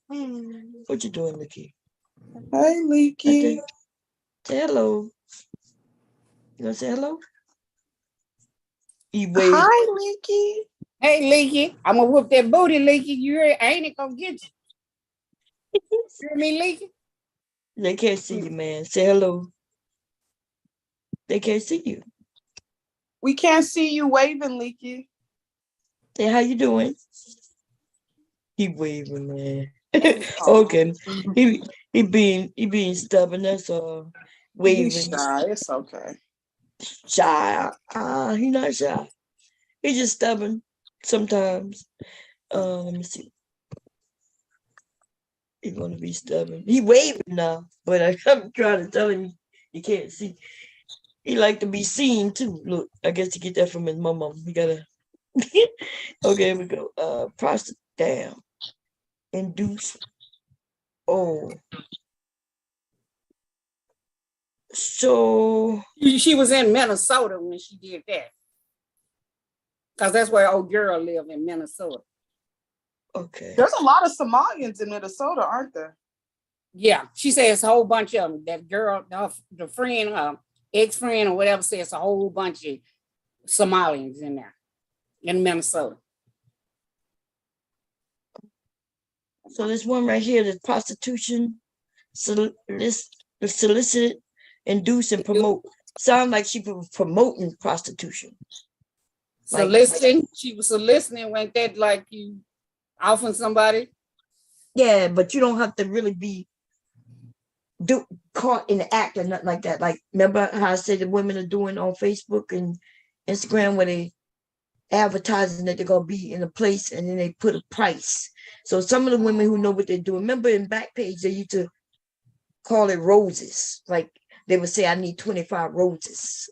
What you doing, Leaky? Hey, Leaky. Say hello. You gonna say hello? He waved. Hi, Leaky. Hey, Leaky, I'm gonna whoop that booty, Leaky. You heard? I ain't gonna get you. You hear me, Leaky? They can't see you, man. Say hello. They can't see you. We can't see you waving, Leaky. Say how you doing? He waving, man. Okay. He being stubborn, that's all. Waving. He's shy. It's okay. Shy. He not shy. He just stubborn sometimes. Let me see. He's gonna be stubborn. He waving now, but I'm trying to tell him you can't see. He like to be seen too. Look, I guess he get that from his mama. He gotta. Okay, here we go. Prostate. Damn. Induce. Oh. So She was in Minnesota when she did that. Because that's where old girl live in Minnesota. Okay. There's a lot of Somalians in Minnesota, aren't there? Yeah, she says a whole bunch of them. That girl, the friend, ex-friend or whatever, says a whole bunch of Somalians in there in Minnesota. So this one right here, the prostitution, solicit, induce, and promote. Sound like she was promoting prostitution. Soliciting, she was soliciting, went that like you offering somebody? Yeah, but you don't have to really be caught in the act or nothing like that. Like, remember how I said the women are doing on Facebook and Instagram where they advertising that they're gonna be in a place and then they put a price. So some of the women who know what they're doing, remember in Backpage they used to call it roses. Like they would say, I need 25 roses,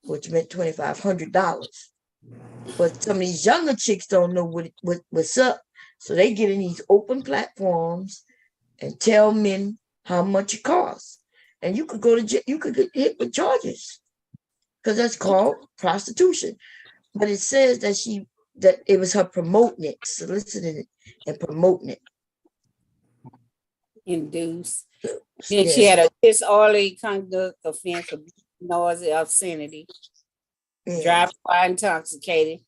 which meant $2,500. But some of these younger chicks don't know what's up. So they get in these open platforms and tell men how much it costs. And you could go to jail, you could get hit with charges because that's called prostitution. But it says that it was her promoting it, soliciting it and promoting it. Induce. Then she had a disorderly conduct offense of noise and obscenity. Drive while intoxicated.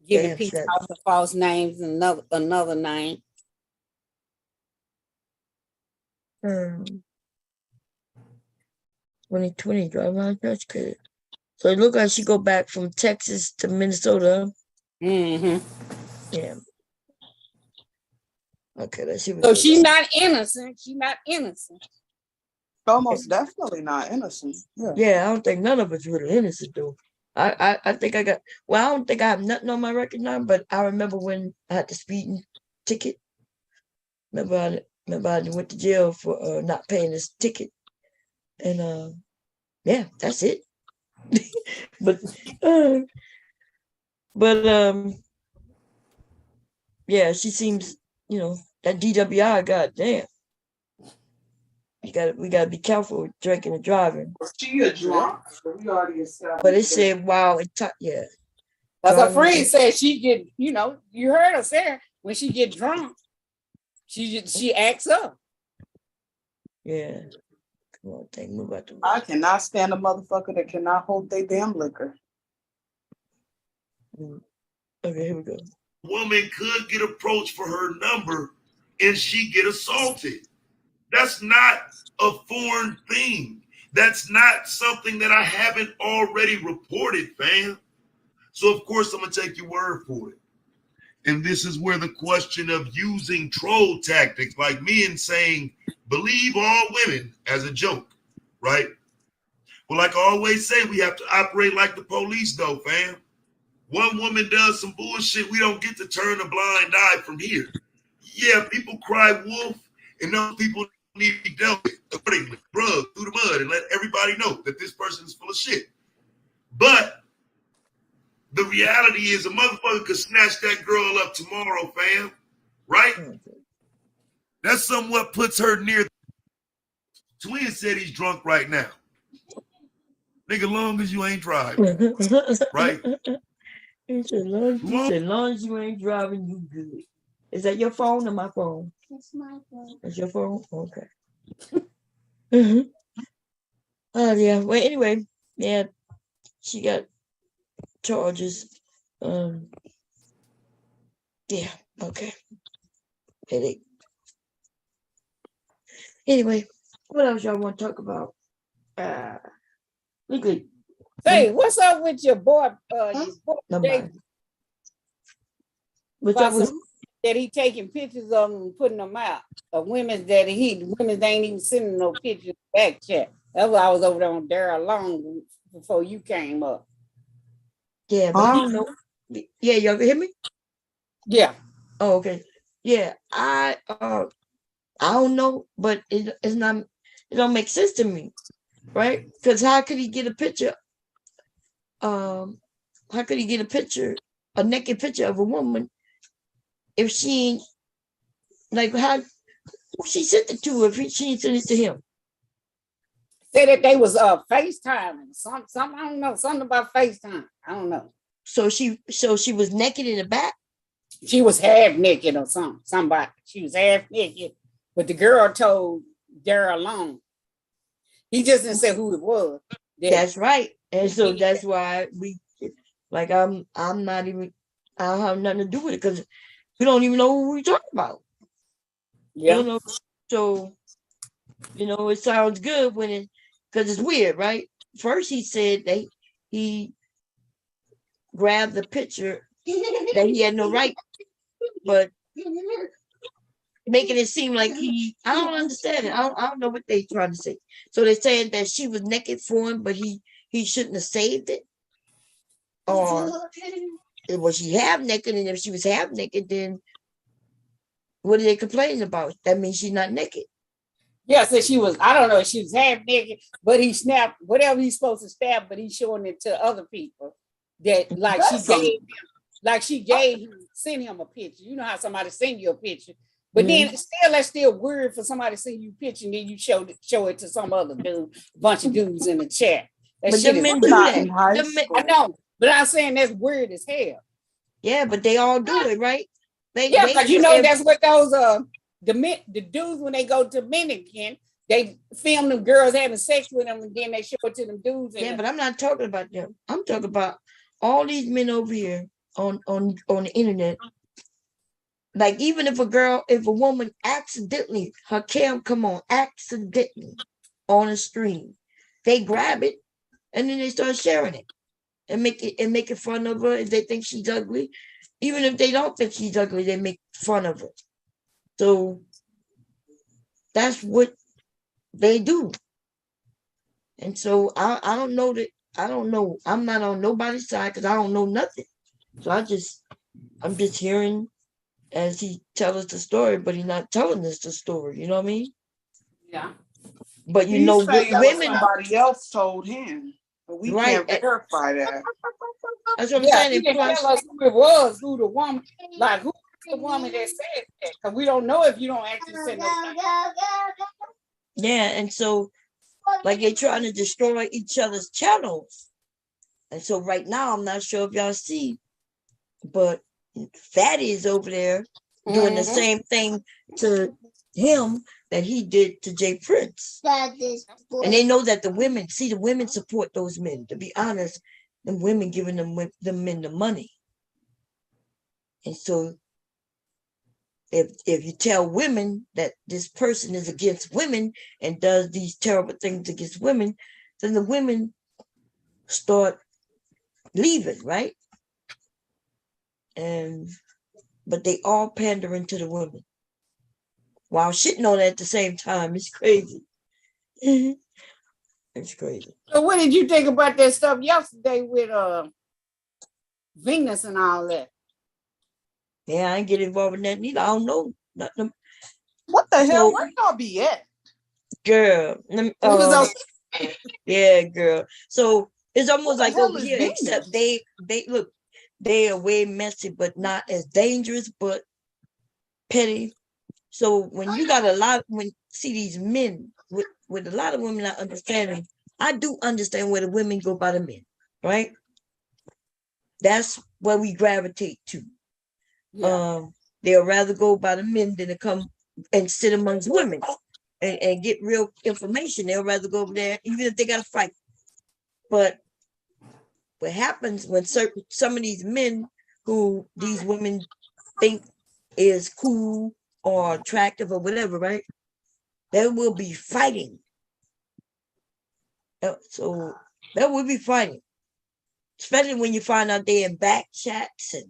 Giving people out the false names and another name. 2020 driving on church kid. So it looked like she go back from Texas to Minnesota. Mm-hmm. Yeah. Okay, let's see. So she's not innocent. She's not innocent. Almost definitely not innocent. Yeah, I don't think none of us really innocent though. I think I got, well, I don't think I have nothing on my record now, but I remember when I had the speeding ticket. Remember I went to jail for not paying this ticket. And yeah, that's it. but yeah, she seems, that DWI, goddamn. We gotta be careful drinking and driving. She a drunk. We already established. But it said, wow, yeah. Because her friend said she get, you heard her say when she get drunk, she acts up. Yeah. Come on, move out the way. I cannot stand a motherfucker that cannot hold their damn liquor. Okay, here we go. Woman could get approached for her number and she get assaulted. That's not a foreign thing. That's not something that I haven't already reported, fam. So of course I'm gonna take your word for it. And this is where the question of using troll tactics like me and saying, believe all women as a joke, right? Well, like I always say, we have to operate like the police though, fam. One woman does some bullshit, we don't get to turn a blind eye from here. Yeah, people cry wolf, and those people need to be dealt with accordingly, rug through the mud, and let everybody know that this person is full of shit. But the reality is a motherfucker could snatch that girl up tomorrow, fam. Right? That somewhat puts her near. Twin said he's drunk right now. Nigga, long as you ain't driving. Right? He said, long as you ain't driving, you good. Is that your phone or my phone? It's my phone. That's your phone? Okay. Mm-hmm. Oh, yeah. Well, anyway, yeah, she got charges. Yeah, okay. Headache. Anyway, what else y'all want to talk about? Legally. Hey, what's up with your boy? What's up with that he taking pictures of them and putting them out of women that women ain't even sending no pictures back chat. That's why I was over there on Daryl Long before you came up. Yeah, but I don't know. Yeah, y'all can hear me? Yeah. Oh, okay. Yeah, I don't know, but it's not. It don't make sense to me, right? Because how could he get a picture? How could he get a naked picture of a woman if she ain't like how? Who she sent it to if she ain't sent it to him? Said that they was FaceTiming. Some I don't know, something about FaceTime. I don't know. So she was naked in the back? She was half naked or something. Somebody. She was half naked. But the girl told Daryl Long. He just didn't say who it was. That's right. And so that's why we like I'm not even I don't have nothing to do with it because we don't even know who we're talking about. Yeah. You know, so it sounds good when it because it's weird, right? First he said that he grabbed the picture that he had no right, but making it seem like I don't understand it. I don't know what they trying to say. So they're saying that she was naked for him, but he shouldn't have saved it. Or was she half naked? And if she was half naked, then what are they complaining about? That means she's not naked. Yeah, so she was, I don't know, she was half naked, but he snapped whatever he's supposed to stab, but he's showing it to other people that send him a picture. You know how somebody send you a picture. But then that's still weird for somebody to send you a picture and then you show it to some other dude, bunch of dudes in the chat. That but shit the is men do that. I know, but I'm saying that's weird as hell. Yeah, but they all do it, right? Because that's what those the dudes when they go to men again, they film them girls having sex with them and then they show it to them dudes. But I'm not talking about them. I'm talking about all these men over here on the internet. Like even if a woman accidentally, her cam come on accidentally on a stream, they grab it and then they start sharing it and make it fun of her if they think she's ugly. Even if they don't think she's ugly, they make fun of her. So that's what they do. And so I don't know that I don't know. I'm not on nobody's side because I don't know nothing. So I'm just hearing as he tells us the story, but he's not telling us the story. You know what I mean? Yeah. But He's saying that women, somebody else told him, but we can't verify that. That's what I'm saying. He didn't tell us who it was, who the woman, like who the woman that said that, because we don't know if you don't actually say no. Yeah, and so like they're trying to destroy each other's channels. And so right now, I'm not sure if y'all see, but Fatty is over there doing the same thing to him that he did to Jay Prince. And they know that the women support those men. To be honest, the women giving the men the money. And so if you tell women that this person is against women and does these terrible things against women, then the women start leaving, right? But they all pandering to the women while shitting on it at the same time. It's crazy. It's crazy. So what did you think about that stuff yesterday with Venus and all that? Yeah, I ain't get involved in that neither. I don't know nothing. What the hell? So- Where y'all be at? Girl, yeah, girl. So it's almost What the like hell over is here, Venus? except they look, they are way messy, but not as dangerous, but petty. So when you got see these men with a lot of women not understanding, I do understand where the women go by the men, right? That's where we gravitate to. Yeah. They'll rather go by the men than to come and sit amongst women and get real information. They'll rather go over there, even if they got to fight. But what happens when some of these men who these women think is cool or attractive or whatever, right? They will be fighting. So they will be fighting, especially when you find out they're in back chats and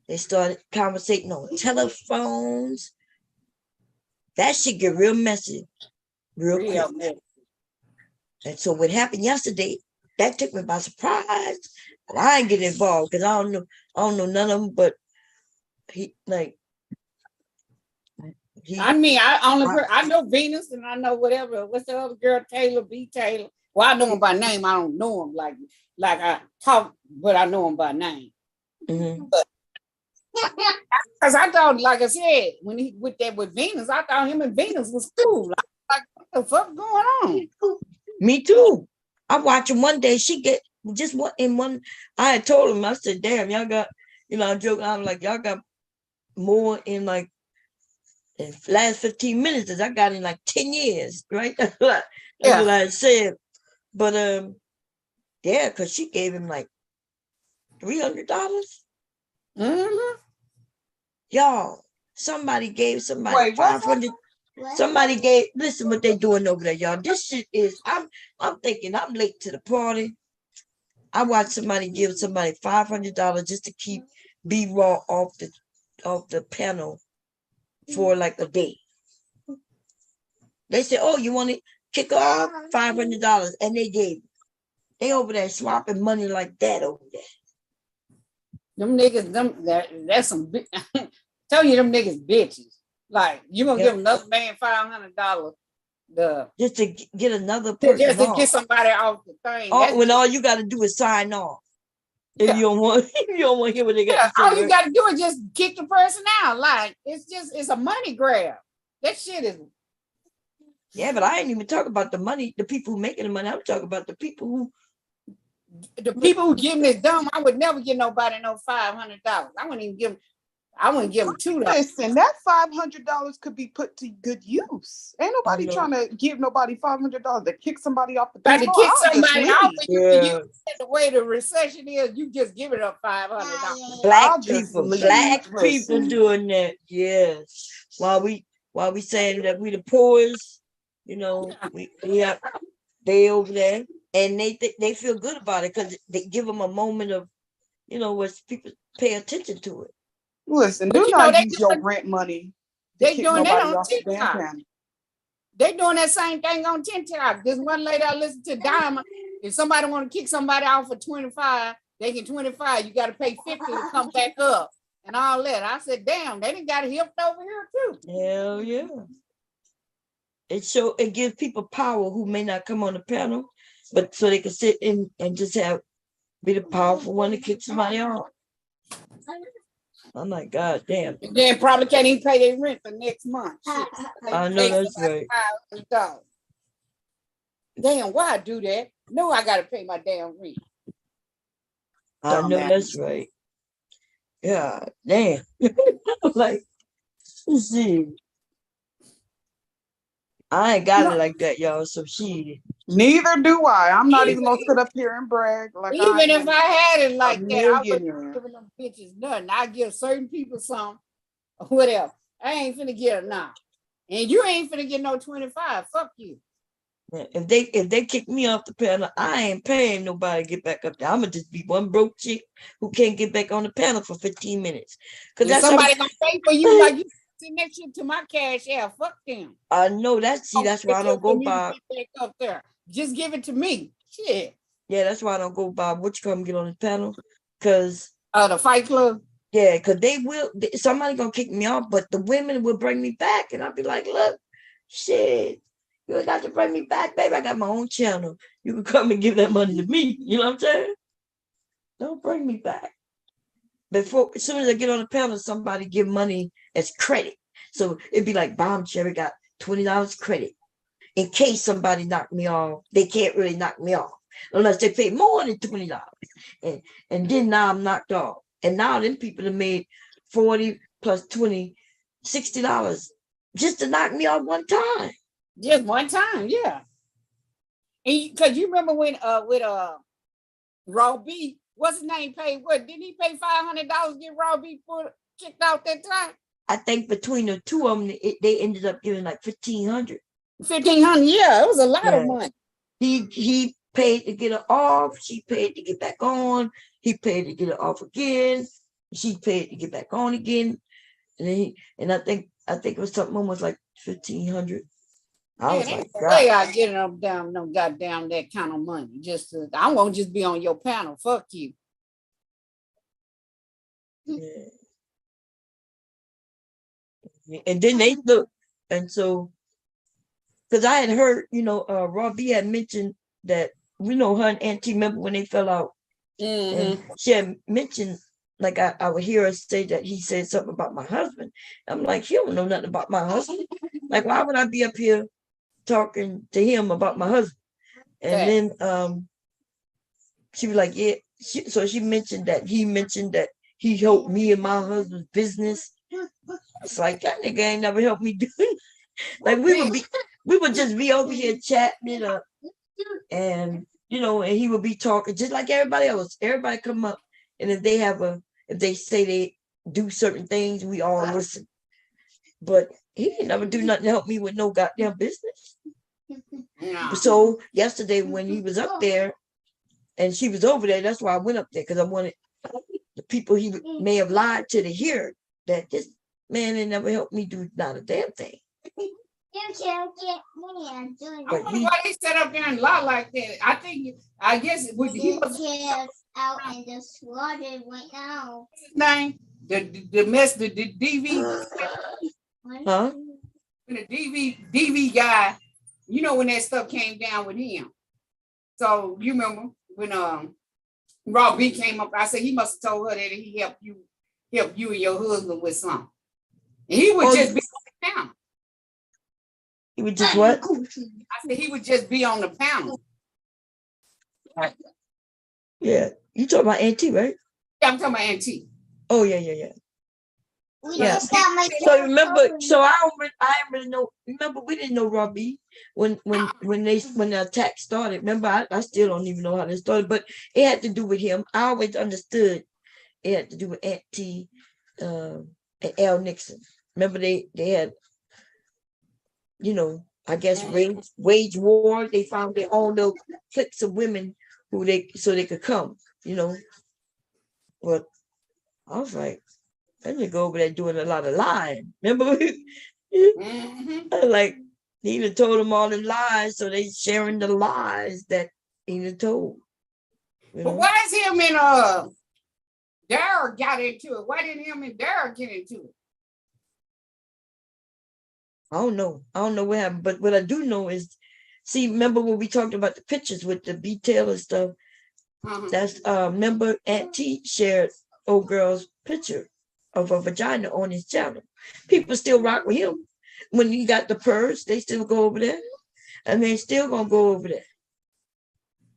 they started conversating on telephones. That shit get real messy, real quick. And so what happened yesterday, that took me by surprise. And I ain't get involved because I don't know none of them, but I know Venus and I know whatever. What's the other girl? Taylor B. Taylor. Well, I know him by name. I don't know him like I talk, but I know him by name. But because I thought, like I said, when he with Venus, I thought him and Venus was cool. Like what the fuck going on? Me too. I watch him one day. She get just one in one. I had told him, I said, damn, y'all got, I'm joking. I'm like, y'all got more in like in last 15 minutes as I got in like 10 years, right? That's what I said. But yeah, because she gave him like $300. Y'all, somebody gave somebody 500. Somebody gave, listen what they doing over there, y'all. This shit is, I'm thinking I'm late to the party. I watched somebody give somebody $500 just to keep B-Raw off the panel for like a day. They said, oh, you want to kick off? $500. And they gave it. They over there swapping money like that over there. Them niggas, that's some, tell you them niggas bitches. Like, you gonna give another man $500 just to get another person just to off. get somebody off the thing. When all you got to do is sign off. If you don't want to hear what they got to say. All you got to do is just kick the person out. Like, it's a money grab. That shit is. Yeah, but I ain't even talking about the money, the people who making the money. I'm talking about the people who giving this dumb. I would never give nobody no $500. I wouldn't even give them. I wouldn't give them $2. Listen, that $500 could be put to good use. Ain't nobody trying to give nobody $500 to kick somebody off the panel. To kick somebody off, Yeah. The way the recession is, you just give it up $500. Black people doing that. Yes. While we saying that we the poorest, they over there and they feel good about it because they give them a moment of, where people pay attention to it. Listen, do not use your rent money. They doing that on TikTok. They doing that same thing on TikTok. This one lady I listened to, Diamond. If somebody want to kick somebody out for 25, they get 25. You got to pay 50 to come back up and all that. I said, damn, they done got it hipped over here too. Hell yeah. It gives people power who may not come on the panel, but so they can sit in and just be the powerful one to kick somebody off. I'm like, God damn. And then probably can't even pay their rent for next month. I know that's right. Damn, why I do that? No, I gotta pay my damn rent. I know that's right. Yeah, damn. Like, see. I ain't got it like that, y'all. So neither do I. I'm not even gonna sit up here and brag. Like even if I had it like that, I wouldn't give them bitches nothing. I give certain people some, whatever. I ain't finna get a knock. And you ain't finna get no 25. Fuck you. Yeah, if they kick me off the panel, I ain't paying nobody to get back up there. I'm gonna just be one broke chick who can't get back on the panel for 15 minutes. Cause If that's somebody gonna pay for you like you send that shit to my cash, yeah, fuck them. I know that's why I don't go by. Up there. Just give it to me. Shit. Yeah, that's why I don't go by what you come get on the panel. Cause the Fight Club. Yeah, because somebody gonna kick me off, but the women will bring me back, and I'll be like, look, shit, you ain't got to bring me back, baby. I got my own channel. You can come and give that money to me. You know what I'm saying? Don't bring me back. As soon as I get on the panel, somebody give money as credit. So it'd be like, Bomb Cherry got $20 credit. In case somebody knocked me off, they can't really knock me off unless they pay more than $20. And then now I'm knocked off. And now them people have made 40 plus 20, $60 just to knock me off one time. Just one time, yeah. And because you remember when with Raw B, what's his name paid what? Didn't he pay $500 to get Raw B kicked out that time? I think between the two of them, they ended up giving like $1,500. $1,500, yeah, it was a lot of money. He paid to get her off. She paid to get back on. He paid to get her off again. She paid to get back on again. And I think it was something almost like $1,500. I was like, God. Way I get them down, no goddamn that kind of money. I won't just be on your panel. Fuck you. Yeah. And then they look, and so because I had heard, Raw B had mentioned that her and Auntie, remember when they fell out? And she had mentioned, like I would hear her say that he said something about my husband. I'm like, he don't know nothing about my husband. Like, why would I be up here talking to him about my husband? And then she was like, yeah. So she mentioned that he helped me in my husband's business. It's like, that nigga ain't never helped me do it. Like we would just be over here chatting it up, and and he would be talking just like everybody else. Everybody come up, and if they say they do certain things, we all listen. But he didn't never do nothing to help me with no goddamn business. No. So yesterday when he was up there, and she was over there, that's why I went up there, because I wanted the people he may have lied to hear that this man ain't never helped me do not a damn thing. I don't know why they set up there and lie like that. I guess he was out and the water went out. His name, the DV. Huh? The DV guy. You know when that stuff came down with him. So you remember when Raw B came up? I said he must have told her that he helped you and your husband with something. And he would just be on the panel. He would just what? I said he would just be on the panel. Right. Yeah. You talking about Auntie, right? Yeah, I'm talking about Auntie. Oh, yeah. Yeah. So remember, I don't really know. Remember, we didn't know Robbie when the attack started. Remember, I still don't even know how they started, but it had to do with him. I always understood it had to do with Auntie and L. Nixon. Remember, they had, I guess wage war. They found their own little cliques of women so they could come, But I was like, that nigga over there doing a lot of lying. Remember? I was like, he done told them all them lies, so they sharing the lies that he done told. But why is him and Dara got into it? Why didn't him and Dara get into it? I don't know what happened, but what I do know is, remember when we talked about the pictures with the B-tail and stuff? That's remember Auntie shared old girl's picture of a vagina on his channel. People still rock with him. When he got the purse, they still go over there, and they still gonna go over there.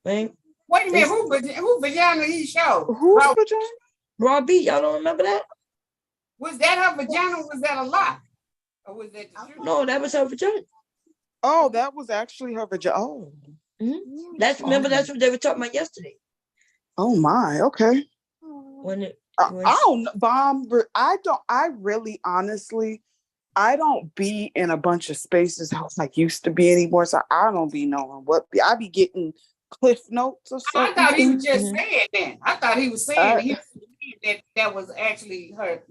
Right? Wait a minute, who vagina he showed? Who's vagina? Robbie, y'all don't remember that? Was that her vagina? Or was that a lie? Or was that the truth? No, that was her vagina. Oh, that was actually her vagina. Oh. Mm-hmm. That's what they were talking about yesterday. Oh my, okay. When I don't know, Bomb. I really honestly I don't be in a bunch of spaces I was like used to be anymore, so I don't be knowing what I be getting cliff notes or I something. thought he was just saying that. I thought he was saying that was actually her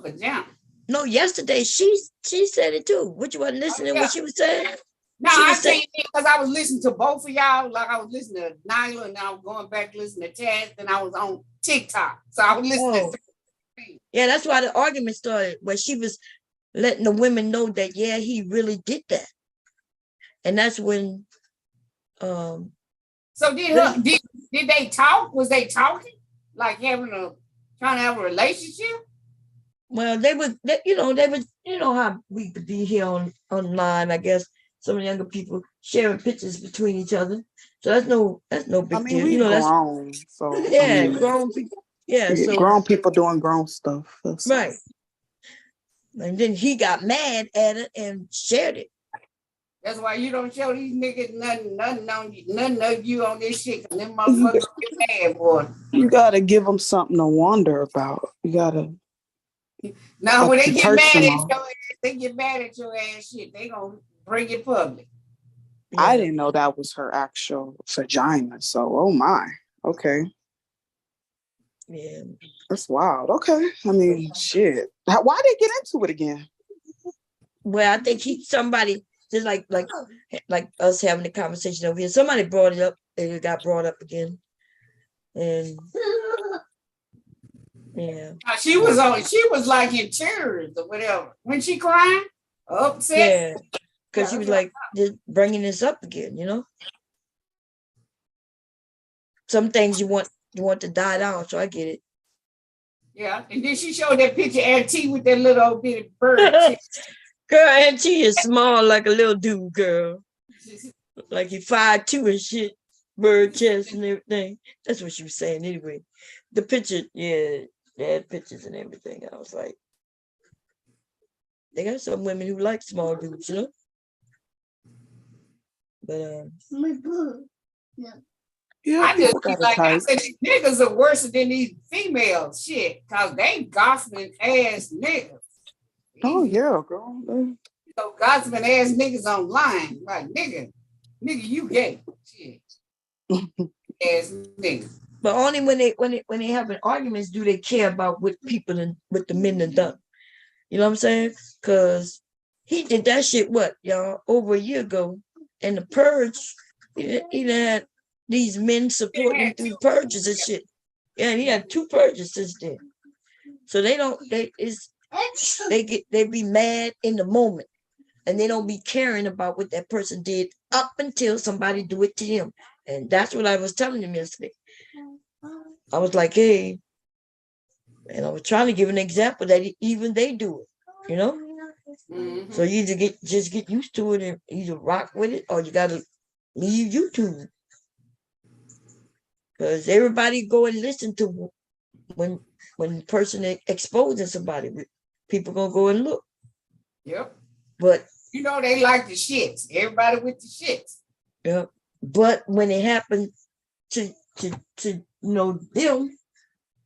vagina. No, yesterday she said it too. What, you wasn't listening what she was saying? No, She I was saying, saying because I was listening to both of y'all. Like I was listening to Nyla, and I was going back listening to Taz, and I was on TikTok. So I was listening to yeah, that's why the argument started, where she was letting the women know that, yeah, he really did that. And that's when So did they talk? Was they talking? Like trying to have a relationship? well, they would, you know how we could be here online, I guess. Some younger people sharing pictures between each other. So that's no big deal. We You know, grown, so yeah, grown people. Yeah, so grown people doing grown stuff. Right. And then he got mad at it and shared it. That's why you don't show these niggas nothing of you on this shit. Cause them motherfuckers get mad, boy. You gotta give them something to wonder about. You gotta. Now when they get mad at your ass, they get mad at your ass shit. They gonna bring it public. Yeah. I didn't know that was her actual vagina. So, oh my. Okay. Yeah. That's wild. Okay. I mean, shit. Why they get into it again? Well, I think somebody just like us having the conversation over here. Somebody brought it up and it got brought up again. And yeah. She was like in tears or whatever. When she crying, upset. Yeah. Because she was like just bringing this up again, you know. Some things you want to die down, so I get it. Yeah, and then she showed that picture of Aunt T with that little old bitty bird. Girl, Aunt T is small like a little dude, girl. Like he 5'2" and shit, bird chest and everything. That's what she was saying anyway. The picture, yeah, they had pictures and everything. I was like, they got some women who like small dudes, you know. But yeah, I just be like, I said these niggas are worse than these females, shit, cause they gossiping ass niggas. Oh yeah, girl. So gossiping ass niggas online, like nigga, you gay, shit, ass niggas. But only when they having arguments do they care about what people and what the men have done. You know what I'm saying? Cause he did that shit y'all over a year ago, and the purge, he had these men supporting him through purges and shit. Yeah, he had 2 purges since then. So they be mad in the moment, and they don't be caring about what that person did up until somebody do it to him. And that's what I was telling him yesterday. I was like, hey, and I was trying to give an example that even they do it, you know? Mm-hmm. So you either just get used to it and either rock with it, or you gotta leave YouTube. Because everybody go and listen to when person exposing somebody, people gonna go and look. Yep. But you know they like the shits. Everybody with the shits. Yeah. But when it happened to them,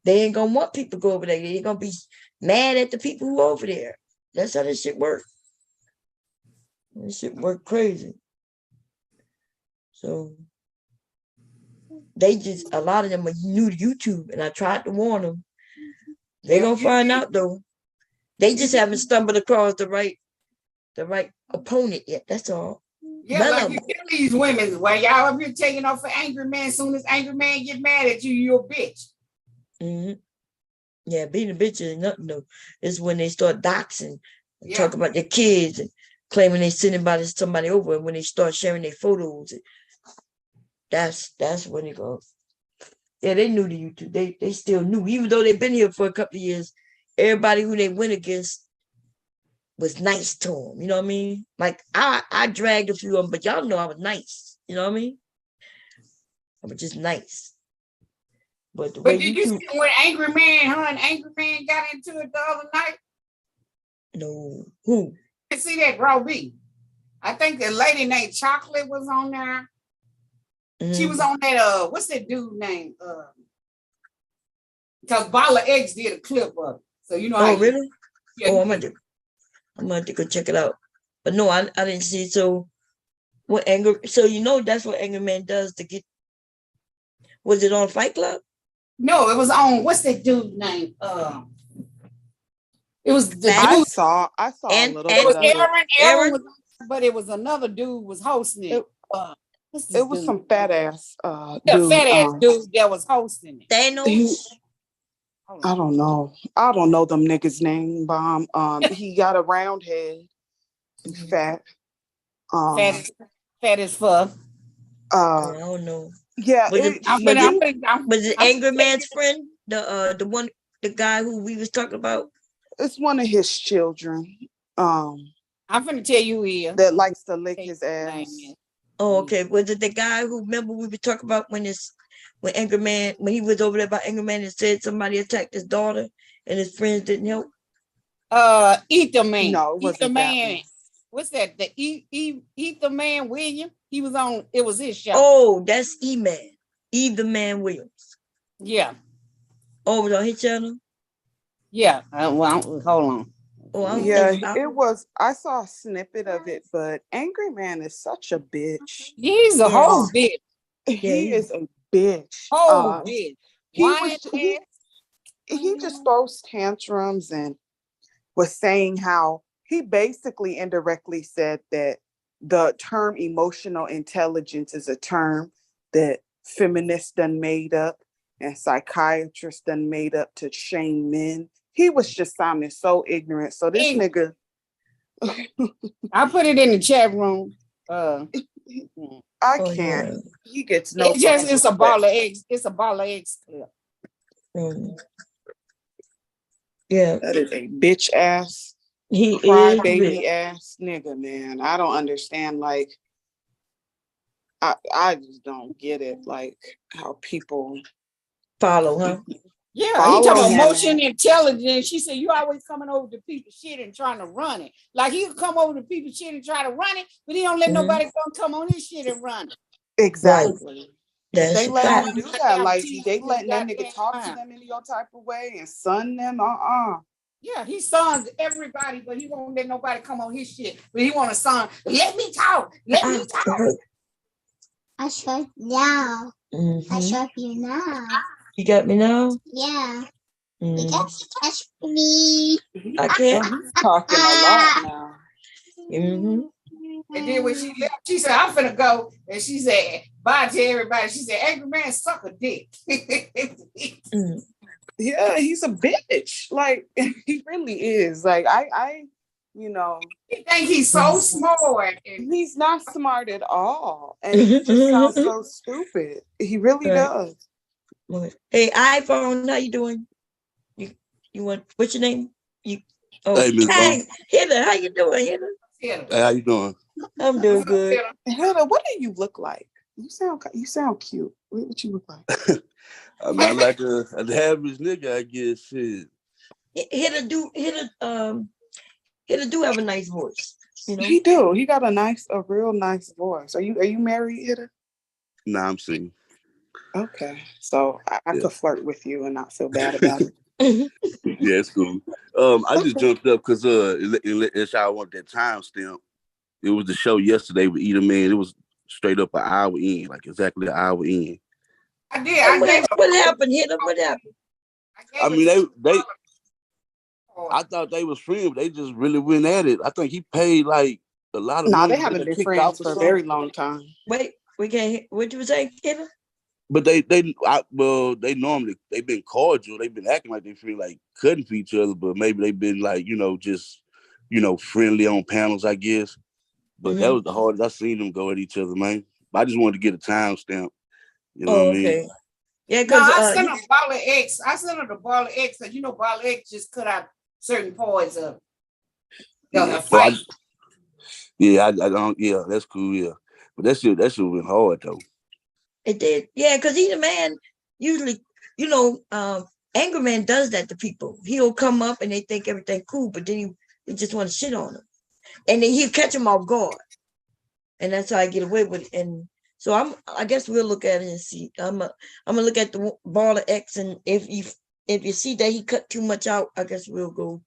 they ain't gonna want people to go over there. They're gonna be mad at the people who are over there. That's how this shit works. This shit work crazy. So a lot of them are new to YouTube, and I tried to warn them. They're gonna find out though. They just haven't stumbled across the right opponent yet. That's all. Yeah, like you tell these women, well, y'all up here taking off for Angry Man. As soon as Angry Man get mad at you, you're a bitch. Mm-hmm. Yeah, being a bitch is nothing though. It's when they start doxing, talk about their kids and claiming they sending somebody over, and when they start sharing their photos, that's when they go. Yeah, they new to YouTube. They still new, even though they've been here for a couple of years. Everybody who they went against was nice to them. You know what I mean? Like I dragged a few of them, but y'all know I was nice. You know what I mean? I was just nice. But did you see when Angry Man, her and Angry Man got into it the other night? No. Who? You see that, bro? B. I think the lady named Chocolate was on there. Mm-hmm. She was on that, what's that dude name? Because Bala X did a clip of it. So you know really? Yeah, I'm gonna I'm gonna have to go check it out. But no, I didn't see it. So what anger? So that's what Anger Man does to get. Was it on Fight Club? No, it was on what's that dude's name? It was the Fat- dude. I saw a And- little It was bit of it. Aaron was, but it was another dude was hosting it. What's this It was dude? some fat ass The dude. fat ass dude that was hosting it. Thanos. I don't know. I don't know them niggas' name, Bomb. He got a round head, fat. Fat as fuck. I don't know. Yeah, Was it I'm Anger Man's friend? The guy who we was talking about? it's one of his children. I'm finna tell you here. That likes to lick his ass. Oh, okay. Was it the guy who remember we were talking about when Anger Man, when he was over there by Anger Man and said somebody attacked his daughter and his friends didn't help? Ether Man. No, it wasn't Ether that Man. one. What's that? The Ether Man William. He was on. It was his show. Oh, that's E-Man. Ether Man Williams. Yeah. Oh, it was on his channel? Yeah. Well, hold on. Oh, I don't Yeah, think it was. I saw a snippet of it, but Angry Man is such a bitch. He's a whole bitch. He is a bitch. Whole bitch. He just throws tantrums and was saying how he basically indirectly said that the term emotional intelligence is a term that feminists done made up and psychiatrists done made up to shame men. He was just sounding so ignorant. So this nigga, I put it in the chat room. I can't. He gets no. It's a ball of eggs. It's a ball of eggs clip. Yeah, that is a bitch ass. He cry is baby rich. ass nigga, man. I don't understand. Like, I just don't get it. Like how people follow, huh? Yeah, he Follow talking about him. emotion intelligence. She said, you always coming over to people's shit and trying to run it. Like he'll come over to people's shit and try to run it, but he don't let nobody come on his shit and run it. Exactly. That's They a let fact. him do that. Like they letting that nigga talk to them any type of way and son them. Yeah, he sons everybody, but he won't let nobody come on his shit. But he want a son. Let me talk. Let me talk. I shut now. I Mhm. shut you now. You got me now? Yeah. You Mm. can't touch me. I can't. He's talking a lot now. Mm-hmm. And then when she left, she said, I'm finna go. And she said, bye to everybody. She said, Angry Man, suck a dick. Yeah, he's a bitch. Like he really is. Like I you know, he think he's so smart. He's not smart at all. And he just sounds so stupid. He really Right. does. Hey, iPhone, how you doing? You want what's your name? Hey, Miss Hey, Bone. Hitter, how you doing, Hitter? Hey, how you doing? I'm doing good. Hilda, what do you look like? You sound cute. What you look like? I mean, I like an average nigga, I guess. Shit. Hitter do have a nice voice. You know? He do. He got a real nice voice. Are you married, Hitter? Nah, I'm single. Okay. So I Yeah. could flirt with you and not feel bad about it. Yeah, it's cool. I just jumped up because it's I want that timestamp. It was the show yesterday with Eater Man. It was straight up an hour in, like exactly an hour in. I did. What happened, Hitter? What happened? I mean, they I thought they was friends, but they just really went at it. I think he paid like a lot of Nah, money. they to haven't get been kicked friends off or for a something. very long time. Wait, we can't. What you say, Hitter? But they normally they've been cordial. They've been acting like they feel like cutting for each other, but maybe they've been like just friendly on panels, I guess. But that was the hardest I seen them go at each other, man. But I just wanted to get a timestamp. You know what I mean? Okay. Yeah, No, because I sent her Ball of X. I sent her the Ball of X, because Ball of X just cut out certain parts of the fight. I don't. Yeah, that's cool. Yeah, but that shit went hard though. it did. Yeah, because he's a man. Usually, Anger Man does that to people. He'll come up and they think everything cool, but then he just want to shit on them, and then he'll catch them off guard, and that's how I get away with it. And so I guess we'll look at it and see. I'm gonna look at the Ball of X, and if you see that he cut too much out, I guess we'll go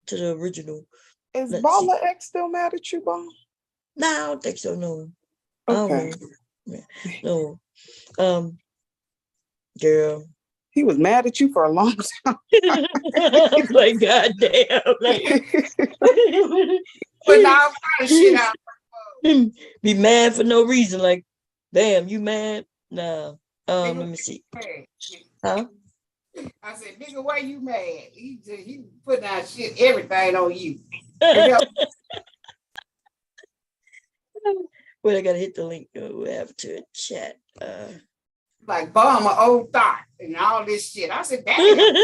to the original. Is Let's Bala see. X still mad at you, Ball? No, I don't think so. No. I don't Okay. know. No. Girl. He was mad at you for a long time. Like, goddamn. Like, Putting all kind of shit out. be mad for no reason. Like, damn, you mad? Nah. Let me see. Huh? I said, nigga, why you mad? He putting out shit, everything on you. Well, I gotta hit the link. We'll have to chat. Like bomb an old thought and all this shit. I said, damn.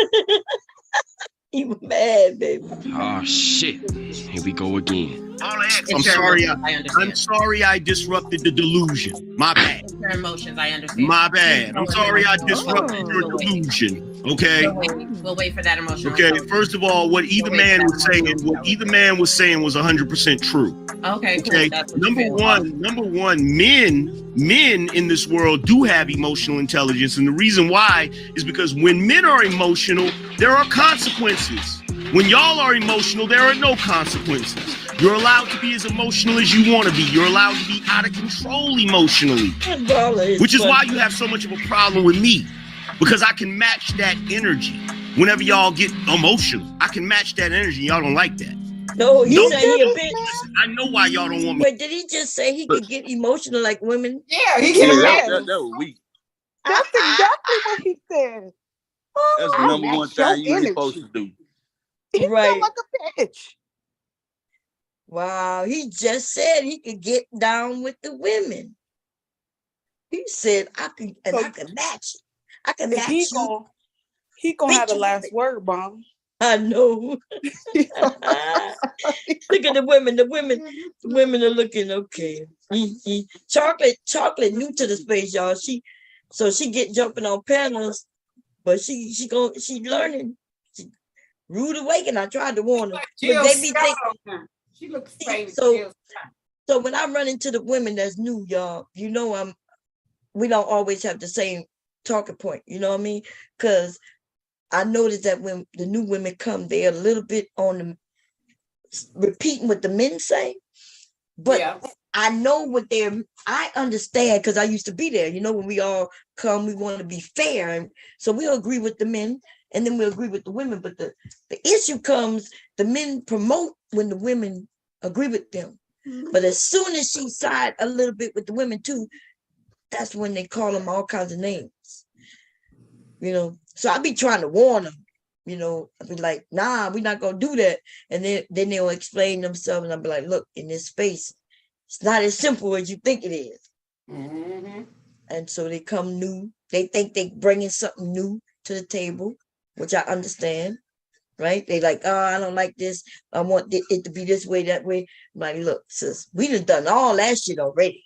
You mad, baby. Oh shit. Here we go again. I'm sorry. I'm sorry I disrupted the delusion. My bad. It's your emotions, I understand. My bad. I'm sorry I disrupted your delusion. Okay. We'll wait for that emotion. Okay. First of all, what either man was saying was 100% true. Okay. Okay. Number one, men in this world do have emotional intelligence, and the reason why is because when men are emotional, there are consequences. When y'all are emotional, there are no consequences. You're allowed to be as emotional as you want to be. You're allowed to be out of control emotionally, which is why you have so much of a problem with me, because I can match that energy. Whenever y'all get emotional, I can match that energy. Y'all don't like that. No, he said he a bitch. I know why y'all don't want me. Wait, did he just say he could get emotional like women? Yeah, he Yeah, can. that was weak. That's exactly what he said. That's the number one thing you ain't supposed to do. He Right. felt like a bitch. Wow, he just said he could get down with the women. He said I could, and I could match it. I can match He you. gonna have the Bitch. last word, Bomb. I know. Look at the women. The women are looking okay. Chocolate new to the space, y'all. She get jumping on panels, but she learning. She rude awakening. I tried to warn her, but they be thinking. She looks crazy. So when I run into the women that's new, y'all, you know we don't always have the same talking point. You know what I mean? Because I noticed that when the new women come, they're a little bit on the repeating what the men say, but Yeah. I know what I understand because I used to be there. You know, when we all come, we want to be fair, and so we'll agree with the men, and then we'll agree with the women. But the issue comes, the men promote when the women agree with them, but as soon as she side a little bit with the women too, that's when they call them all kinds of names. You know, so I be trying to warn them, you know, I be like, nah, we're not gonna do that. And then they'll explain themselves, and I'll be like, look, in this space, it's not as simple as you think it is. Mm-hmm. And so they come new. They think they bringing something new to the table, which I understand, right? They like, oh, I don't like this. I want it to be this way, that way. I'm like, look, sis, we done all that shit already.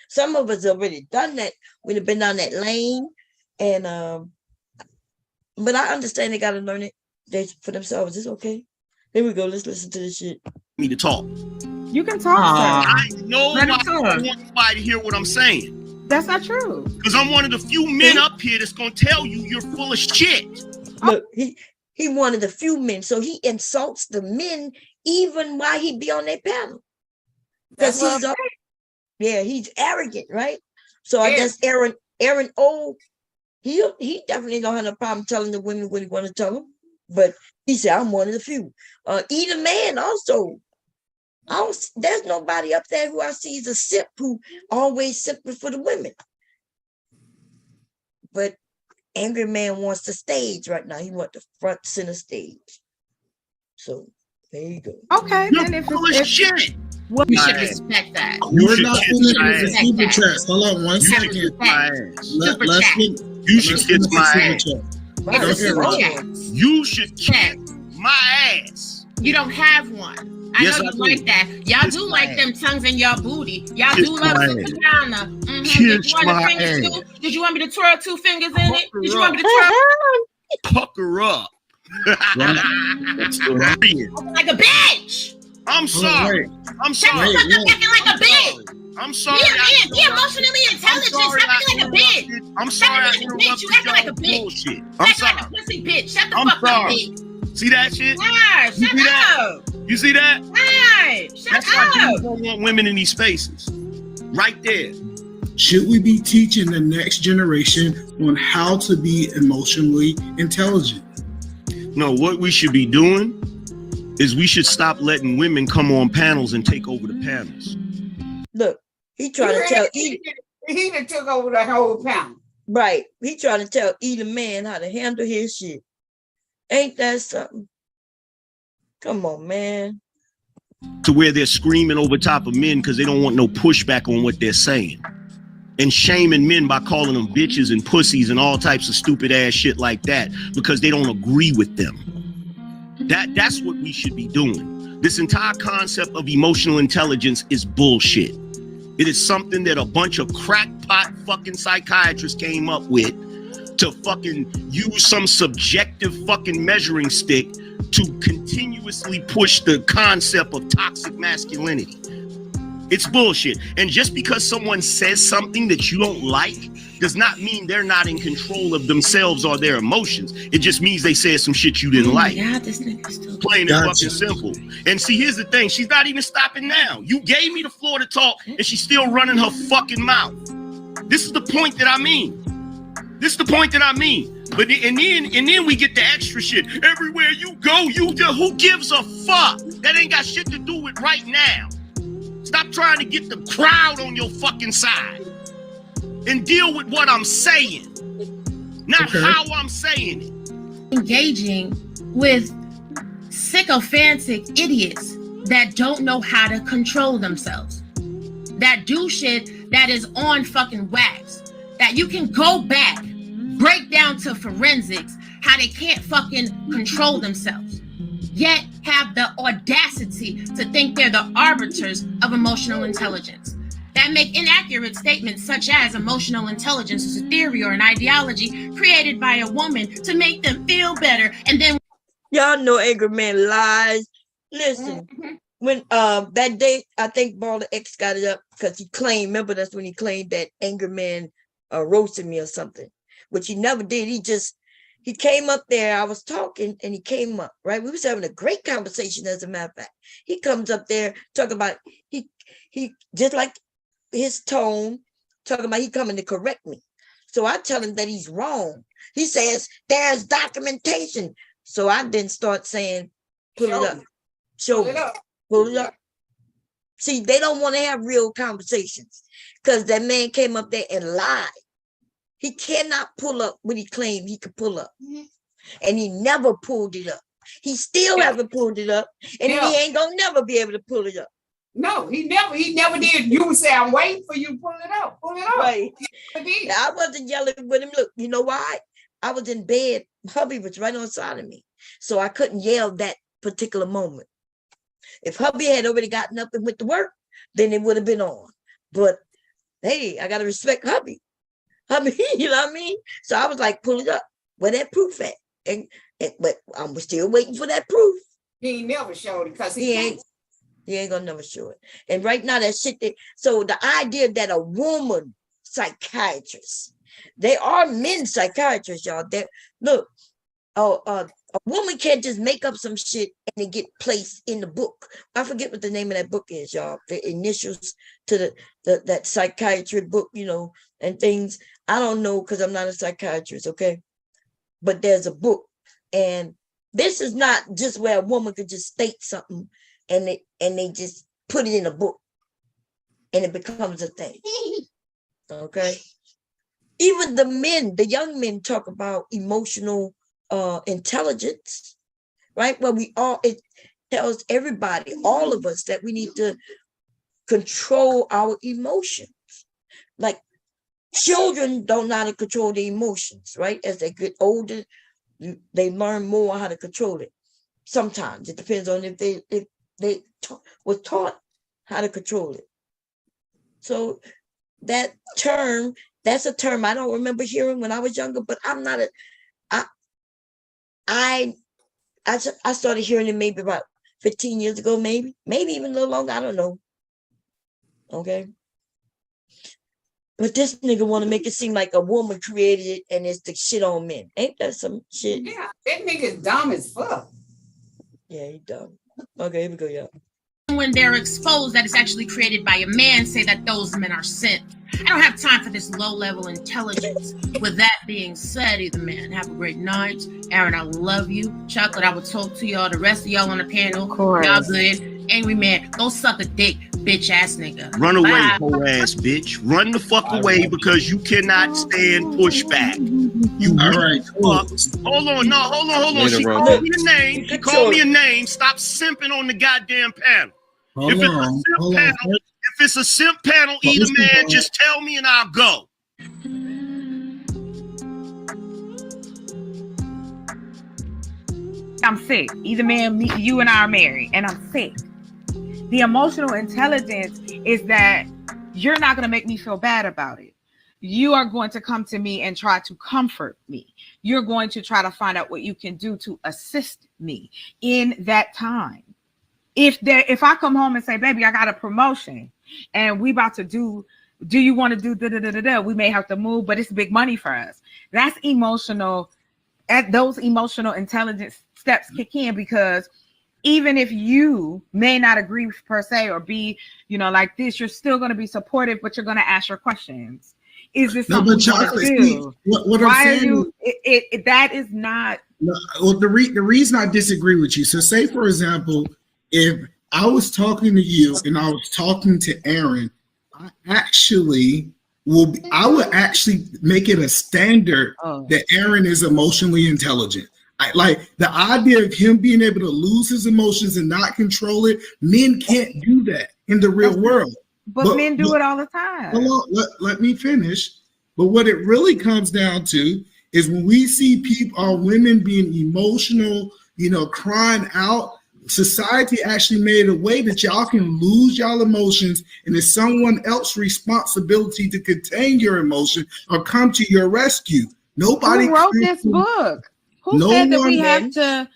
Some of us already done that. We'd have been down that lane, and but I understand they gotta learn it for themselves. It's okay. Here we go. Let's listen to this shit. Me to talk. You can talk, sir. I know Let why him I talk. don't want nobody to hear what I'm saying. That's not true. Because I'm one of the few men up here that's gonna tell you you're full of shit. Look, he one of the few men, so he insults the men even while he be on their panel. Because he's arrogant, right? So I guess Aaron O, he definitely don't have no problem telling the women what he want to tell them. But he said, I'm one of the few. Either man also. There's nobody up there who I see is a sip who always sipping for the women. But Angry Man wants the stage right now. He wants the front center stage. So there you go. Okay, You're then if full of shit. You should respect that. You We're should not kiss finished my with the ass. super chats. Hold on one You should second. kiss my ass. You should kiss my ass. It's You should kiss my ass. You don't have one. I Yes, know I you do. like that. Y'all Kiss do my like them tongues in your booty. Y'all Kiss do love my some ass. vagina. Did Kiss you want my the fingers ass. too? Did you want me to twirl 2 fingers in it? Did you want me to twirl Pucker up. like a bitch? I'm sorry. I'm sorry. Stop acting like a bitch. I'm sorry. Be emotionally intelligent. Stop acting like a bitch. I'm sorry I Stop acting like a bitch. You acting like a bitch. bullshit. You I'm acting like sorry. a pussy bitch. Shut the I'm fuck sorry. up, bitch. See that shit? Yeah, You shut see that? up. You see that? Hey, shut That's why up. dudes don't want women in these spaces. Right there. Should we be teaching the next generation on how to be emotionally intelligent? No, what we should be doing is we should stop letting women come on panels and take over the panels. Look, he trying to tell He done took over the whole panel. Right. He trying to tell either man how to handle his shit. Ain't that something? Come on, man. To where they're screaming over top of men because they don't want no pushback on what they're saying. And shaming men by calling them bitches and pussies and all types of stupid ass shit like that because they don't agree with them. That's what we should be doing. This entire concept of emotional intelligence is bullshit. It is something that a bunch of crackpot fucking psychiatrists came up with to fucking use some subjective fucking measuring stick to continuously push the concept of toxic masculinity. It's bullshit. And just because someone says something that you don't like does not mean they're not in control of themselves or their emotions. It just means they said some shit you didn't like. Yeah, this nigga's still Plain and fucking simple. And see, here's the thing. She's not even stopping now. You gave me the floor to talk and she's still running her fucking mouth. This is the point that I mean. This is the point that I mean. But and then we get the extra shit. Everywhere you go, who gives a fuck? That ain't got shit to do with right now. Stop trying to get the crowd on your fucking side and deal with what I'm saying, not how I'm saying it. Engaging with sycophantic idiots that don't know how to control themselves, that do shit that is on fucking wax, that you can go back, break down to forensics, how they can't fucking control themselves, yet have the audacity to think they're the arbiters of emotional intelligence, that make inaccurate statements such as emotional intelligence is a theory or an ideology created by a woman to make them feel better. And then y'all know Angry Man lies. Listen, when that day, I think Baller X got it up because he claimed, remember that's when he claimed that Angry Man roasted me or something, which he never did. He came up there, I was talking and he came up, right? We was having a great conversation, as a matter of fact. He comes up there talking about, he just like his tone, talking about he coming to correct me. So I tell him that he's wrong. He says, there's documentation. So I then start saying, pull it up. Show me. Pull it up. See, they don't want to have real conversations because that man came up there and lied. He cannot pull up what he claimed he could pull up. And he never pulled it up. He still haven't pulled it up. And he ain't gonna never be able to pull it up. No, he never did. You would say, I'm waiting for you to pull it up. Pull it up. Right. I wasn't yelling with him. Look, you know why? I was in bed. Hubby was right on side of me. So I couldn't yell that particular moment. If hubby had already gotten up and went to work, then it would have been on. But hey, I gotta respect hubby. I mean, you know what I mean? So I was like, pull it up. Where that proof at? But I'm still waiting for that proof. He ain't never showed it because he ain't gonna never show it. And right now that shit, so the idea that a woman psychiatrist, they are men psychiatrists, y'all. Look, a woman can't just make up some shit and it get placed in the book. I forget what the name of that book is, y'all. The initials to that psychiatry book, you know, and things. I don't know because I'm not a psychiatrist, okay? But there's a book, and this is not just where a woman could just state something and they just put it in a book and it becomes a thing. Okay. Even the men, the young men talk about emotional intelligence, right? Well, it tells everybody, all of us, that we need to control our emotions. Like children don't know how to control their emotions, right? As they get older, they learn more how to control it. Sometimes it depends on if they were taught how to control it. So that term, that's a term I don't remember hearing when I was younger, but I'm not I started hearing it maybe about 15 years ago, maybe even a little longer. I don't know. Okay. But this nigga want to make it seem like a woman created it and it's the shit on men. Ain't that some shit? Yeah, that nigga's dumb as fuck. Yeah, he dumb. Okay, here we go, y'all. When they're exposed that it's actually created by a man, say that those men are sent. I don't have time for this low-level intelligence. With that being said, either man, have a great night. Aaron, I love you. Chocolate, I will talk to y'all. The rest of y'all on the panel, Of course. y'all good. Angry man, go suck a dick, bitch ass nigga. Run away, Bye. whole ass bitch. Run the fuck away because you cannot stand pushback. You All right, cool. Hold on, hold on. Later, She bro. called me a name. She called me a name. Stop simping on the goddamn panel. Hold If it's a on, simp hold on. panel, if it's a simp panel, either listen, man, bro. just tell me and I'll go. I'm sick. Either man, me, you and I are married, and I'm sick. The emotional intelligence is that you're not going to make me feel bad about it. You are going to come to me and try to comfort me. You're going to try to find out what you can do to assist me in that time. If I come home and say, baby, I got a promotion and we about to do you want to do da-da-da-da-da? We may have to move, but it's big money for us. That's emotional. At those emotional intelligence steps kick in, because even if you may not agree per se or be, like this, you're still going to be supportive, but you're going to ask your questions. Is this something you want to do? What Why I'm are saying you? That is not. No, well, the reason I disagree with you. So, say for example, if I was talking to you and I was talking to Aaron, I would actually make it a standard that Aaron is emotionally intelligent. Like the idea of him being able to lose his emotions and not control it. Men can't do that in the real world. But men do it all the time. Let me finish. But what it really comes down to is when we see people or women being emotional, crying out, society actually made a way that y'all can lose y'all emotions, and it's someone else's responsibility to contain your emotion or come to your rescue. Nobody Who wrote this book? Who said that we have to?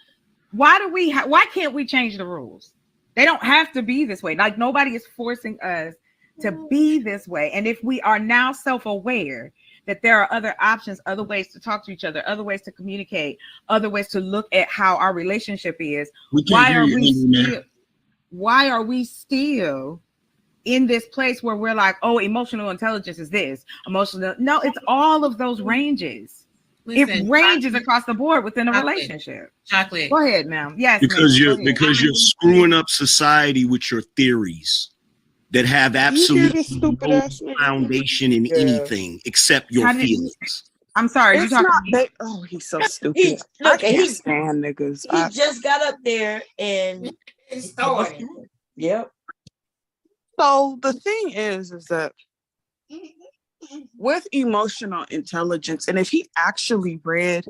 Why can't we change the rules? They don't have to be this way. Like nobody is forcing us to be this way. And if we are now self-aware that there are other options, other ways to talk to each other, other ways to communicate, other ways to look at how our relationship is, why are we still in this place where we're like, oh, emotional intelligence is this, emotional? No, it's all of those ranges. It ranges across the board within a relationship. Chocolate. Go ahead, ma'am. Yes, Because ma'am. you're screwing up society with your theories that have absolutely no foundation in anything except your feelings. I'm sorry. It's not he's so stupid. I can't stand niggas. He just got up there and yep. So the thing is that with emotional intelligence, and if he actually read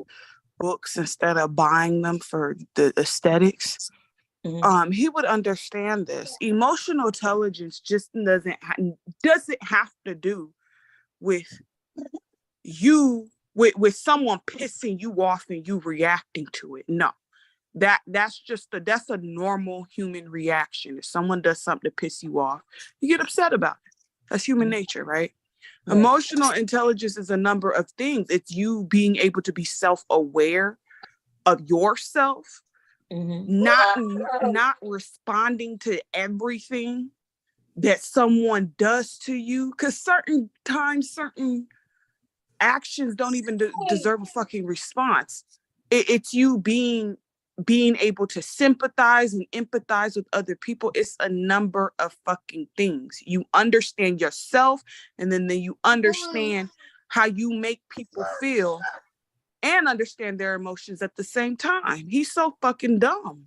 books instead of buying them for the aesthetics, he would understand this. Emotional intelligence just doesn't have to do with you with someone pissing you off and you reacting to it. No, that's a normal human reaction. If someone does something to piss you off, you get upset about it. That's human nature, right? Emotional intelligence is a number of things. It's you being able to be self-aware of yourself, not responding to everything that someone does to you, because certain actions don't even deserve a fucking response. It's you being able to sympathize and empathize with other people. It's a number of fucking things. You understand yourself, and then you understand how you make people feel and understand their emotions at the same time. He's so fucking dumb.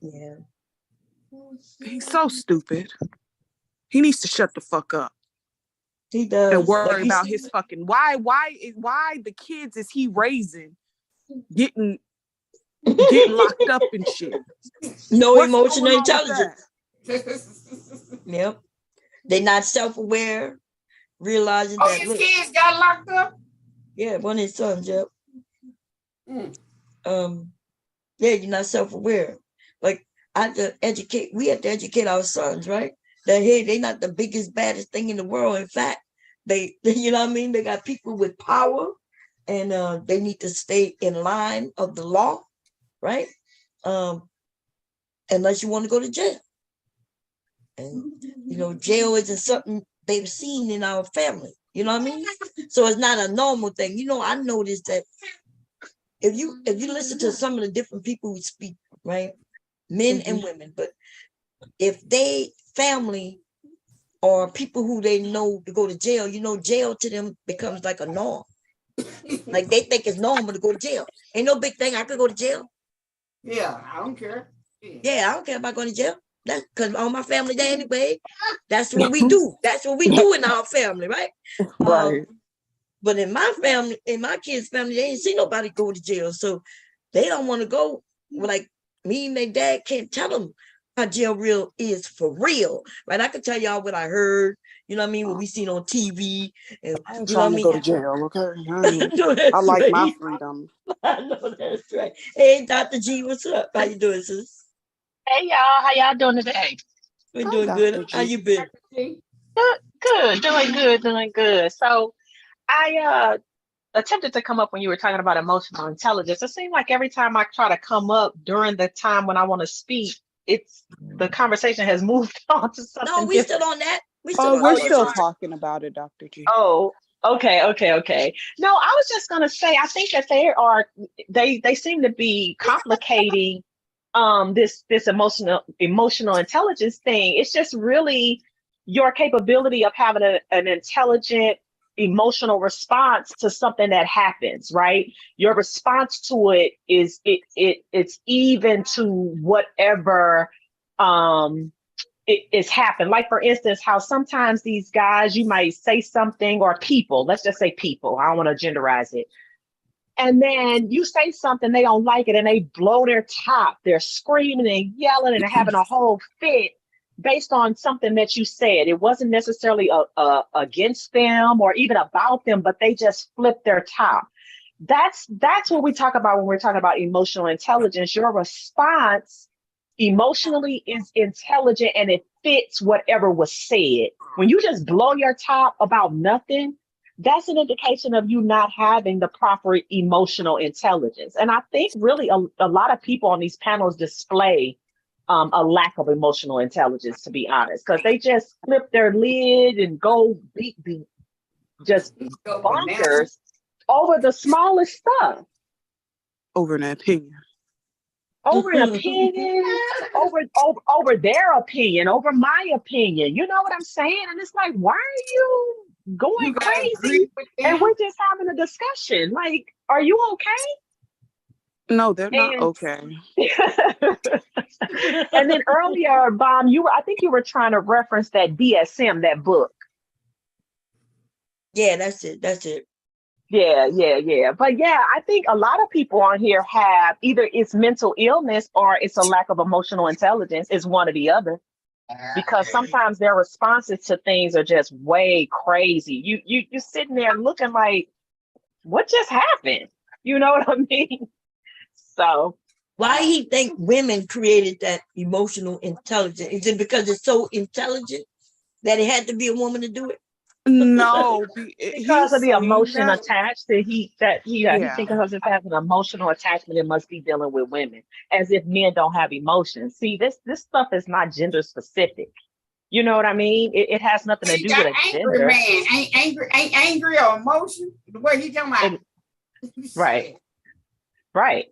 Yeah. He's so stupid. He needs to shut the fuck up. He does. And worry about his fucking why the kids is he raising getting locked up and shit. No emotional intelligence. Yep. They're not self-aware, realizing that his kids got locked up? Yeah, one of his sons, yep. Yeah, you're not self-aware. Like we have to educate our sons, right? That hey, they're not the biggest, baddest thing in the world. In fact, they you know what I mean? They got people with power, and they need to stay in line of the law, right? unless you want to go to jail. And you know, jail isn't something they've seen in our family. You know what I mean? So it's not a normal thing. You know, I noticed that if you listen to some of the different people who speak, right, men and women, but if they family or people who they know to go to jail, you know, jail to them becomes like a norm. Like they think it's normal to go to jail. Ain't no big thing. I could go to jail. Yeah, I don't care. Yeah, I don't care about going to jail. That's because all my family there anyway. That's what we do. That's what we do in our family, right? Right. But in my family, in my kids' family, they ain't see nobody go to jail. So they don't want to go. Like me and their dad can't tell them how jail real is for real. Right? I can tell y'all what I heard, you know what I mean, what we seen on TV. And I ain't you know what I trying to mean? go to jail, okay? I know that's I like right. my freedom. I know that's right. Hey, Dr. G, what's up? How you doing, sis? Hey y'all, how y'all doing today? We're doing good. How you been? Good, doing good. So I attempted to come up when you were talking about emotional intelligence. It seemed like every time I try to come up during the time when I want to speak, it's the conversation has moved on to something No, we different. still on that. We Oh, still we're on still that. talking about it, Dr. G. Oh, okay. No, I was just gonna say I think that they seem to be complicating this emotional intelligence thing. It's just really your capability of having an intelligent emotional response to something that happens, right? Your response to it it's even to whatever it is happened. Like for instance, how sometimes these guys, you might say something, or people, let's just say people, I don't want to genderize it. And then you say something, they don't like it, and they blow their top. They're screaming and yelling and having a whole fit based on something that you said. It wasn't necessarily against them or even about them, but they just flipped their top. That's what we talk about when we're talking about emotional intelligence. Your response emotionally is intelligent and it fits whatever was said. When you just blow your top about nothing, that's an indication of you not having the proper emotional intelligence. And I think really a lot of people on these panels display a lack of emotional intelligence, to be honest, because they just flip their lid and go just bonkers over the smallest stuff. Over an opinion. Over an opinion, over their opinion, over my opinion. You know what I'm saying? And it's like, why are you going crazy? And we're just having a discussion. Like, are you okay? No, they're not okay. And then earlier, I think you were trying to reference that DSM, that book. Yeah, that's it. Yeah. But yeah, I think a lot of people on here have either it's mental illness or it's a lack of emotional intelligence. It's one or the other. Because sometimes their responses to things are just way crazy. You're sitting there looking like, what just happened? You know what I mean? So why he think women created that emotional intelligence? Is it because it's so intelligent that it had to be a woman to do it? No, because of the emotion that. attached to he thinks because it has an emotional attachment, it must be dealing with women, as if men don't have emotions. See, this stuff is not gender specific. You know what I mean? It has nothing to do with a gender. Man ain't angry or emotion. What he talking about? Right. Right,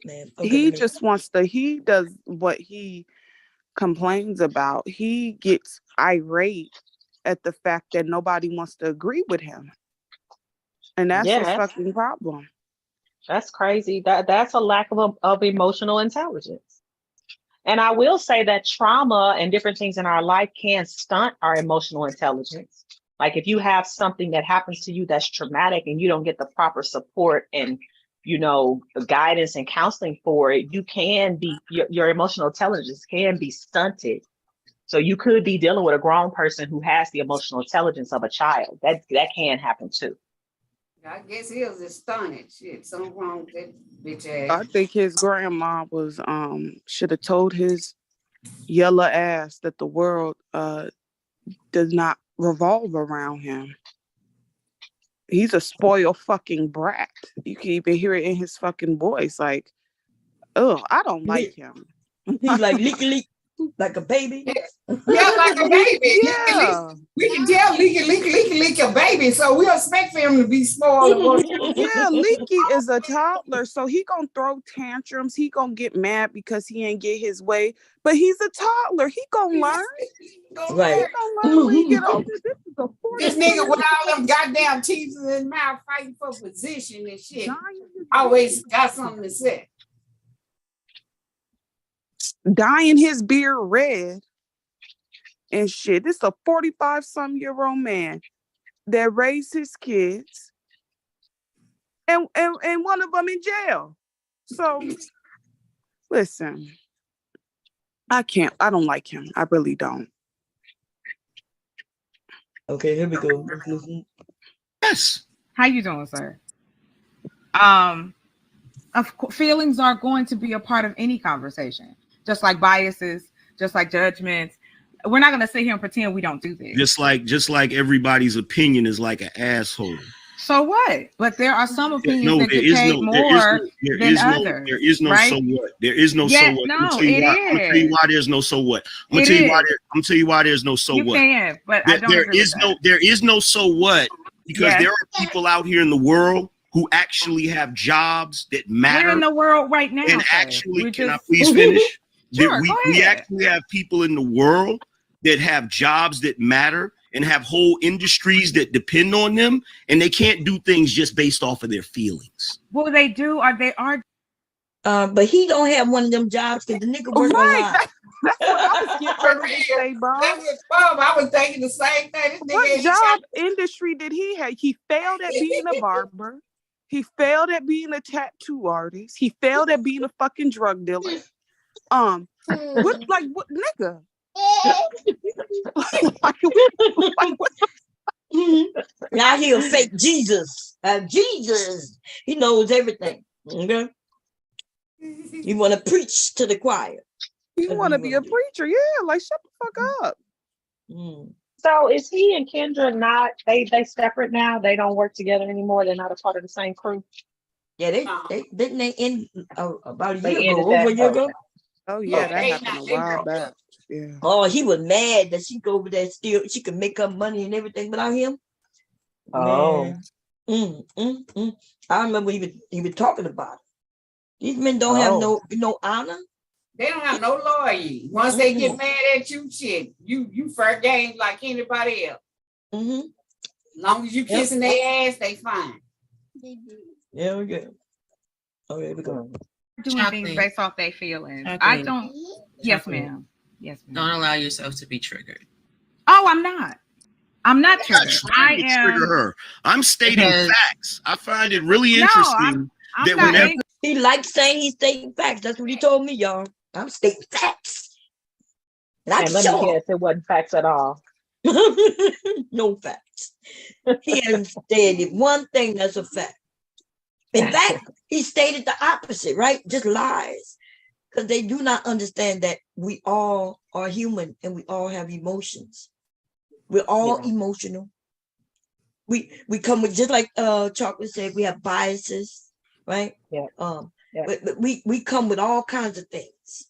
man. Okay, He just wants he does what he complains about. He gets irate at the fact that nobody wants to agree with him. And that's his fucking problem. That's crazy. That's a lack of emotional intelligence. And I will say that trauma and different things in our life can stunt our emotional intelligence. Like if you have something that happens to you that's traumatic and you don't get the proper support and guidance and counseling for it, you can be your emotional intelligence can be stunted. So you could be dealing with a grown person who has the emotional intelligence of a child. That can happen too. I guess he was astonished. Shit, something wrong with that bitch ass. I think his grandma was should have told his yellow ass that the world does not revolve around him. He's a spoiled fucking brat. You can even hear it in his fucking voice. Like, Oh, I don't like him. He's like leak, like a baby. Yeah, like a baby. Yeah. We can tell leak a baby, so we expect for him to be small. Yeah, Leaky is a toddler, so he gonna throw tantrums. He gonna get mad because he ain't get his way. But he's a toddler. He gonna learn. Right. He gonna learn when he get older. This nigga with all them goddamn teeth in his mouth fighting for position and shit. Always got something to say. Dyeing his beard red and shit. This is a 45-some-year-old man that raised his kids and one of them in jail. So listen, I don't like him. I really don't. Okay, here we go. Yes. How you doing, sir? Feelings are going to be a part of any conversation, just like biases, just like judgments. We're not going to sit here and pretend we don't do this. Just like everybody's opinion is like an asshole. So what? But there are some opinions that get paid more than others. There is no right? so what. There is no so what. No, I'm gonna tell you why there's no so what. I'm gonna tell you why there's no so what. There is no so what, because there are people out here in the world who actually have jobs that matter. We're in the world right now. And actually, can I please finish? Sure, we actually have people in the world that have jobs that matter and have whole industries that depend on them, and they can't do things just based off of their feelings. Well, they do, or they are. But he don't have one of them jobs because the nigga work a lot. That's what I was getting ready to say, Bob. I was thinking the same thing. What job industry did he have? He failed at being a barber. He failed at being a tattoo artist. He failed at being a fucking drug dealer. What nigga? Now he'll fake Jesus. Jesus, he knows everything. Okay, you want to preach to the choir. You want to be a preacher? Yeah, like shut the fuck up. So is he and Kendra not? They separate now. They don't work together anymore. They're not a part of the same crew. Yeah, they didn't they end about a They year ago, ended over a year ago. Oh yeah, that happened a while back. Yeah. Oh, he was mad that she go over there still. She could make up money and everything without him. Oh. I remember he was talking about it. These men don't have no honor. They don't have no loyalty. Once they get mad at you, shit, you fair game like anybody else. As long as you kissing their ass, they fine. Yeah, we go. Okay, we go. Doing things based off their feelings. Agreed. I don't. Yes, ma'am. Yes, ma'am. Don't allow yourself to be triggered. Oh, I'm not. I'm not triggered. I am. Trigger her. I'm stating facts. I find it really interesting that whenever he likes saying he's stating facts. That's what he told me, y'all. I'm stating facts. And let me guess, it wasn't facts at all. No facts. He hasn't stated one thing that's a fact. In fact, he stated the opposite, right? Just lies. Because they do not understand that we all are human and we all have emotions. We're all emotional. We come with, just like Chocolate said, we have biases, right? Yeah. But we come with all kinds of things.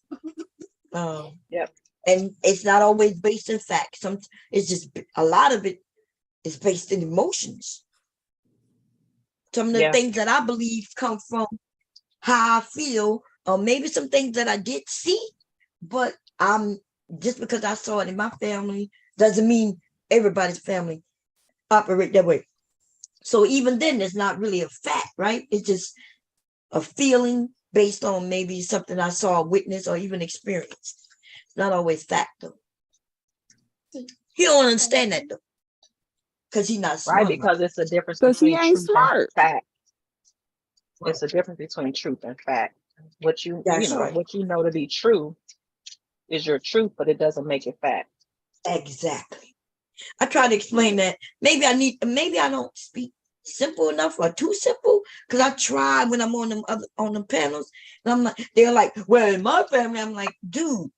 And it's not always based in fact. It's just a lot of it is based in emotions. Some of the things that I believe come from how I feel, or maybe some things that I did see, but just because I saw it in my family doesn't mean everybody's family operate that way. So even then, it's not really a fact, right? It's just a feeling based on maybe something I saw, witnessed, or even experienced. It's not always fact, though. He don't understand that, though, because he's not smart. Right, because it's a difference because he between ain't truth smart. and fact. It's a difference between truth and fact. What you know, what you know to be true is your truth, but it doesn't make it fact. Exactly. I try to explain that. Maybe I don't speak simple enough or too simple, because I try when I'm on them panels, and I'm like, they're like, well, in my family, I'm like, dude,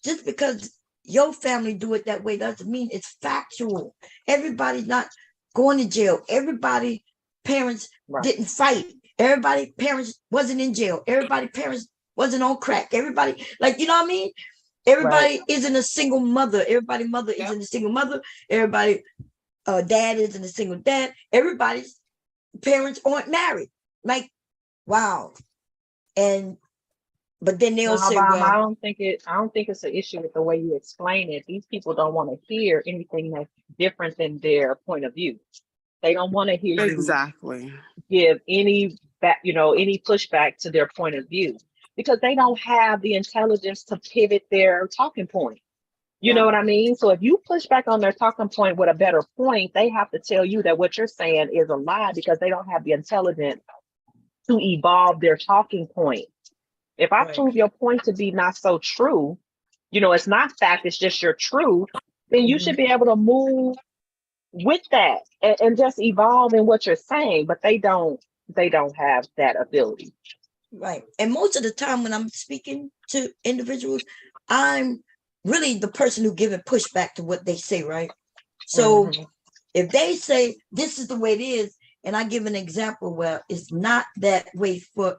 just because your family do it that way doesn't mean it's factual. Everybody's not going to jail. Everybody parents didn't fight. Everybody parents wasn't in jail. Everybody parents wasn't on crack. Everybody, like, you know what I mean? Everybody isn't a single mother. Everybody mother isn't a single mother. Everybody dad isn't a single dad. Everybody's parents aren't married. Like, wow. But then they'll say, Bob, well, I don't think it's an issue with the way you explain it. These people don't want to hear anything that's different than their point of view. They don't want to hear Exactly. you give any any pushback to their point of view, because they don't have the intelligence to pivot their talking point. You know what I mean? So if you push back on their talking point with a better point, they have to tell you that what you're saying is a lie because they don't have the intelligence to evolve their talking point. If I prove your point to be not so true, it's not fact, it's just your truth, then you should be able to move with that and just evolve in what you're saying. But they don't have that ability. Right. And most of the time when I'm speaking to individuals, I'm really the person who giving pushback to what they say, right? So if they say this is the way it is, and I give an example where it's not that way for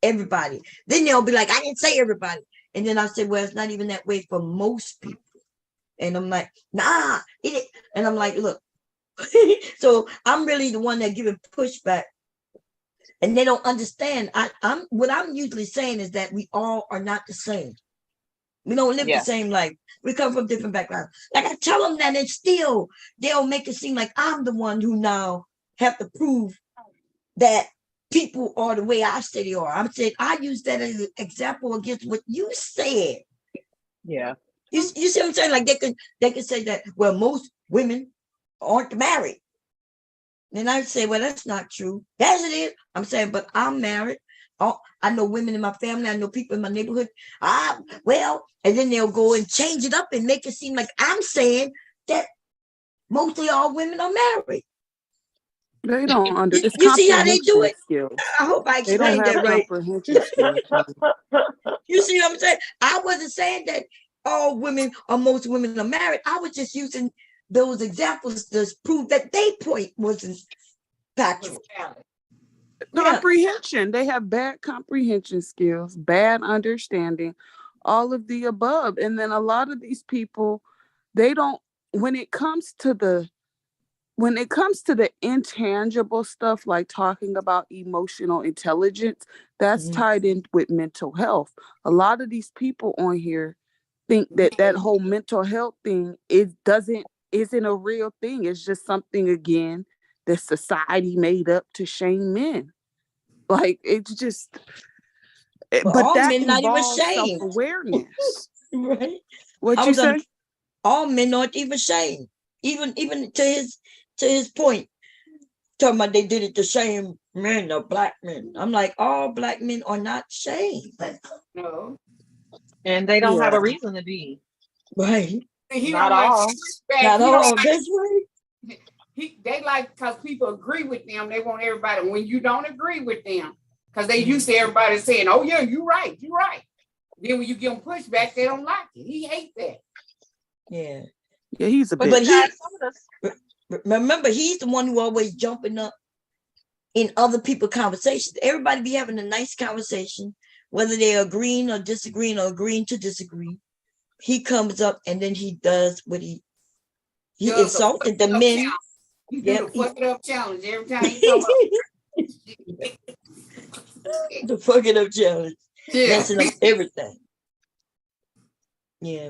everybody, then they'll be like, I didn't say everybody. And then I say, well, it's not even that way for most people. And I'm like, nah, and I'm like, look. So I'm really the one that giving pushback. And they don't understand. What I'm usually saying is that we all are not the same. We don't live the same life. We come from different backgrounds. Like I tell them that, and still they'll make it seem like I'm the one who now have to prove that people are the way I say they are. I'm saying I use that as an example against what you said. Yeah. You see what I'm saying? Like they could say that, well, most women aren't married. Then I say, well, that's not true. Yes, it is. I'm saying, but I'm married. Oh, I know women in my family. I know people in my neighborhood. And then they'll go and change it up and make it seem like I'm saying that mostly all women are married. They don't understand. You see how they do it? Skills. I hope I They don't explained have that right. comprehension skills. You see what I'm saying? I wasn't saying that all women or most women are married. I was just using those examples to prove that their point wasn't factual. Comprehension. They have bad comprehension skills, bad understanding, all of the above. And then a lot of these people, they don't, when it comes to the intangible stuff, like talking about emotional intelligence, that's tied in with mental health. A lot of these people on here think that whole mental health thing isn't a real thing. It's just something, again, that society made up to shame men. Like, it's just, but that men not even involves shamed. self-awareness. Right? What you say? All men aren't even shamed. Even to his point, talking about they did it to shame men or black men. I'm like, all black men are not shamed. No. And they don't have a reason to be. Right. He Not don't all. Like not all. Like, that's right. They like, because people agree with them, they want everybody. When you don't agree with them, because they used to everybody saying, oh yeah, you're right. Then when you give them pushback, they don't like it. He hates that. Yeah. Yeah, he's a but bitch. Remember, he's the one who always jumping up in other people's conversations. Everybody be having a nice conversation, whether they're agreeing or disagreeing or agreeing to disagree. He comes up and then he does what he insulted the men. He do the fuck it up challenge every time he come up. The fuck it up challenge. Yeah. Messing up everything. Yeah.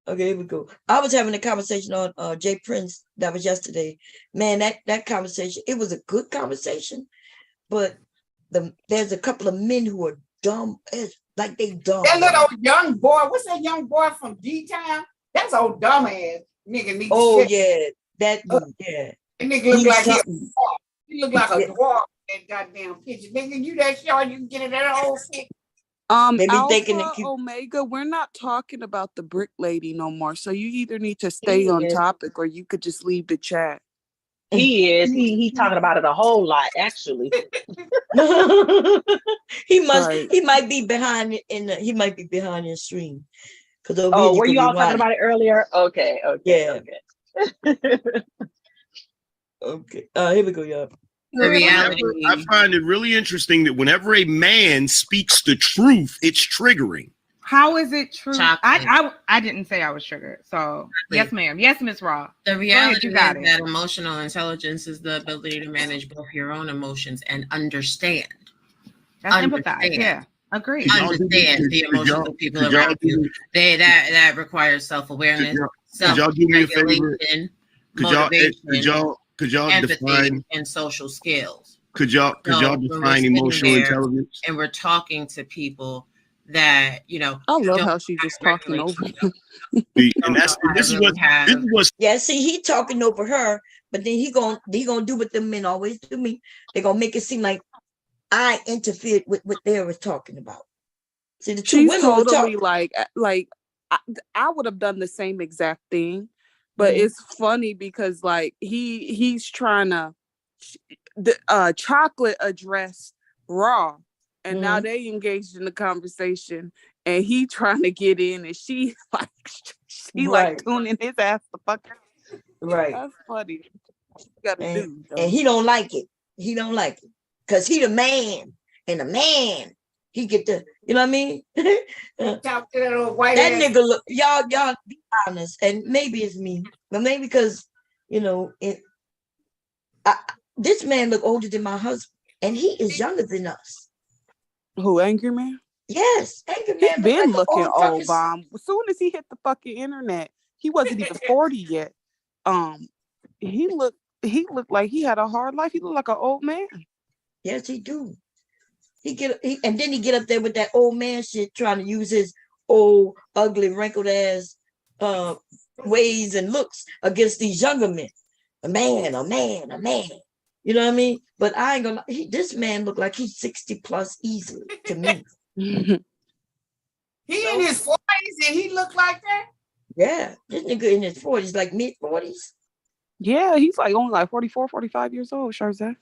Okay, here we go. I was having a conversation on Jay Prince. That was yesterday. Man, that conversation, it was a good conversation, but there's a couple of men who are dumb. It's like they dumb. That little young boy, what's that young boy from D-Town? That's old dumbass nigga. That dude, yeah. That nigga look like he look like a dwarf in that goddamn picture. Nigga, you that short, you can get in that whole shit. Alpha, Omega, we're not talking about the brick lady no more. So you either need to stay on topic or you could just leave the chat. He is. He's talking about it a whole lot, actually. He might be behind he might be behind your stream. Were you all talking about it earlier? Okay. Yeah. Okay. Here we go, y'all. The reality. I find it really interesting that whenever a man speaks the truth, it's triggering. How is it true? Chocolate. I didn't say I was triggered. So yes, ma'am. Yes, Miss Raw. The reality you is got it. that emotional intelligence is the ability to manage both your own emotions and understand. That's empathize. Yeah, agree. Understand the emotions of people around you. That requires self-awareness, self-regulation, motivation, empathy, define and social skills. Could y'all define emotional intelligence? And we're talking to people that, you know, I love how she just talking over him. And this is what Yeah, see, he talking over her, but then he gonna do what them men always do me. They're gonna make it seem like I interfered with what they was talking about. See, the two She's women were totally talking. like I would have done the same exact thing, but it's funny because like he's trying to Chocolate addressed Raw, and now they engaged in the conversation, and he trying to get in, and she like tuning his ass the fuck out. Right. That's funny. You gotta do, though. And he don't like it. He don't like it because he the man, and the man he get the, you know what I mean? Talk to that old white that ass. nigga look, y'all be honest, and maybe it's me, but maybe because you know this man look older than my husband, and he is younger than us. Who, Angry Man? Yes, Angry He Man. been look like looking an old, Bomb. As soon as he hit the fucking internet, he wasn't even 40 yet. He looked like he had a hard life. He looked like an old man. Yes, he do. And then he get up there with that old man shit, trying to use his old, ugly, wrinkled ass ways and looks against these younger men. A man. You know what I mean? But I ain't gonna. This man look like he's 60 plus easily to me. He in his 40s and he look like that? Yeah, this nigga in his 40s, like mid 40s. Yeah, he's like only like 44, 45 years old, Sharzad.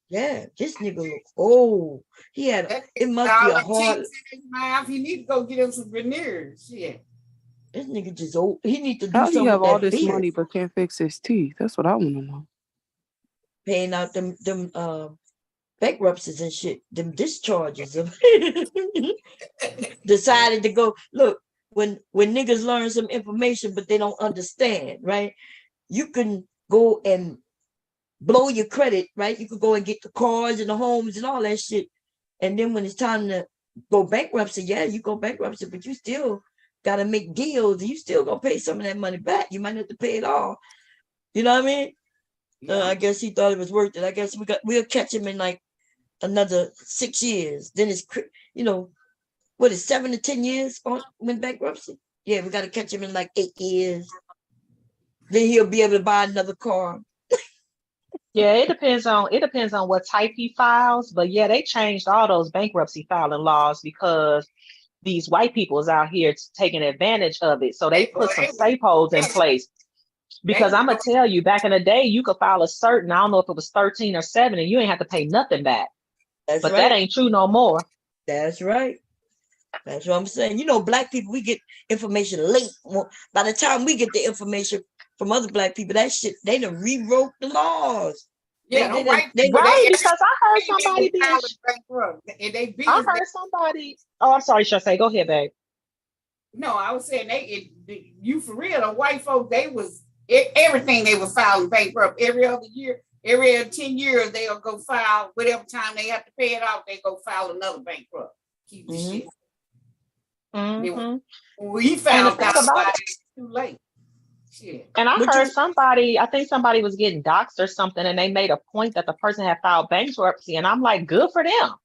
Yeah, this nigga look old. He had it must be a hard. He need to go get him some veneers. Shit. This nigga just old. He need to do How something. he have with all that this beard. money but can't fix his teeth? That's what I want to know. Paying out them bankruptcies and shit, them discharges. Decided to go look when niggas learn some information but they don't understand, right? You can go and blow your credit, right? You could go and get the cars and the homes and all that shit, and then when it's time to go bankruptcy, yeah, you go bankruptcy, but you still gotta make deals, and you still gonna pay some of that money back. You might have to pay it all. You know what I mean? I guess he thought it was worth it. I guess we'll catch him in like another 6 years. Then it's, you know, what is 7 to 10 years on when bankruptcy? Yeah, we got to catch him in like 8 years. Then he'll be able to buy another car. Yeah, it depends on what type he files. But yeah, they changed all those bankruptcy filing laws because these white people is out here taking advantage of it. So they put some safe holds in place. Because I'm gonna tell you, back in the day, you could file a certain, I don't know if it was 13 or 7, and you ain't have to pay nothing back. That's but right. That ain't true no more. That's right. That's what I'm saying. You know, black people, we get information late. By the time we get the information from other black people, that shit, they done rewrote the laws. Yeah, right, because I heard somebody being I heard somebody. Oh, I'm sorry, Shasay. Go ahead, babe. No, I was saying you for real, the white folk, they was everything they was filing bankrupt every other year. Every 10 years, they'll go file whatever time they have to pay it off, they go file another bankrupt. Keep the shit. We found out about it too late. Shit. And I heard somebody, I think somebody was getting doxxed or something, and they made a point that the person had filed bankruptcy, and I'm like, good for them.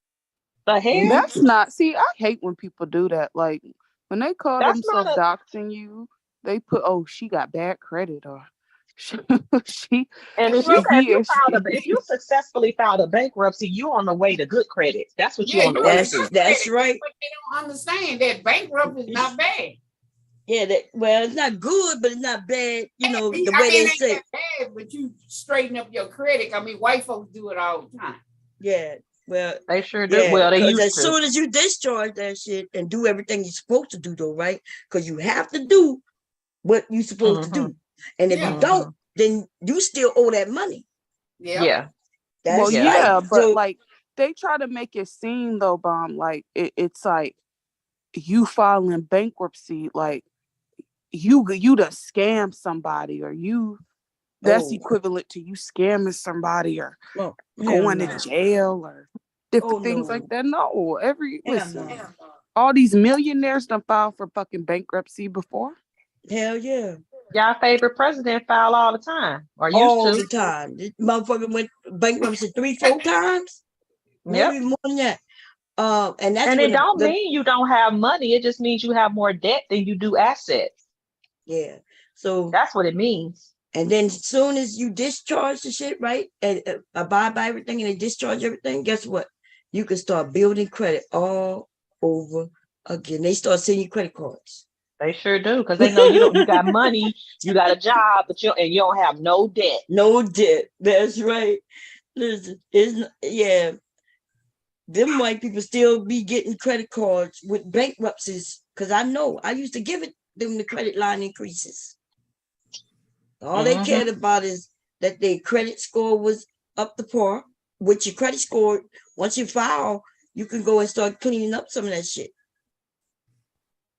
The hell? That's not, see, I hate when people do that. Like, when they call themselves doxing you, they put, oh, she got bad credit, or she and if you successfully filed a bankruptcy, you on the way to good credit. That's what you're on the way to. That's right. But they don't understand that bankrupt is not bad. Yeah, it's not good, but it's not bad. You know, the way they say. Bad, but you straighten up your credit. I mean, white folks do it all the time. Yeah, well, they sure do. Well, they used to. As soon as you discharge that shit and do everything you're supposed to do, though, right? Because you have to do what you're supposed to do, and if you don't, then you still owe that money. Yeah. Well, That's yeah, right. but So like they try to make it seem though, Bomb, like it's like you filing bankruptcy, like you done scam somebody, or that's oh equivalent to you scamming somebody or well, hell going no. to jail or different Oh things like no. that. No, Hell listen, no. all these millionaires done filed for fucking bankruptcy before. Hell yeah. Y'all favorite president file all the time, or used All to. the time. This motherfucker went bankruptcy 3-4 times, Yep. maybe more than that. And that's And when it don't the mean you don't have money. It just means you have more debt than you do assets. yeah. So That's what it means. and then as soon as you discharge the shit, right, and abide by everything, and they discharge everything, guess what? You can start building credit all over again. They start sending you credit cards. They sure do, because they know you got money, you got a job, but you don't have no debt. No debt. That's right. Listen, yeah. Them white people still be getting credit cards with bankruptcies, because I know I used to give them the credit line increases. All they cared about is that their credit score was up to par. With your credit score, once you file, you can go and start cleaning up some of that shit.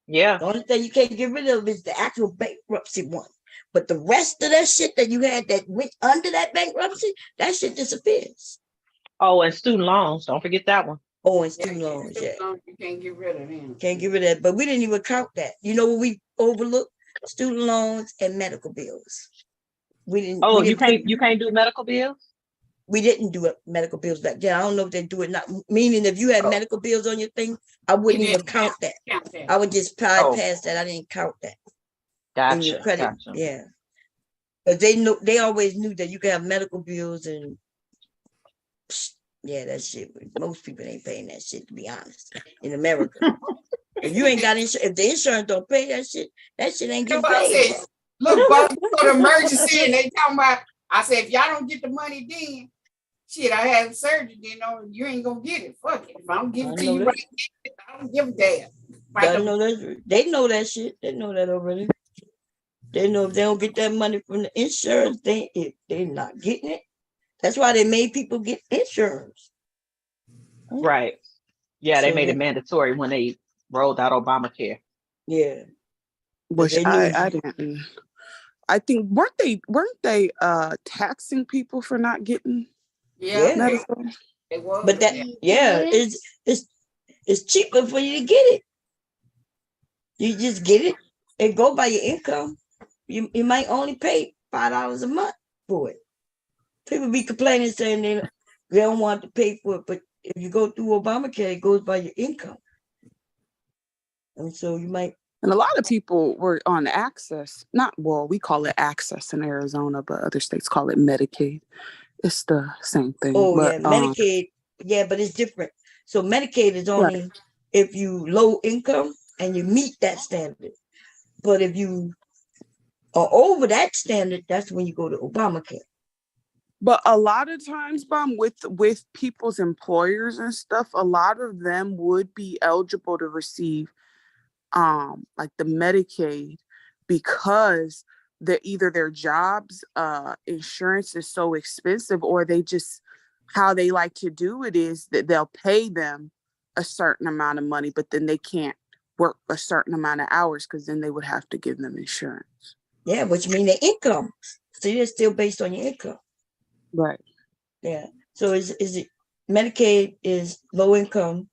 Yeah. The only thing you can't get rid of is the actual bankruptcy one. But the rest of that shit that you had that went under that bankruptcy, that shit disappears. Oh, and student loans. Don't forget that one. Oh, and student loans, yeah. You can't get rid of them. Can't get rid of that. But we didn't even count that. You know what we overlooked? Student loans and medical bills. We didn't. Oh, we didn't you can't do medical bills? We didn't do medical bills back then. I don't know if they do it not. Meaning, if you had medical bills on your thing, I wouldn't even count that. I would just bypass that. I didn't count that. In your credit, yeah. But they always knew that you could have medical bills and yeah, that shit. Most people ain't paying that shit, to be honest, in America. If you ain't got insurance, if the insurance don't pay that shit ain't getting paid. Look, Bob, you go to emergency and they talking about, I said, if y'all don't get the money then, shit, I had surgery, you ain't gonna get it. Fuck it. If I don't give it to you right now, I don't give a damn. They know that shit. They know that already. They know if they don't get that money from the insurance, they're not getting it. That's why they made people get insurance. Right. Yeah, they So made it mandatory when they rolled out Obamacare. Yeah. Which I didn't. I think weren't they taxing people for not getting medical? It was. But that it's cheaper for you to get it. You just get it and go by your income. You might only pay $5 a month for it. People be complaining saying they don't want to pay for it, but if you go through Obamacare, it goes by your income. And so you might. And a lot of people were on access. We call it access in Arizona, but other states call it Medicaid. It's the same thing. Oh, but, yeah, Medicaid. Yeah, but it's different. So Medicaid is only if you low income and you meet that standard. But if you are over that standard, that's when you go to Obamacare. But a lot of times, Bomb, with people's employers and stuff, a lot of them would be eligible to receive like the Medicaid because either their jobs insurance is so expensive, or they just, how they like to do it is that they'll pay them a certain amount of money, but then they can't work a certain amount of hours because then they would have to give them insurance. Yeah, which means their income. So it's still based on your income. Right. Yeah. So is it Medicaid is low income,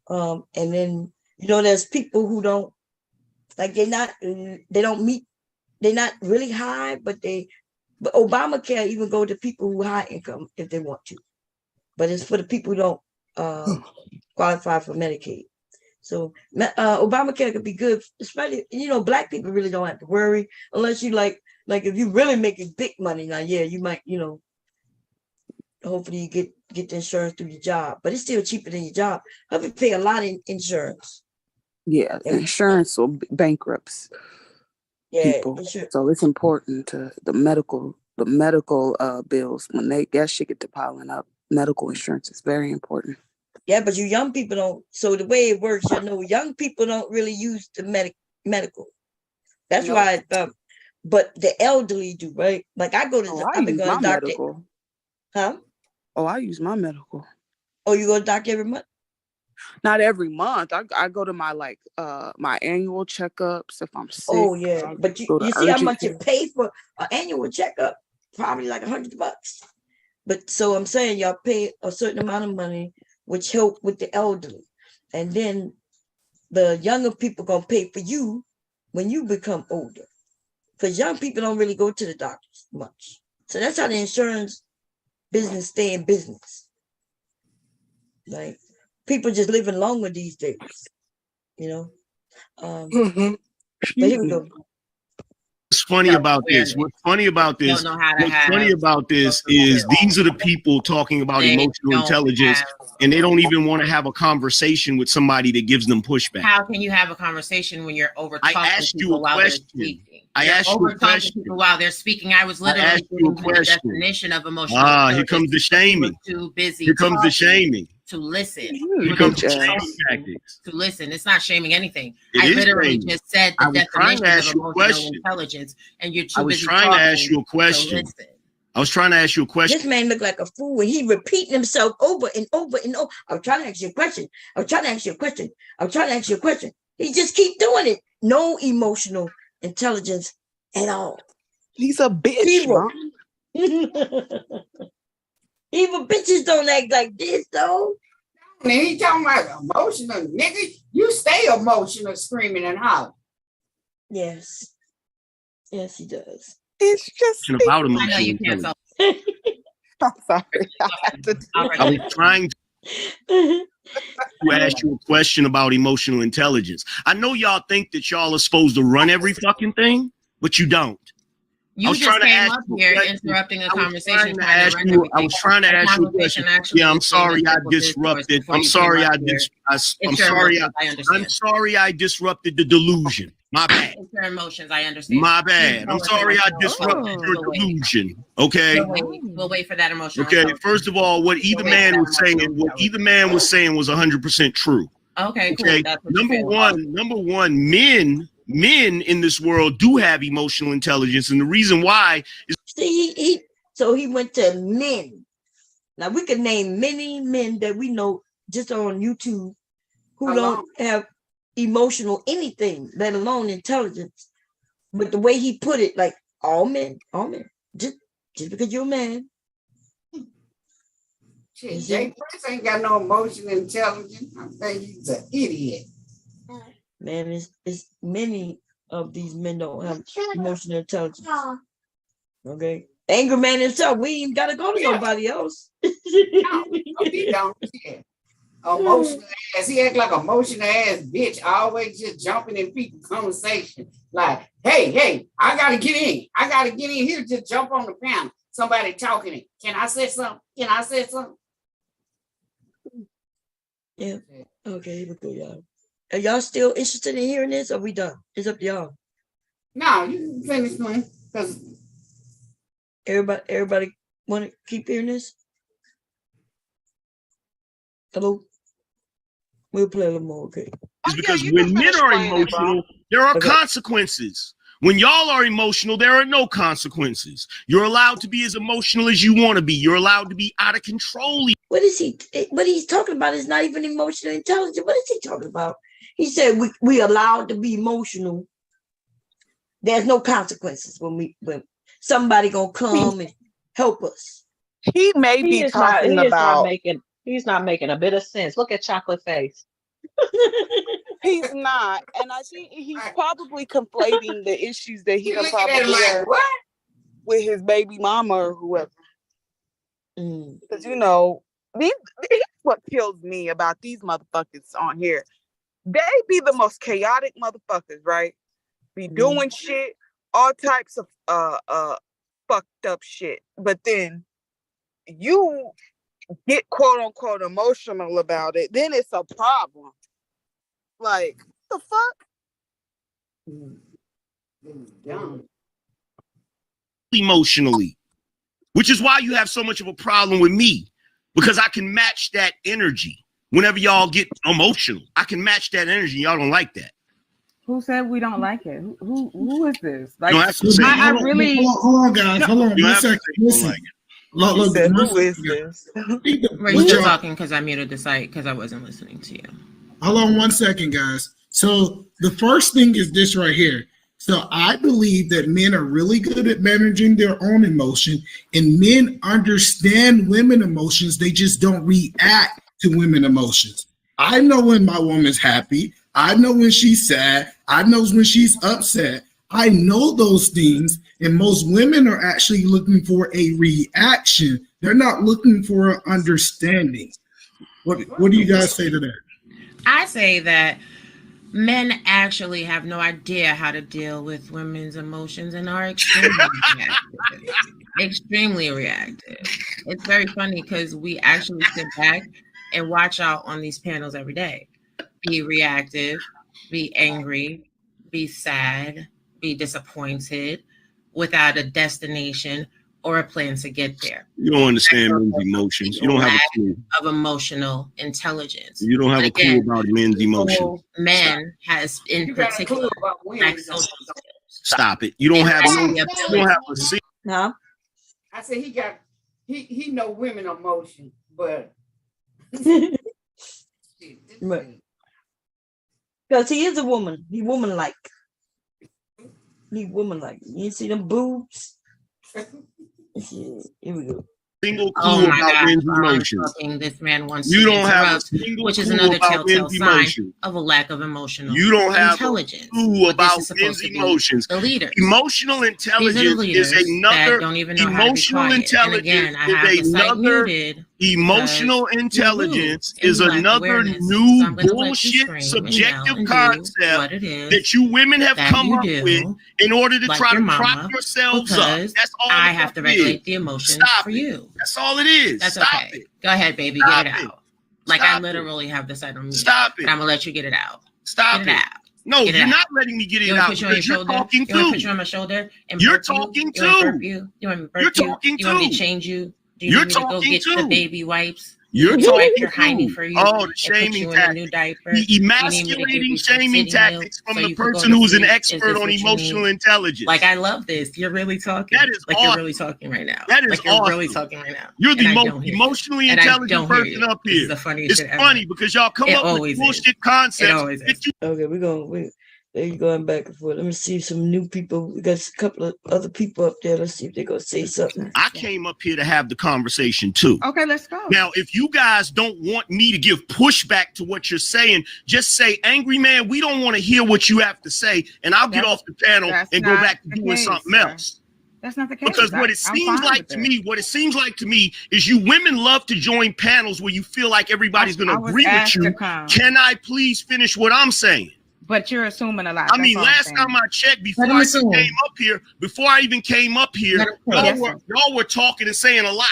and then there's people who don't like they're not really high, but Obamacare even go to people who high income if they want to, but it's for the people who don't qualify for Medicaid. So Obamacare could be good, especially Black people really don't have to worry unless you like if you really making big money now. Yeah, you might hopefully you get the insurance through your job, but it's still cheaper than your job. Have to pay a lot in insurance. Yeah, insurance will bankrupts people. So it's important to the medical bills when that shit get to piling up. Medical insurance is very important. Yeah, but you young people don't. So the way it works, young people don't really use the medical. That's why. But the elderly do, right? Like I go to. I've been going to doctor. Medical. Huh? Oh, I use my medical. Oh, you go to the doctor every month? Not every month. I go to my my annual checkups if I'm sick. Oh yeah, but you see how much you pay for an annual checkup? Probably like $100. But so I'm saying y'all pay a certain amount of money, which help with the elderly, and then the younger people gonna pay for you when you become older, because young people don't really go to the doctors much. So that's how the insurance business stay in business. Like people just living longer these days, you know. But here we go. What's funny about this? What's funny about this? What's funny about this is these are the people talking about emotional intelligence, and they don't even want to have a conversation with somebody that gives them pushback. How can you have a conversation when you're over talking people while they're speaking? I asked you a question. People while they're speaking. I was literally giving you the definition of emotional intelligence. Here comes the shaming. Too busy. Here comes the shaming. To listen. Here comes the shaming tactics. To listen. It's not shaming anything. It I is literally shaming. just said the definition of emotional intelligence, and you're too busy talking. I was trying to ask you a question. I was trying to ask you a question. This man looked like a fool and he repeating himself over and over and over. I'm trying to ask you a question. I'm trying to ask you a question. I'm trying to ask you a question. He just keep doing it. No emotional intelligence at all. He's a bitch. Evil. Evil bitches don't act like this though. And he talking about emotional, nigga. You stay emotional, screaming and hollering. Yes. Yes, he does. It's just about emotional intelligence. I'm sorry. I was trying to ask you a question about emotional intelligence. I know y'all think that y'all are supposed to run every fucking thing, but you don't. You just came up here interrupting a conversation. I was trying to ask you a question. Yeah, I'm sorry I disrupted. I'm sorry I disrupted the delusion. My bad. It's your emotions, I understand. My bad. I'm sorry I disrupted your delusion. Okay. We'll wait for that emotional. Okay. First of all, what either man was saying was 100% true. Okay. Cool. Okay. Number one, men in this world do have emotional intelligence, and the reason why is so he went to men. Now we can name many men that we know just on YouTube who don't have emotional anything, let alone intelligence. But the way he put it, like all men, just because you're a man. Shit, Jay Prince ain't got no emotional intelligence. I think he's an idiot. Man, it's many of these men don't have emotional intelligence. Okay. Angry man himself, we ain't gotta go to nobody else. No, he don't. Yeah. Emotional ass. He act like emotional ass bitch, always just jumping in people's conversation. Like, hey, I gotta get in. I gotta get in here, just jump on the panel. Somebody talking. Can I say something? Yeah. Okay, here we go, y'all. Are y'all still interested in hearing this? Or are we done? It's up to y'all. No, you can finish one. Because everybody want to keep hearing this? Hello? We'll play a little more, okay? It's because when men are emotional, there are consequences. When y'all are emotional, there are no consequences. You're allowed to be as emotional as you want to be. You're allowed to be out of control. What he's talking about is not even emotional intelligence. What is he talking about? He said we allowed to be emotional. There's no consequences when somebody gonna come and help us. He may be talking about. He's not making a bit of sense. Look at Chocolate Face. He's not, and I think he's probably conflating the issues that he can probably have with his baby mama or whoever. Because these what kills me about these motherfuckers on here. They be the most chaotic motherfuckers, right? Be doing shit, all types of fucked up shit, but then you get quote unquote emotional about it, then it's a problem. Like, what the fuck? Emotionally, which is why you have so much of a problem with me, because I can match that energy. Whenever y'all get emotional, I can match that energy. Y'all don't like that. Who said we don't like it? Who is this? Like, I really. Hold on, guys. Hold on. One second. Listen. Look, said, one who is second, this? Right, what you're y'all- talking because I muted the site because I wasn't listening to you. Hold on 1 second, guys. So the first thing is this right here. So I believe that men are really good at managing their own emotion, and men understand women emotions. They just don't react to women emotions. I know when my woman's happy. I know when she's sad. I know when she's upset. I know those things, and most women are actually looking for a reaction. They're not looking for an understanding. What do you guys say to that? I say that men actually have no idea how to deal with women's emotions and are extremely reactive. Extremely reactive. It's very funny because we actually sit back and watch out on these panels every day. Be reactive, be angry, be sad, be disappointed without a destination or a plan to get there. You don't understand men's emotions. You don't have a clue. Of emotional intelligence. You don't have a clue about men's emotions. Men has in particular lack social skills. Stop it. You don't have a see. No. I said he know women emotion, but Because he is a woman. He woman-like. He woman-like. You see them boobs? Here we go. Single clue about men's emotions. This man wants You to don't have a interrupt, single which is clue another about telltale men's sign emotions. of a lack of emotional You don't have intelligence. a clue But this about is supposed men's to be emotions. the leaders. Emotional intelligence leaders is another that don't even know how to be emotional quiet. And intelligence again, I have the is site another muted emotional because intelligence you're rude is and you lack another awareness. So new I'm gonna let you bullshit scream and subjective yell and do concept what it is that you women have that come you up do, with in order to like try your to prop mama, yourselves up. because That's all I the have to fuck it is. regulate the emotions Stop for it. you. That's all it is. That's Stop okay. it. Go ahead, baby. Stop Get it it. out. Like I Stop it. literally have the site on mute. Stop it. But I'm gonna let you get it out. Stop Get it out. No, Get it you're out. not letting me get it You want out me to put you on your because you're shoulder? talking You want me to too. put you on my shoulder and You're burp you? talking You want me to burp too. you? You want me to burp You're you? talking You want me to too. change you? Do you You're need me to go talking get the too. baby wipes? You're to wipe talking your hiney too. for you Oh, the and put shaming you in a tactics. new diaper? The You need me to give emasculating you some shaming City Milk tactics from so the you can go person to who's an sleep? Is expert this on what you emotional need? intelligence. Like I love this. You're really talking. That is like awesome. you're really talking right now. That is like you're really awesome. talking right now. You're the And I most don't hear you. emotionally And I intelligent don't hear person you. up This is here. the funniest It's shit ever. funny because y'all come It up with always is. bullshit concepts. It always is. Okay, there you going back and forth. Let me see some new people. We got a couple of other people up there. Let's see if they're gonna say something. I came up here to have the conversation too. Okay, let's go. Now, if you guys don't want me to give pushback to what you're saying, just say, Angry Man, we don't want to hear what you have to say, and I'll get off the panel and go back to doing something else. That's not the case. Because what it seems like to me is you women love to join panels where you feel like everybody's going to agree with you. Can I please finish what I'm saying? But you're assuming a lot. I mean, last time I checked, before I even came up here, y'all were talking and saying a lot.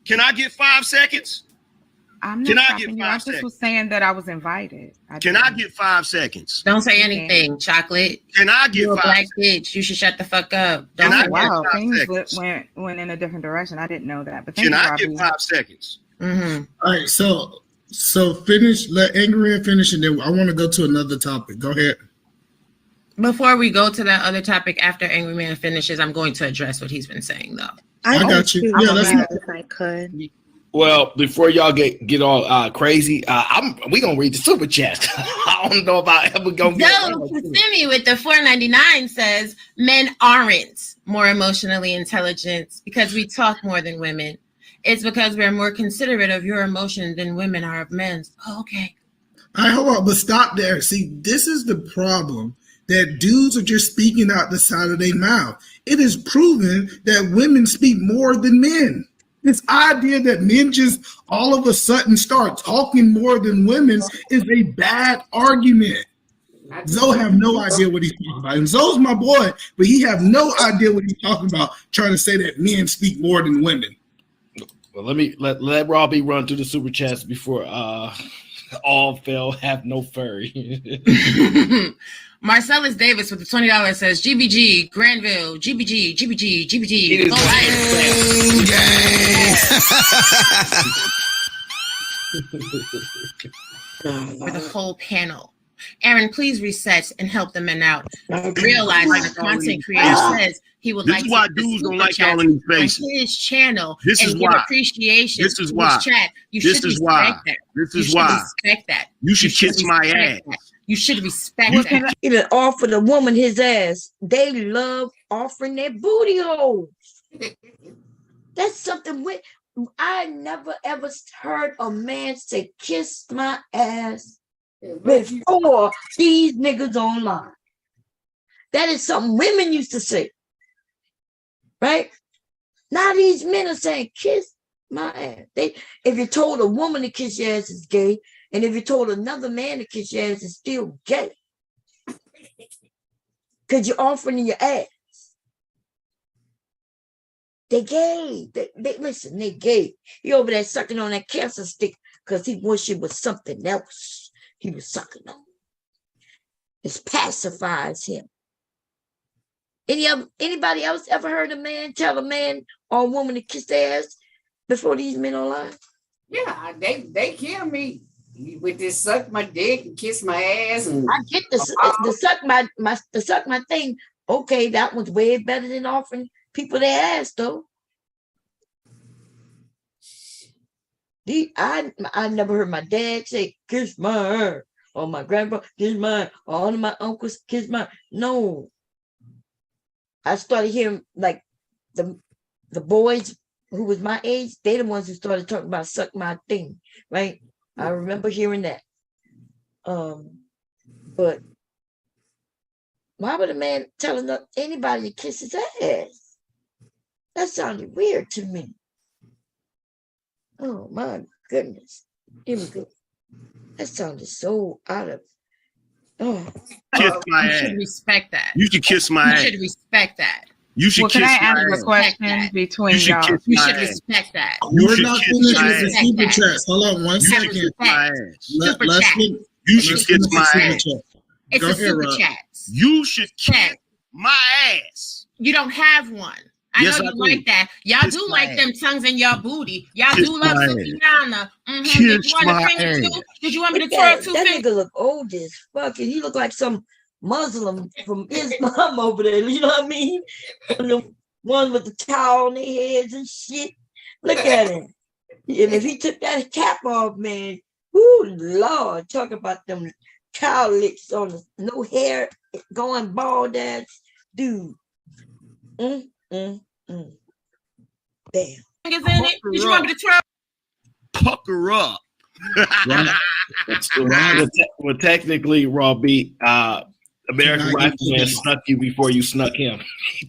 Can I get 5 seconds? I'm Can not I stopping get you. 5 I just seconds? was saying that I was invited. Can I get 5 seconds? Don't say anything, Chocolate. Can I get You're a 5 black seconds? bitch. You should shut the fuck up. Can I get Wow, 5 things seconds? went in a different direction. I didn't know that. But thank Can you, I get Robbie. 5 seconds? Mm-hmm. All right, so finish. Let Angry Man finish, and then I want to go to another topic. Go ahead. Before we go to that other topic, after Angry Man finishes, I'm going to address what he's been saying, though. I got you. Yeah, that's not. If I could. Well, before y'all get all crazy, we gonna read the super chat. I don't know about ever gonna get. Joe Kissimmee with the $4.99 says men aren't more emotionally intelligent because we talk more than women. It's because we're more considerate of your emotion than women are of men's. Oh, okay. All right, hold on, but stop there. See, this is the problem. That dudes are just speaking out the side of their mouth. It is proven that women speak more than men. This idea that men just all of a sudden start talking more than women is a bad argument. Zoe have no idea what he's talking about. And Zoe's my boy, but he have no idea what he's talking about, trying to say that men speak more than women. Well, let Robbie run through the super chats before all fail have no furry. Marcellus Davis with the $20 says GBG, Granville, GBG, GBG, GBG. For the whole panel. Aaron, please reset and help the men out. Realize that the content creator says he would This like is why to dudes don't super like y'all chat in these on faces. his channel This and is give why. appreciation This is to why. his chat. You This should is why. respect that. This You is should why. respect that. You should kiss my respect ass. that. You should respect Well, that. even offer the woman his ass. They love offering their booty holes. That's something I never ever heard a man say, kiss my ass before these niggas online. That is something women used to say. Right? Now these men are saying, kiss my ass. If you told a woman to kiss your ass is gay, and if you told another man to kiss your ass is still gay. Because you're offering your ass. They gay. They listen, they gay. He over there sucking on that cancer stick because he wish it was something else he was sucking on. It pacifies him. Anybody else ever heard a man tell a man or a woman to kiss their ass before these men online? Yeah, they kill me with this suck my dick and kiss my ass. And I get the suck my thing. Okay, that one's way better than offering people their ass though. I never heard my dad say kiss my ass, or my grandpa kiss my, or all of my uncles kiss my. No, I started hearing like the boys who was my age. They the ones who started talking about suck my thing, right? I remember hearing that. But why would a man tell anybody to kiss his ass? That sounded weird to me. Oh my goodness. Here we go. That sounded so out of. Oh. Kiss my You ass. should respect that. You should kiss my You ass. should respect that. You should Well, kiss can I my ask ass. a question between You should y'all? kiss You my should ass. respect that. You We're should not kiss finished my with the ass. super chats. Hold on one You should second. kiss my ass. Super Let's chat. fin- You let's should kiss finish the my super ass. chat. It's Go a ahead, super Rob. chat. You should kiss Chat. my ass. You don't have one. I Yes, know I you do. like that. Y'all Kiss do my like ass. them tongues in your booty. Y'all Kiss do love my Sukiyana. Did Kiss you want a my finger ass. too? Did you want me to Look twirl at two that fingers? nigga look old as fuck, and he look like some Muslim from Islam over there. You know what I mean? And the one with the towel on their heads and shit. Look at him. And if he took that cap off, man, whoo, Lord, talk about them cow licks on the no hair going bald ass dude. Damn. Fingers in it? Did you want me to twirl? Pucker up. Well, technically, Raw beat American Can I get Rifleman that? snuck you before you snuck him.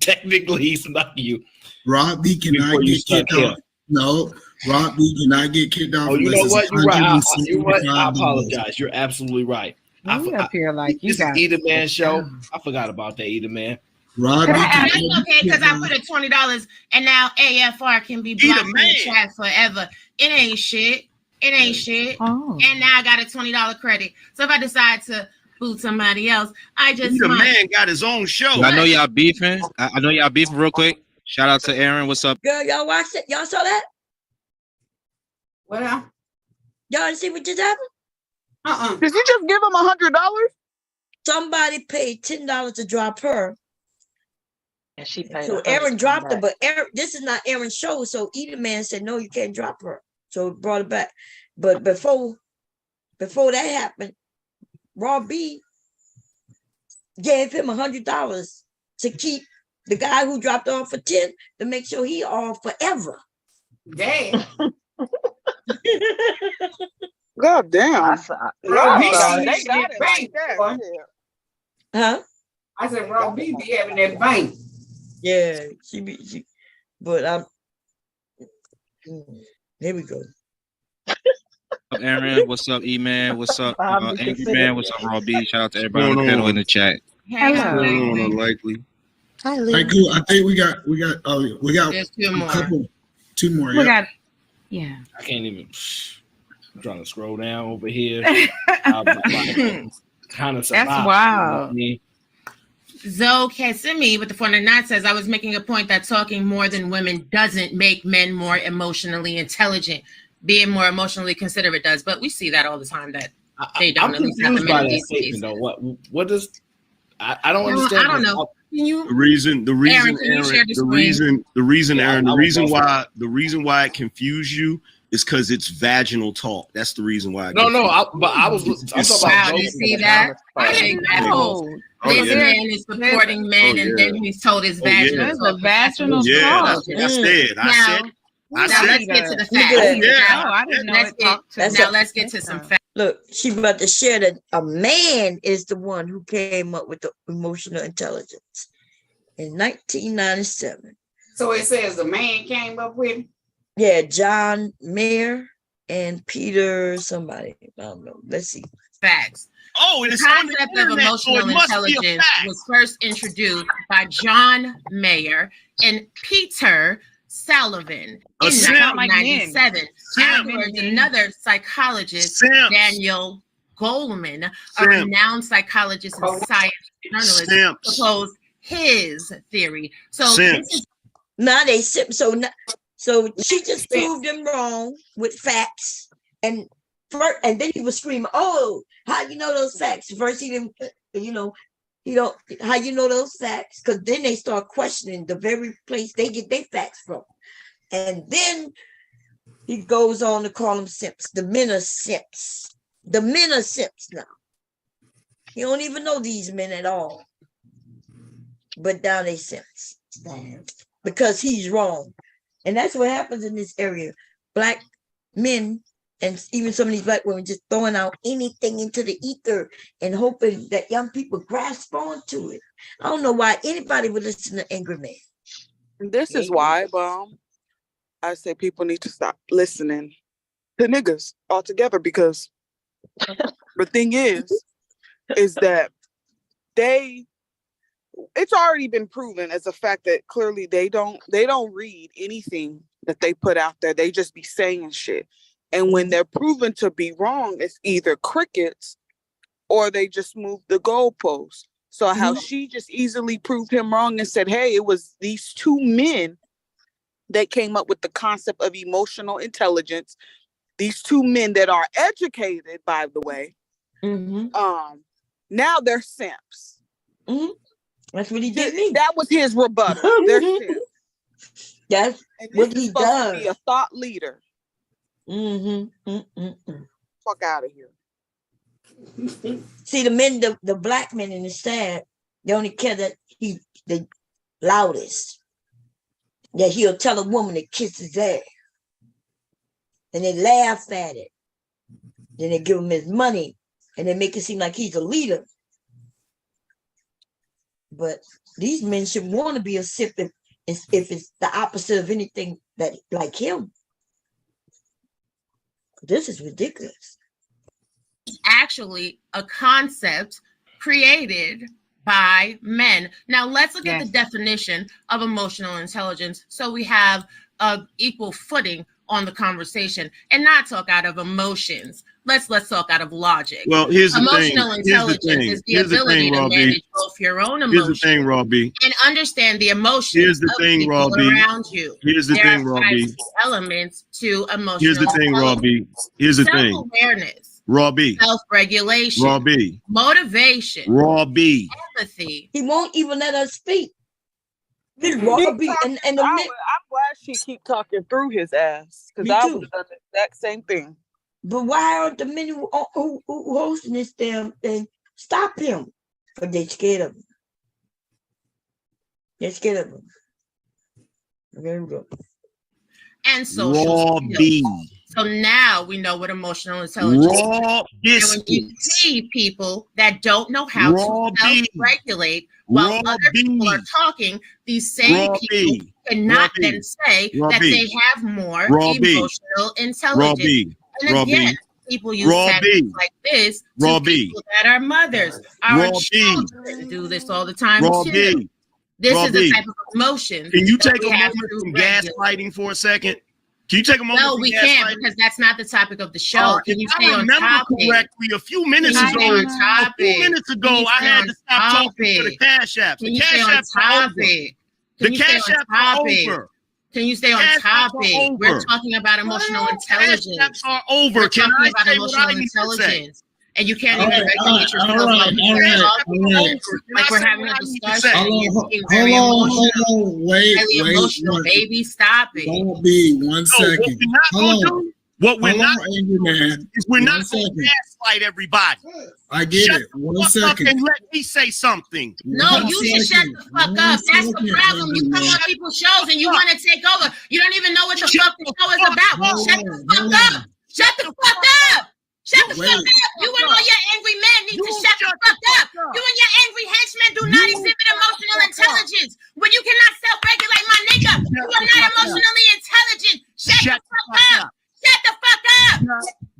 Technically, he snuck you. Rob B cannot Before you get kicked stuck him. off. No, Rob B cannot get kicked off. Oh, you know unless what? it's You're right. You're right. I $175. apologize. You're absolutely right. You up here like you This is got Eda Man show. I forgot about that Eda Man. Rob B That's cannot okay get because I kicked put a $20 and now AFR can be blocked in the chat forever. It ain't shit. It ain't shit. Oh. And now I got a $20 credit. So if I decide to boot somebody else, I just The might. man got his own show. I know y'all beefing. I know y'all beefing real quick. Shout out to Aaron. What's up? Girl, y'all watched it? Y'all saw that? What? Y'all didn't see what just happened? Did you just give him $100? Somebody paid $10 to drop her. And she paid. So Aaron dropped her, but Aaron, this is not Aaron's show. So Eda Man said, no, you can't drop her. So brought it back. But before that happened, Raw B gave him $100 to keep the guy who dropped off for 10 to make sure he off forever. Damn. God damn. Raw B They be got having it that like bank, that. boy. Huh? I said Raw B be having that bank. Yeah, but I'm here we go. What's up, Aaron? What's up, E-Man? What's up, Angry Man? What's up, Raw B? Shout out to everybody on the panel in the chat. Hello. Likely. Hi, All right, cool. I think we got There's two more. two more. We got, yeah. I can't even. I'm trying to scroll down over here. Kind of That's wild. Zoe Kasimi with the 409 says, I was making a point that talking more than women doesn't make men more emotionally intelligent. Being more emotionally considerate does, but we see that all the time that they don't. I'm At least not the confused men by of that these days. statement, though. What does I don't No, understand. I don't know. The reason, Aaron, can you share the screen? Aaron, the reason why it confused you is because it's vaginal talk. That's the reason why. I'm talking about. Wow, you see that? I didn't know. This man is supporting men, and then he's told his vaginal. There's a vaginal talk. That's what I said. Now let's get to the facts. I didn't know Now let's get to some facts. Look, she about to share that a man is the one who came up with the emotional intelligence in 1997. So it says the man came up with it? Yeah, John Mayer and Peter somebody. I don't know. Let's see. Facts. Oh, the concept of emotional intelligence was first introduced by John Mayer and Peter Sullivan in 1997. Afterwards, another psychologist, Daniel Goleman, a renowned psychologist and science journalist, proposed his theory. So now they sip. So she just proved him wrong with facts, and then he was screaming, "Oh, how you know those facts?" First he didn't, how you know those facts? Because then they start questioning the very place they get their facts from. And then he goes on to call them simps. The men are simps. The men are simps now. He don't even know these men at all. But now they simps. Because he's wrong. And that's what happens in this area. Black men and even some of these black women just throwing out anything into the ether and hoping that young people grasp onto it. I don't know why anybody would listen to Angry Man. This is why, I say people need to stop listening to niggas altogether, because the thing is that it's already been proven as a fact that clearly they don't read anything that they put out there. They just be saying shit. And when they're proven to be wrong, it's either crickets or they just move the goalposts. So how she just easily proved him wrong and said, hey, it was these two men that came up with the concept of emotional intelligence. These two men that are educated, by the way. Now they're simps. That's what he did. That was his rebuttal. They're simps. That's what he does. To be a thought leader. Fuck out of here. See, the men, the black men in the sad, they only care that he's the loudest. That he'll tell a woman to kiss his ass. And they laugh at it. Then they give him his money and they make it seem like he's a leader. But these men should want to be a sip if it's the opposite of anything that like him. This is ridiculous. Actually, a concept created by men. Now let's look at the definition of emotional intelligence so we have equal footing on the conversation and not talk out of emotions. Let's talk out of logic. Well, here's the thing. Emotional intelligence is the ability to manage both your own emotions. Here's the thing, Raw B. And understand the emotions of people around you. Here's the thing, Raw B. Elements to emotional Here's the thing, Raw B. Here's the thing. Self-awareness. Raw B. Self-regulation. Raw B. Motivation. Raw B. Empathy. He won't even let us speak. This Raw B. And I'm glad she keep talking through his ass, because I would have done the exact same thing. But why aren't the men who hosting this damn thing stop him? But they're scared of him. They're scared of him. There we go. And social skills. So now we know what emotional intelligence is. And when you see people that don't know how to self-regulate while other people are talking, these same people cannot then say that they have more emotional intelligence. And again, people use tactics like this to people that are mothers. Our children do this all the time too. This is the type of emotion. Can you take a moment from gaslighting for a second? Can you take a moment? No, we can't, because that's not the topic of the show. Can you stay on topic? Correctly, a few minutes ago, I had to stop talking for the Cash Apps. Can you stay on topic? The Cash Apps are over. Can you stay on topic? We're talking about emotional intelligence. Cash Apps are over. We're talking about emotional intelligence. and you can't even regulate yourself. Like we're having a discussion. Hold on, wait, Baby, stop it. Don't be 1 second. What we're not angry man is we're not going to gaslight everybody. I get it. 1 second. And let me say something. No, you should shut the fuck up. That's the problem. You come on people's shows and you want to take over. You don't even know what the fuck the show is about. Shut the fuck up. Shut the fuck up. Shut the fuck up. You and all your angry men need to shut the fuck up. You and your angry henchmen do not exhibit emotional intelligence. When you cannot self-regulate, my nigga, you are not emotionally intelligent. Shut the fuck up. Shut the fuck up.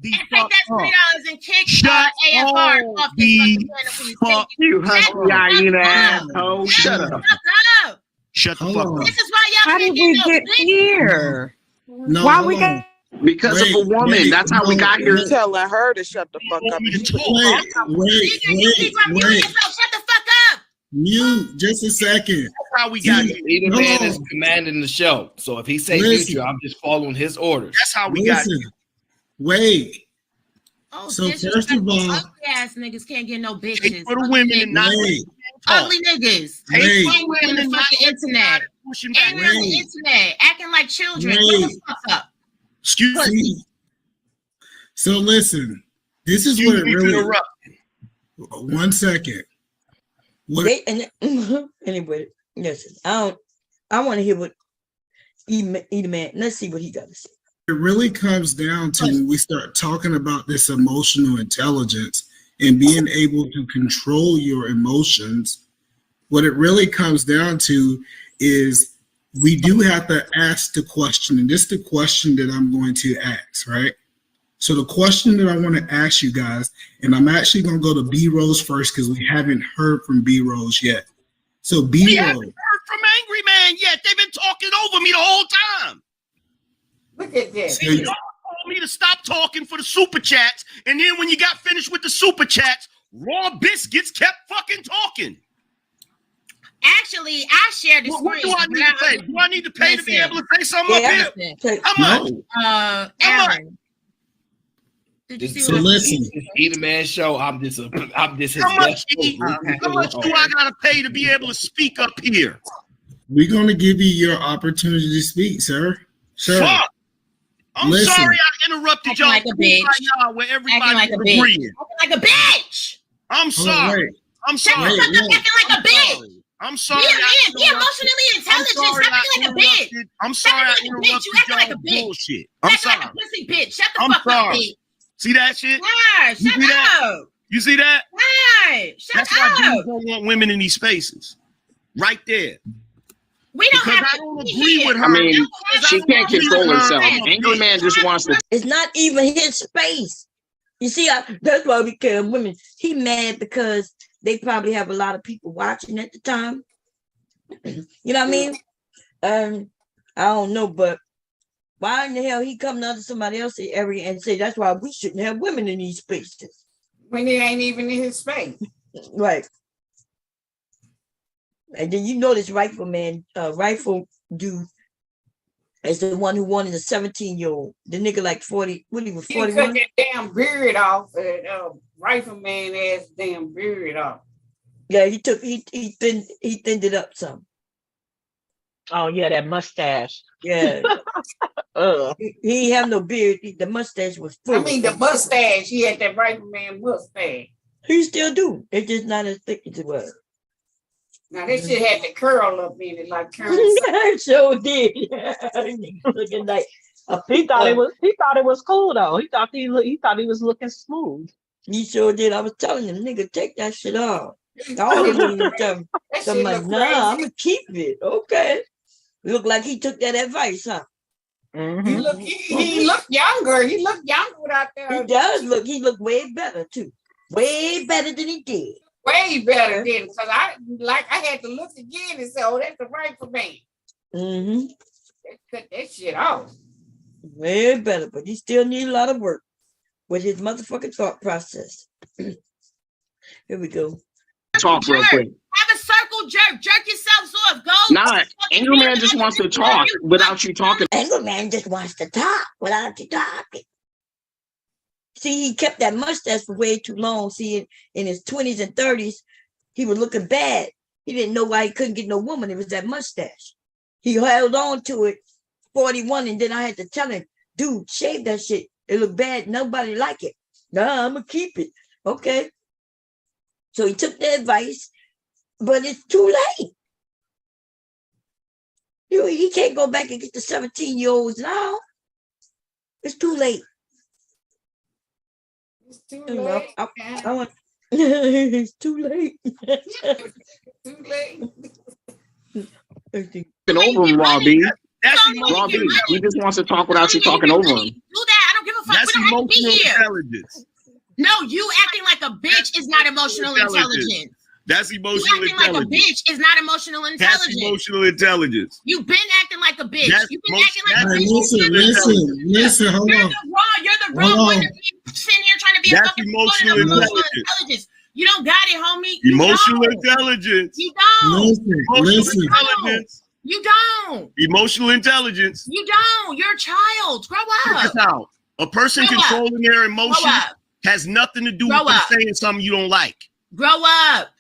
And take that $20 and kick AFR off this fucking fuck you, hyena asshole. Shut up. Shut the fuck up. This is why y'all How did we get here? No, Why we got? Because of a woman. That's how we got here. You telling her to shut the fuck up. Wait. Shut the fuck up. Mute, just a second. That's how we got here. The man is commanding the show. So if he say future, I'm just following his orders. That's how we got here. Wait. Oh, So first of all, ugly ass niggas can't get no bitches. For the women and not ugly niggas. Wait. Angry on the fucking internet. Angry on the internet. Acting like children. What the fuck up? Excuse me. So listen, this is what it really. 1 second. Anyway, listen. I want to hear what Eat Man. Let's see what he got to say. It really comes down to when we start talking about this emotional intelligence and being able to control your emotions. What it really comes down to is we do have to ask the question, and this is the question that I'm going to ask, right? So the question that I want to ask you guys, and I'm actually going to go to B Rose first because we haven't heard from B Rose yet. So B We Rose, haven't heard from Angry Man yet. They've been talking over me the whole time. Look at this. Y'all told me to stop talking for the super chats, and then when you got finished with the super chats, Raw Biscuits kept fucking talking. Actually, I shared the screen. What do I need to pay? Do I need to pay to be able to say something up here? How much? Aaron. Did you see so what listen. Eat a man show. I'm just his How much, best E? host. How much do I gotta pay to be able to speak up here? We're going to give you your opportunity to speak, sir. Sir. Fuck. I'm Listen. sorry I interrupted y'all. like a bitch. Right now where everybody like a was bitch. agreeing. Acting like a bitch. I'm sorry. wait. I'm Shut sorry. the fuck up, acting like a bitch. I'm sorry. Be emotionally intelligent. Stop acting like a bitch. I'm sorry I Stop acting like a bitch. You interrupted acting like a y'all bitch. bullshit. You I'm acting like sorry. a pussy bitch. Shut the I'm fuck sorry. up, bitch. See that shit? Why? You Shut see that? up. You see that? Why? Shut That's why up. dudes don't want women in these spaces. Right there. We don't Because have I to don't be agree here. with her. I mean, Because she I don't can't agree control with her. herself. Angry man just wants to. It's not even his space. You see, that's why we care women. He mad because they probably have a lot of people watching at the time. You know what I mean? I don't know, but why in the hell he come to somebody else's area and say that's why we shouldn't have women in these spaces? When it ain't even in his space. Right. And then you know this rifle dude is the one who wanted a 17-year-old. The nigga like 40, what he was He cut 41? that damn beard off, rifleman ass damn beard off. Yeah, he thinned it up some. Oh yeah, that mustache. Yeah. He ain't have no beard. The mustache was full. I mean the mustache. He had that rifleman mustache. He still do. It's just not as thick as it was. Now that shit had the curl up in it like curl. Sure did. Looking like a He thought it was cool though. He thought he was looking smooth. He sure did. I was telling him, nigga, take that shit off. All of them were telling That I'm shit like, look nah, crazy. I'm gonna keep it. Okay. Look like he took that advice, huh? Mm-hmm. He looked younger. He looked younger without that. He does look. He looked way better too. Way better than he did. Way better than because I had to look again and say, oh, that's the rifleman. Mm-hmm. Cut that shit off. Way better, but he still need a lot of work with his motherfucking thought process. Here we go. Talk real quick. Have a circle jerk. Jerk yourselves off. Go. Nah, Angry Man just wants to talk without you talking. Angry Man just wants to talk without you talking. See, he kept that mustache for way too long. See, in his 20s and 30s, he was looking bad. He didn't know why he couldn't get no woman. It was that mustache. He held on to it 41, and then I had to tell him, dude, shave that shit. It look bad. Nobody like it. Nah, I'm going to keep it. Okay. So he took the advice, but it's too late. He can't go back and get the 17-year-olds now. It's too late. It's too late. I want. It's too late. Too late. Talking over him, Robbie. That's Robbie, he just wants to talk without you talking over him. Do that. I don't give a fuck. That's We don't have to be emotional here. intelligence. No, you acting like a bitch is not emotional intelligence. That's You emotional acting like a intelligence. bitch is not emotional That's intelligence. emotional intelligence. You've been acting like a bitch. That's You've been most- acting like a that's bitch. Listen, hold You're on. the wrong Hold one on. to be sitting here trying to be a That's fucking emotional proponent of emotional intelligence. intelligence. You don't got it, homie. You Emotional don't. intelligence. You don't. Emotional intelligence. You don't. Emotional intelligence. You don't. You're a child. Grow Check up. this out. A person Grow up. controlling their emotions Grow up. has nothing to do Grow with them up. saying something you don't like. Grow up.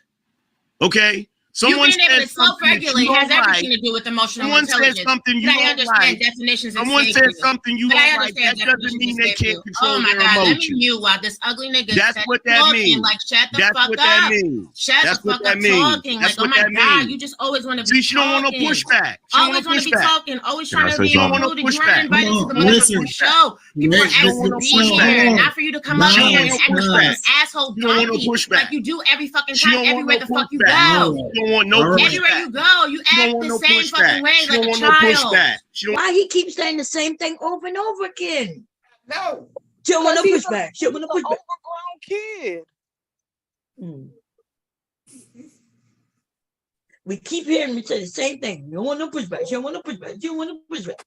Okay? You Someone being able says to something that you self-regulate has don't everything like. to do with emotional Someone says intelligence. something you But I don't understand like. definitions and Someone says statements. something you But don't I like. understand That doesn't definitions mean and they can't statements. control Oh my their God, let me emotions. mute while this ugly nigga That's starts what that talking. means. Like, shut the That's fuck what up. that means. Shut That's the what fuck that up means. talking. That's Like, oh what my that God, means. you just always want to be See, she don't want no talking. pushback. She don't Always want want no to be pushback. talking. Always Can I trying to say be something? rude. You Pushback. weren't invited to Hold the on, listen. motherfucking show. People were Wait, asked to be so, here, hold on. not for you to come up here and Guys, act like guys. an asshole She don't want no donkey, pushback. like you do every fucking She time, don't want everywhere no the fuck you pushback. go. She don't want no All right. Everywhere pushback. you go, you She don't act want the no same fucking pushback. way, She like don't a want no child. pushback. She don't. Why he keeps saying the same thing over and over again? No. She don't want no Because he's pushback. She don't want no an pushback. overgrown kid. We keep hearing me say the same thing. You don't want no pushback. She don't want no pushback. She don't want no pushback.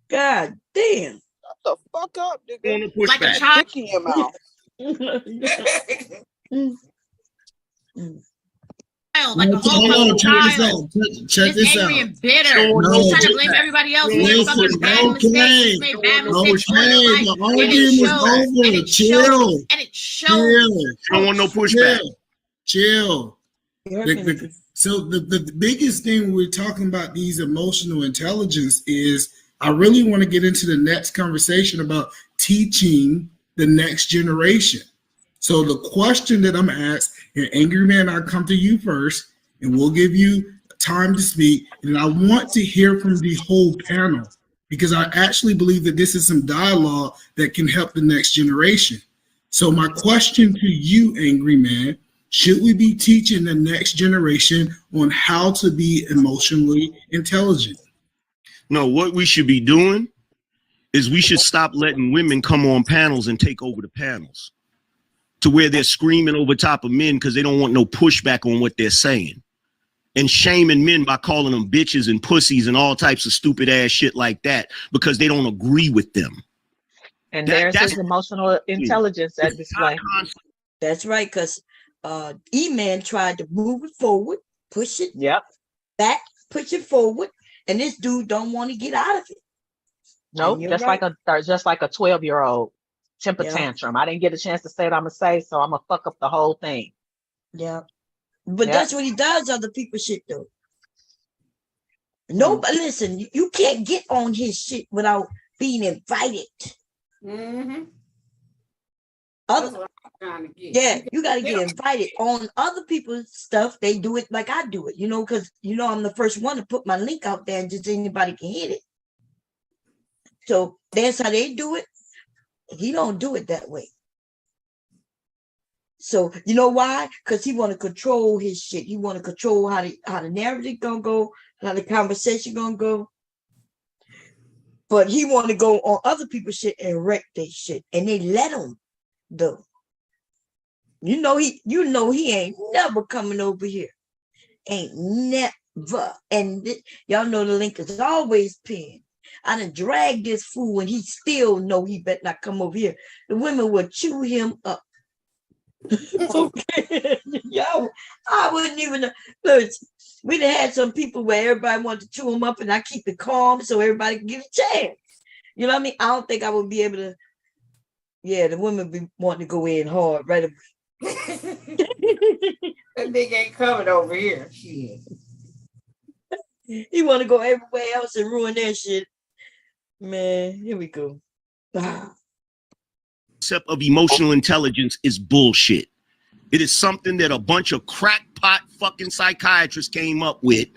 God damn. Shut the fuck up, She don't nigga. want no Like a pushback. child. Dick in your mouth. Like a whole Hold on, fucking check this child. out. Check Just this angry out. and bitter. She don't want no Just trying to pushback. blame everybody else. She You don't made want no fucking pushback. bad mistakes. You made bad mistakes all your life. The And argument it is shows. over. And it Chill. shows. And it shows. She don't want no pushback. Chill. You're So the biggest thing we're talking about these emotional intelligence is I really want to get into the next conversation about teaching the next generation. So the question that I'm asked, and Angry Man, I'll come to you first, and we'll give you time to speak. And I want to hear from the whole panel because I actually believe that this is some dialogue that can help the next generation. So my question to you, Angry Man, should we be teaching the next generation on how to be emotionally intelligent? No, what we should be doing is we should stop letting women come on panels and take over the panels to where they're screaming over top of men because they don't want no pushback on what they're saying and shaming men by calling them bitches and pussies and all types of stupid ass shit like that because they don't agree with them. And That- there's his emotional intelligence at display. That's right, because E-Man tried to move it forward, push it back, push it forward, and this dude don't want to get out of it. Nope, you're just right. like a 12-year-old temper Yeah. tantrum. I didn't get a chance to say what I'm gonna say, so I'm gonna fuck up the whole thing. Yeah. But Yep. that's what he does other people shit though. Nobody listen, you can't get on his shit without being invited. Mm-hmm. Other, That's what I'm trying to get. yeah, you gotta get invited on other people's stuff. They do it like I do it, because I'm the first one to put my link out there and just anybody can hit it. So that's how they do it. He don't do it that way. So you know why? Because he want to control his shit. He want to control how the narrative gonna go, how the conversation gonna go. But he want to go on other people's shit and wreck their shit, and they let him though. He ain't never coming over here. Ain't never. And y'all know the link is always pinned. I done dragged this fool and he still know he better not come over here. The women will chew him up. Okay. Yo, I wouldn't even look. We done had some people where everybody wanted to chew him up and I keep it calm so everybody can get a chance. You know what I mean? I don't think I would be able to Yeah, the women be wanting to go in hard right away. That nigga ain't coming over here. Shit. He want to go everywhere else and ruin their shit. Man, here we go. Concept of emotional intelligence is bullshit. It is something that a bunch of crackpot fucking psychiatrists came up with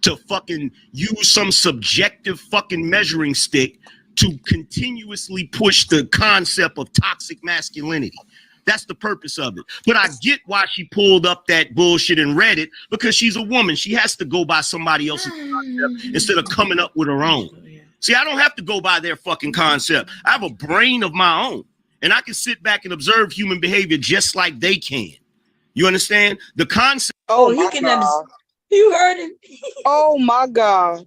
to fucking use some subjective fucking measuring stick to continuously push the concept of toxic masculinity. That's the purpose of it. But I get why she pulled up that bullshit and read it, because she's a woman. She has to go by somebody else's concept instead of coming up with her own. See, I don't have to go by their fucking concept. I have a brain of my own, and I can sit back and observe human behavior just like they can. You understand? The concept. Oh, he my can God. understand. You heard him. Oh my God.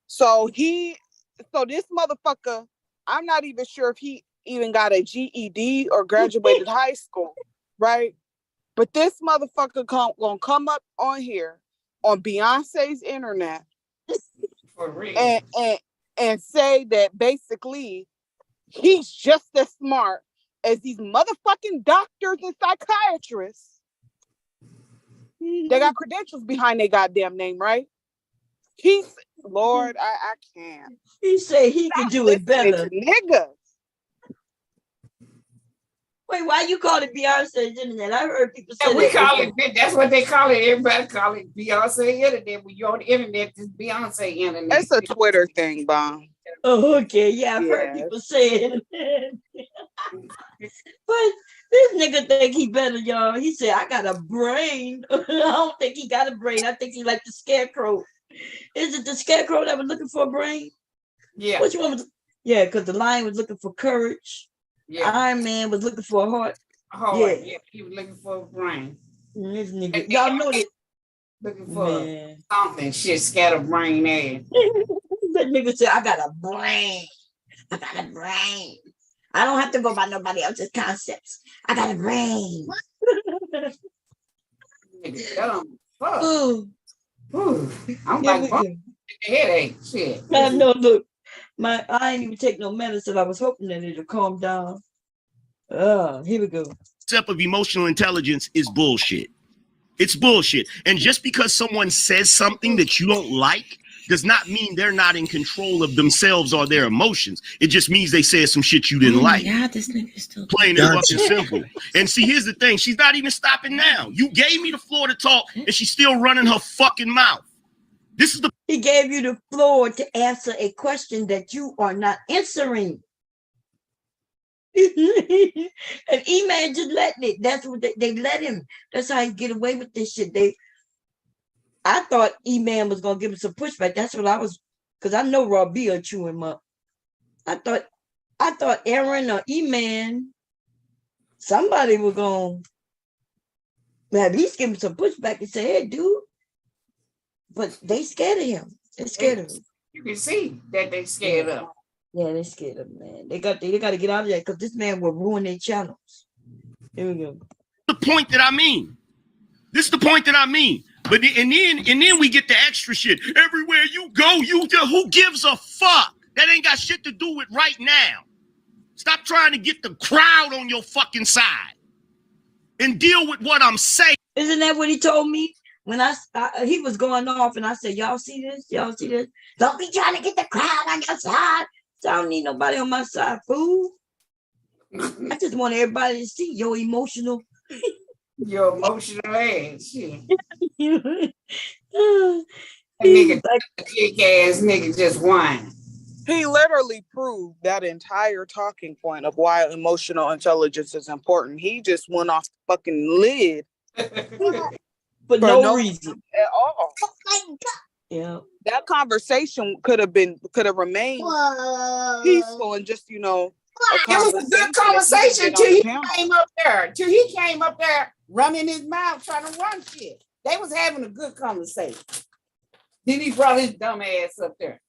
So this motherfucker, I'm not even sure if he even got a GED or graduated high school, right? But this motherfucker gonna come up on here on Beyonce's internet For real. and say that basically he's just as smart as these motherfucking doctors and psychiatrists. They got credentials behind their goddamn name, right? Lord, I can't. He said he could do it better. Niggas. Wait, why you call it Beyonce's internet? I heard people say And we that call before. it, that's what they call it. Everybody call it Beyonce internet. When you're on the internet, it's Beyonce internet. It's a Twitter thing, Bon. Oh, okay. Yeah, I've heard people say it. But this nigga think he better, y'all. He said, I got a brain. I don't think he got a brain. I think he like the scarecrow. Is it the scarecrow that was looking for a brain? Yeah. Which one was? Yeah, because the lion was looking for courage. Yeah. Iron Man was looking for a heart. Yeah. He was looking for a brain. This nigga, y'all know that. Looking for something. Shit, scatterbrain ass. That nigga said, I got a brain. I got a brain. I don't have to go by nobody else's concepts. I got a brain. Nigga dumb. Fuck. Ooh. Ooh. I'm Here like, we fuck, go. the headache. Shit. I know, look, I ain't even take no medicine. I was hoping that it'll calm down. Here we go. Concept of emotional intelligence is bullshit. It's bullshit. And just because someone says something that you don't like does not mean they're not in control of themselves or their emotions. It just means they said some shit you didn't like. Yeah, this nigga is still Plain and fucking simple. And see, here's the thing. She's not even stopping now. You gave me the floor to talk, and she's still running her fucking mouth. This is the. He gave you the floor to answer a question that you are not answering. And E-Man just letting it. That's what they let him. That's how he get away with this shit. I thought E-Man was gonna give him some pushback. That's what I was, because I know Raw B will chew him up. I thought Aaron or E-Man, somebody was gonna at least give him some pushback and say, hey, dude. But they scared of him. They scared of him. You can see that they scared of him. Yeah, they scared of him, man. They got to get out of there because this man will ruin their channels. Here we go. The point that I mean. This is the point that I mean. But and then we get the extra shit. Everywhere you go, who gives a fuck? That ain't got shit to do with right now. Stop trying to get the crowd on your fucking side and deal with what I'm saying. Isn't that what he told me? When he was going off and I said, y'all see this? Y'all see this? Don't be trying to get the crowd on your side. So I don't need nobody on my side, fool. I just want everybody to see your emotional. Your emotional ass. Shit. That nigga, kick ass nigga just whine. He literally proved that entire talking point of why emotional intelligence is important. He just went off the fucking lid. For no reason at all. Yeah. That conversation could have remained peaceful and just, it was a good conversation till he came up there. Till he came up there running his mouth trying to run shit. They was having a good conversation. Then he brought his dumb ass up there.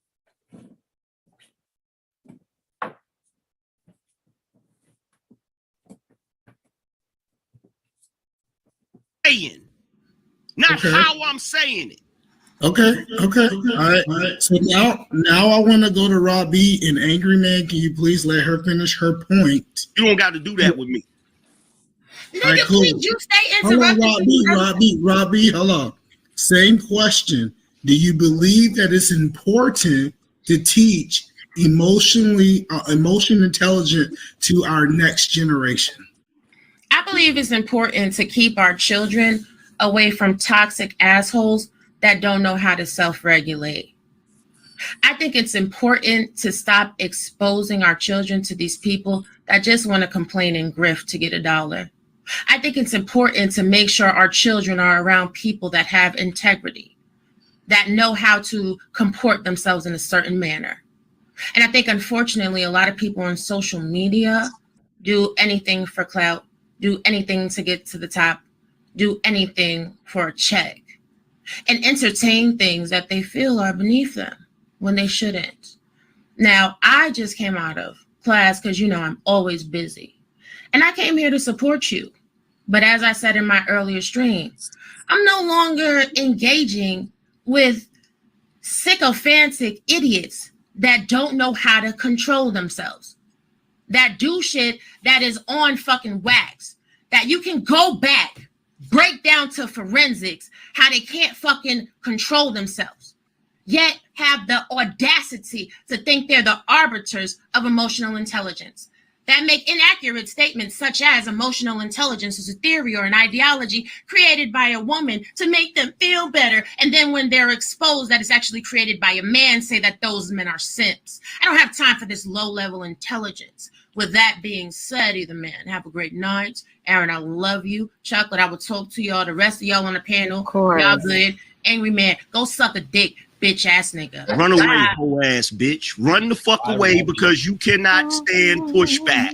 Not how I'm saying it. Okay. All right. So now I want to go to Rob B and Angry Man. Can you please let her finish her point? You don't got to do that with me. All right, cool. You stay Hold on, interrupting. Rob B, hold on. Same question. Do you believe that it's important to teach emotion intelligence to our next generation? I believe it's important to keep our children away from toxic assholes that don't know how to self-regulate. I think it's important to stop exposing our children to these people that just want to complain and grift to get $1. I think it's important to make sure our children are around people that have integrity, that know how to comport themselves in a certain manner. And I think, unfortunately, a lot of people on social media do anything for clout, do anything to get to the top, do anything for a check, and entertain things that they feel are beneath them when they shouldn't. Now, I just came out of class because, I'm always busy. And I came here to support you. But as I said in my earlier stream, I'm no longer engaging with sycophantic idiots that don't know how to control themselves, that do shit that is on fucking wax, that you can go back, break down to forensics, how they can't fucking control themselves, yet have the audacity to think they're the arbiters of emotional intelligence, that make inaccurate statements such as emotional intelligence is a theory or an ideology created by a woman to make them feel better. And then when they're exposed that it's actually created by a man, say that those men are simps. I don't have time for this low-level intelligence. With that being said, either man, have a great night. Aaron, I love you. Chocolate, I will talk to y'all. The rest of y'all on the panel, y'all good. Angry Man, go suck a dick, bitch ass nigga. Run away, whole ass bitch. Run the fuck away because you cannot stand pushback.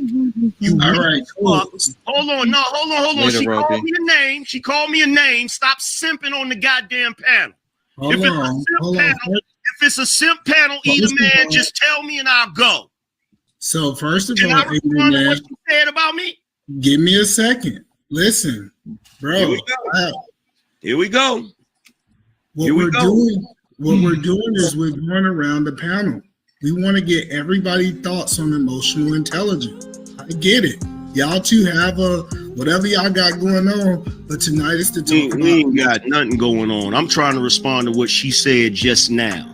You all right, fuck. Hold on. Later, She Robbie. called me a name. Stop simping on the goddamn panel. Hold on. If it's a simp panel, either man, just tell me and I'll go. So first of Can all, I Angry respond to Man, what you said about me? give me a second. Listen, bro. Here we go. What we're doing is we're going around the panel. We want to get everybody's thoughts on emotional intelligence. I get it. Y'all two have whatever y'all got going on, but tonight is to talk about. We ain't got nothing going on. I'm trying to respond to what she said just now.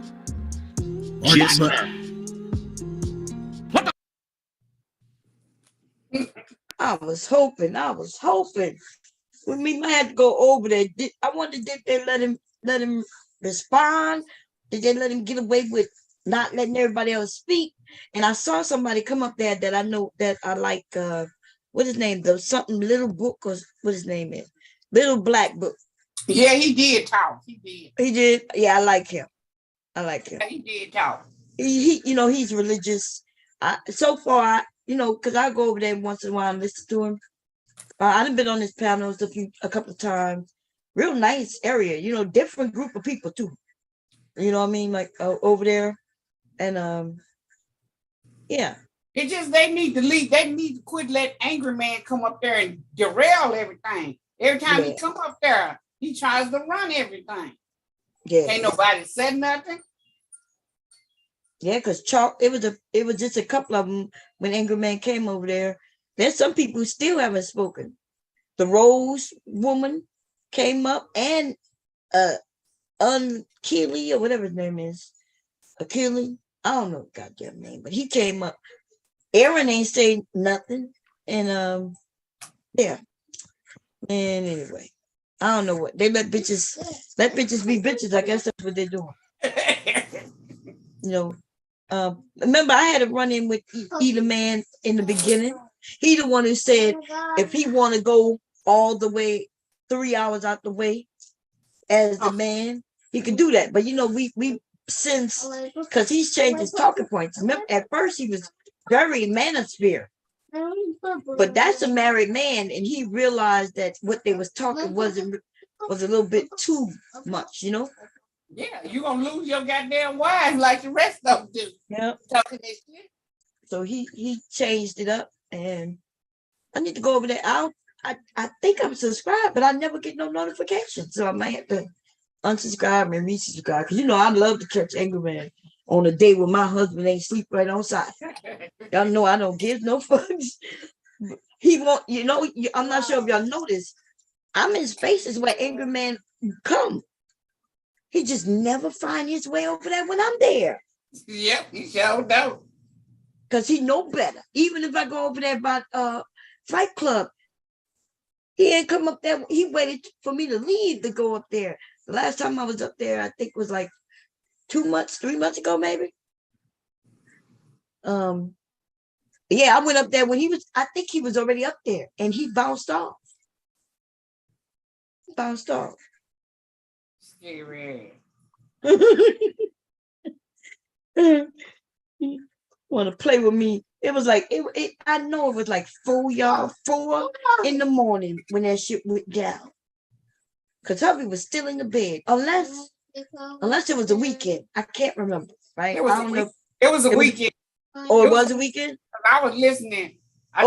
I was hoping. We might have to go over there. I wonder did they let him respond? Did they let him get away with not letting everybody else speak? And I saw somebody come up there that I know that I like. What his name? The something little book or what his name is? Little Black Book. Yeah, he did talk. He did. Yeah, I like him. Yeah, he did talk. He he's religious. So far, because I go over there once in a while and listen to him. I've been on his panels a couple of times. Real nice area, different group of people too. You know what I mean? Like over there. And yeah. It's just they need to leave. They need to quit letting Angry Man come up there and derail everything. Every time he come up there, he tries to run everything. Yeah. Ain't nobody said nothing. Yeah, because it was just a couple of them when Angry Man came over there. There's some people who still haven't spoken. The Rose woman came up and Keely or whatever his name is. Achille. I don't know the goddamn name, but he came up. Aaron ain't saying nothing. And yeah. And anyway, I don't know what they let bitches be bitches. I guess that's what they're doing. Remember I had a run-in with Either Man in the beginning. He the one who said if he want to go all the way 3 hours out the way as the man, he could do that. But we since because he's changed his talking points. Remember, at first he was very manosphere, but that's a married man, and he realized that what they was talking was a little bit too much, Yeah, you gonna lose your goddamn wife like the rest of them do. Yeah, talking that shit. So he changed it up, and I need to go over there. I think I'm subscribed, but I never get no notification, so I might have to unsubscribe and resubscribe. Cause you know I love to catch Angry Man on a day when my husband ain't sleep right on side. Y'all know I don't give no fucks. He won't, you know, I'm not sure if y'all noticed. I'm in spaces where Angry Man come. He just never find his way over there when I'm there. Yep, he sure don't. Cause he know better. Even if I go over there by Fight Club, he ain't come up there. He waited for me to leave to go up there. The last time I was up there, I think was like 3 months ago, maybe. Yeah, I went up there when I think he was already up there and he bounced off. Scary. Want to play with me. It was like, I know it was like 4 in the morning when that shit went down. Because hubby was still in the bed. Unless it was a weekend. I can't remember, right? It was a weekend. Oh, it was a weekend? I was listening. I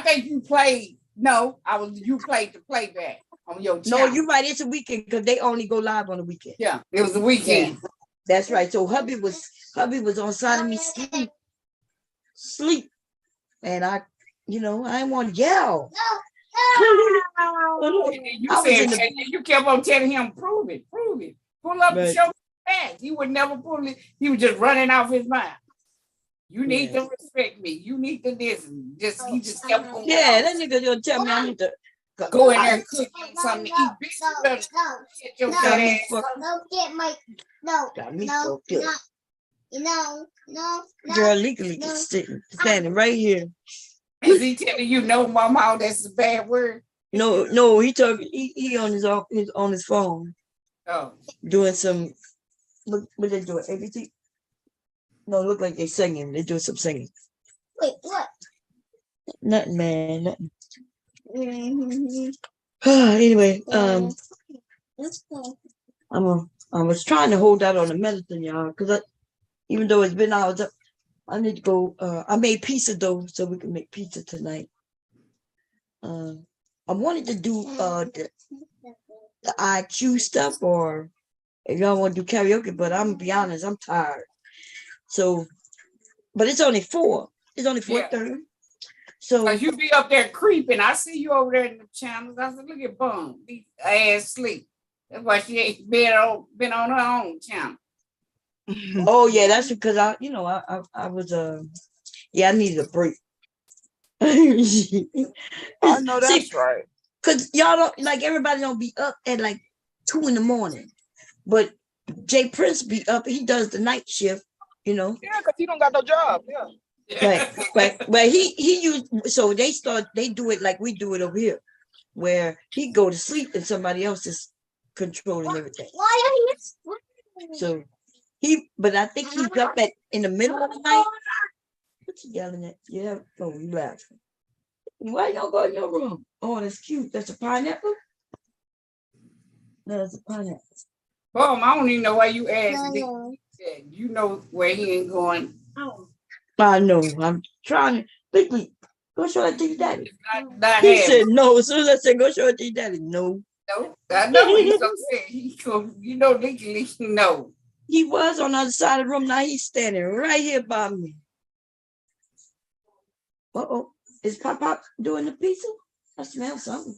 think you played. No, you played the playback on your channel. No, you're right. It's a weekend because they only go live on the weekend. Yeah, it was a weekend. Yeah, that's right. So hubby was on side of me sleep. And I didn't want to yell. You kept on telling him, prove it. Pull up and show me facts. He would never pull it. He was just running off his mouth. You need to respect me. You need to listen. He just kept on. Yeah, that nigga gonna tell me I need to go in there and cook something to eat. Bitch, you better Girl, legally standing right here. Is he telling you no, mama? That's a bad word. No, he on his phone. Oh, doing some. What they doing? ABC. No, look like they singing. They doing some singing. Wait, what? Nothing, man. Nothing. Anyway, I was trying to hold out on the medicine, y'all, because even though it's been hours up, I need to go. I made pizza dough so we can make pizza tonight. I wanted to do the IQ stuff, or if y'all want to do karaoke, but I'm gonna be honest, I'm tired. So, but it's only 4. It's only 4:30. So you be up there creeping. I see you over there in the channels. I said, look at Bum, these ass sleep. That's why she ain't been on her own channel. Oh yeah, that's because I was I needed a break. I know that's right. Cause y'all don't everybody don't be up at like 2 in the morning, but Jay Prince be up. He does the night shift, Yeah, because he don't got no job. Yeah. But he so they do it like we do it over here, where he go to sleep and somebody else is controlling everything. So but I think he's up in the middle of the night. What you yelling at? Yeah, oh, you laughing. Why y'all go in your room? Oh, that's cute. That's a pineapple? No, that's a pineapple. Bum, I don't even know why you asked. You know where he ain't going. I know. I'm trying to quickly go show it to your daddy. He said no. As soon as I said go show it to your daddy, no. No, I know what he's gonna say. Legally, no. He was on the other side of the room. Now he's standing right here by me. Uh-oh. Is Pop doing the pizza? I smell something.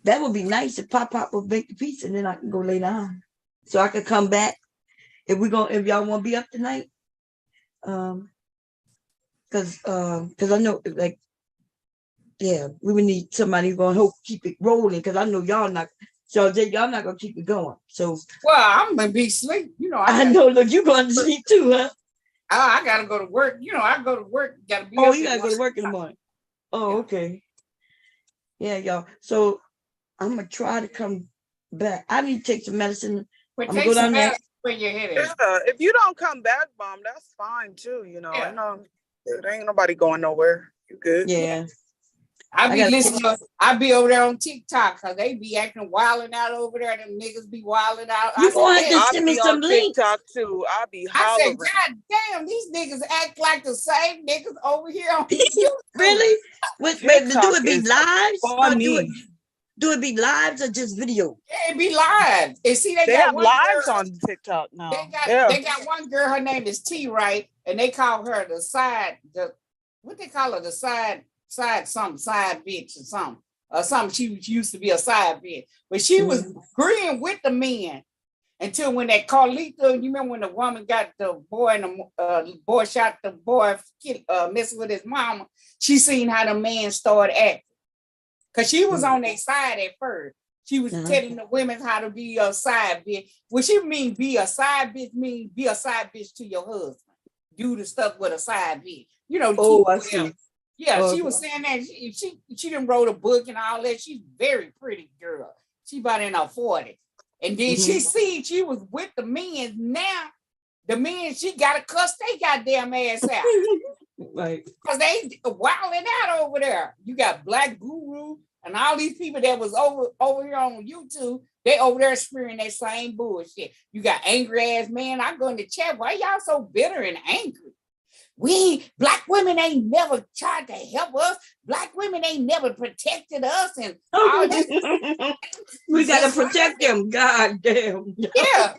That would be nice if Pop would bake the pizza, and then I can go lay down. So I could come back. If y'all want to be up tonight. Because I know we would need somebody who's gonna help keep it rolling, because I know y'all not gonna keep it going. So I'm gonna be asleep. I know. Look, you going to sleep too, huh? I gotta go to work. I go to work. You gotta go to work in the morning. Oh, okay. Yeah, y'all. So I'm gonna try to come back. I need to take some medicine. I'm gonna go down there. Your head if you don't come back, Bum, that's fine too. I know there ain't nobody going nowhere. You good? Yeah. I be listening. I be over there on TikTok because they be acting wilding out over there. Them niggas be wilding out. You gonna have to send me some links. TikTok too. I be hollering. I said, God damn, these niggas act like the same niggas over here on Really? Wait, do it be live? Do it be lives or just video? Yeah, it be live. And see, they got have one lives girl, on TikTok now. they got one girl, her name is T, right? And they call her what they call her, the side bitch or something. Or something. She used to be a side bitch. But she was agreeing with the men until when that Carlito, you remember when the woman got the boy and the boy shot the boy messing with his mama, she seen how the man started acting. Because she was on their side at first. She was telling the women how to be a side bitch. What she mean be a side bitch mean be a side bitch to your husband. Do the stuff with a side bitch. You know, I see. Yeah, she was saying that she done wrote a book and all that. She's very pretty girl. She about in her 40s. And then she was with the men. Now the men, she gotta cuss they goddamn ass out. Right. Because they wilding out over there. You got Black Guru and all these people that was over here on YouTube. They over there spearing that same bullshit. You got angry ass man. I go in the chat. Why y'all so bitter and angry? Black women ain't never tried to help us. Black women ain't never protected us. And all this. We gotta protect them. God damn. Yeah.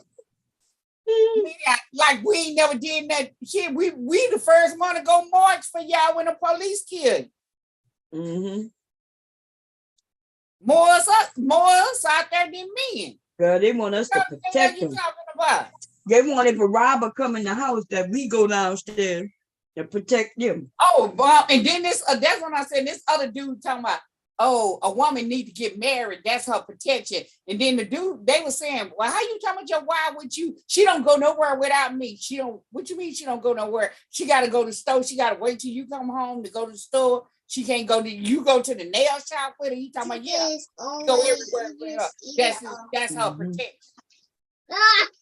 Like we ain't never did that shit. We the first one to go march for y'all when the police killed you. More us out there than men. Girl, they want us to protect them. Talking about? They want if a robber come in the house that we go downstairs to protect them. Oh, well, and then that's when I said this other dude talking about, oh, a woman need to get married. That's her protection. And then the dude, they were saying, well, how you talking about your wife with you? She don't go nowhere without me. What you mean she don't go nowhere? She got to go to the store. She got to wait till you come home to go to the store. She can't you go to the nail shop with her. He talking about, yeah, go everywhere with her. That's her protection.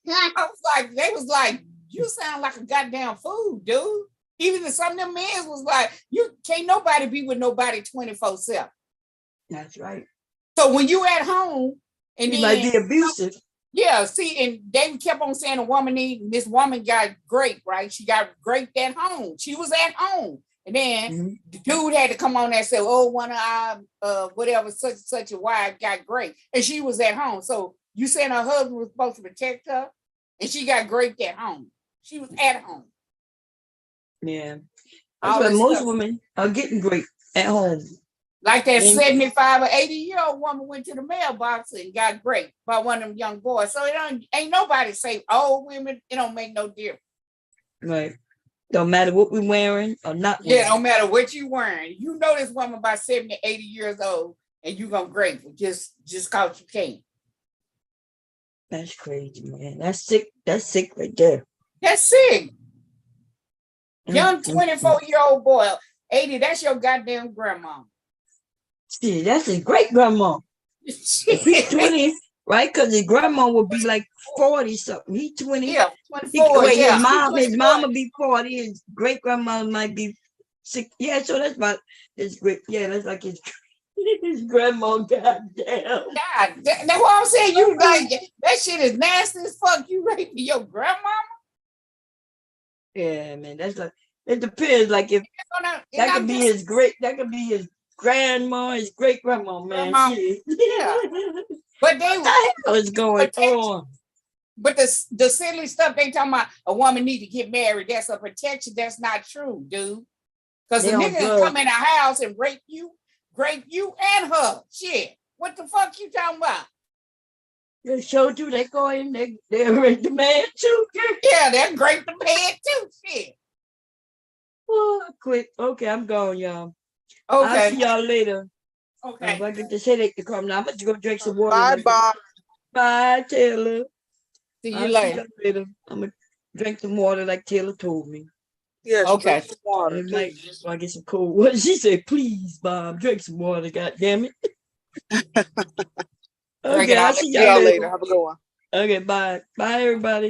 They was like, you sound like a goddamn fool, dude. Even some of them men was like, you can't nobody be with nobody 24/7. That's right. So when you at home and you might be abusive. Yeah, see, and they kept on saying this woman got grape, right? She got grape at home. She was at home. And then the dude had to come on there and say, oh, one of our whatever, such a wife got grape. And she was at home. So you saying her husband was supposed to protect her, and she got grape at home. She was at home. Yeah. That's why most women are getting grape at home. Like that 75 or 80-year-old woman went to the mailbox and got grape by one of them young boys. So ain't nobody say old women, it don't make no difference. Right. Don't matter what we're wearing or not wearing. Yeah, don't matter what you wearing. You know this woman about 70, 80 years old, and you gonna grape it just cause you can. That's crazy, man. That's sick. That's sick right there. That's sick. Young 24-year-old boy, 80, that's your goddamn grandma. See, that's his great grandma. If he's 20, right? Because his grandma would be like 40 something. He's 20. Yeah, 24. His mom would be 40. His great grandma might be 6. Yeah, so that's about his great. Yeah, that's like his grandma. Goddamn. God, that's what I'm saying. You like that shit is nasty as fuck. You raping your grandma? Yeah, man. That's like it depends. Like if that could be his great. That could be his grandma, his great grandma, man. Yeah. But they what's going on? But the silly stuff they talking about a woman need to get married. That's a protection. That's not true, dude. Because the nigga come in a house and rape you and her. Shit. What the fuck you talking about? They showed you they go in, they rape the man too. Yeah, they rape the man too. Shit. Oh, quick. Okay, I'm going, y'all. Okay. I'll see y'all later. Okay. If I get this headache to come now, I'm going to go drink some water. Bye, Bob. Bye, Taylor. See you later. I'm going to drink some water like Taylor told me. Yes. Okay. Water, so I get some cold water. She said, please, Bob, drink some water. God damn it. Okay, I'll see y'all later. Have a good one. Okay, bye. Bye, everybody.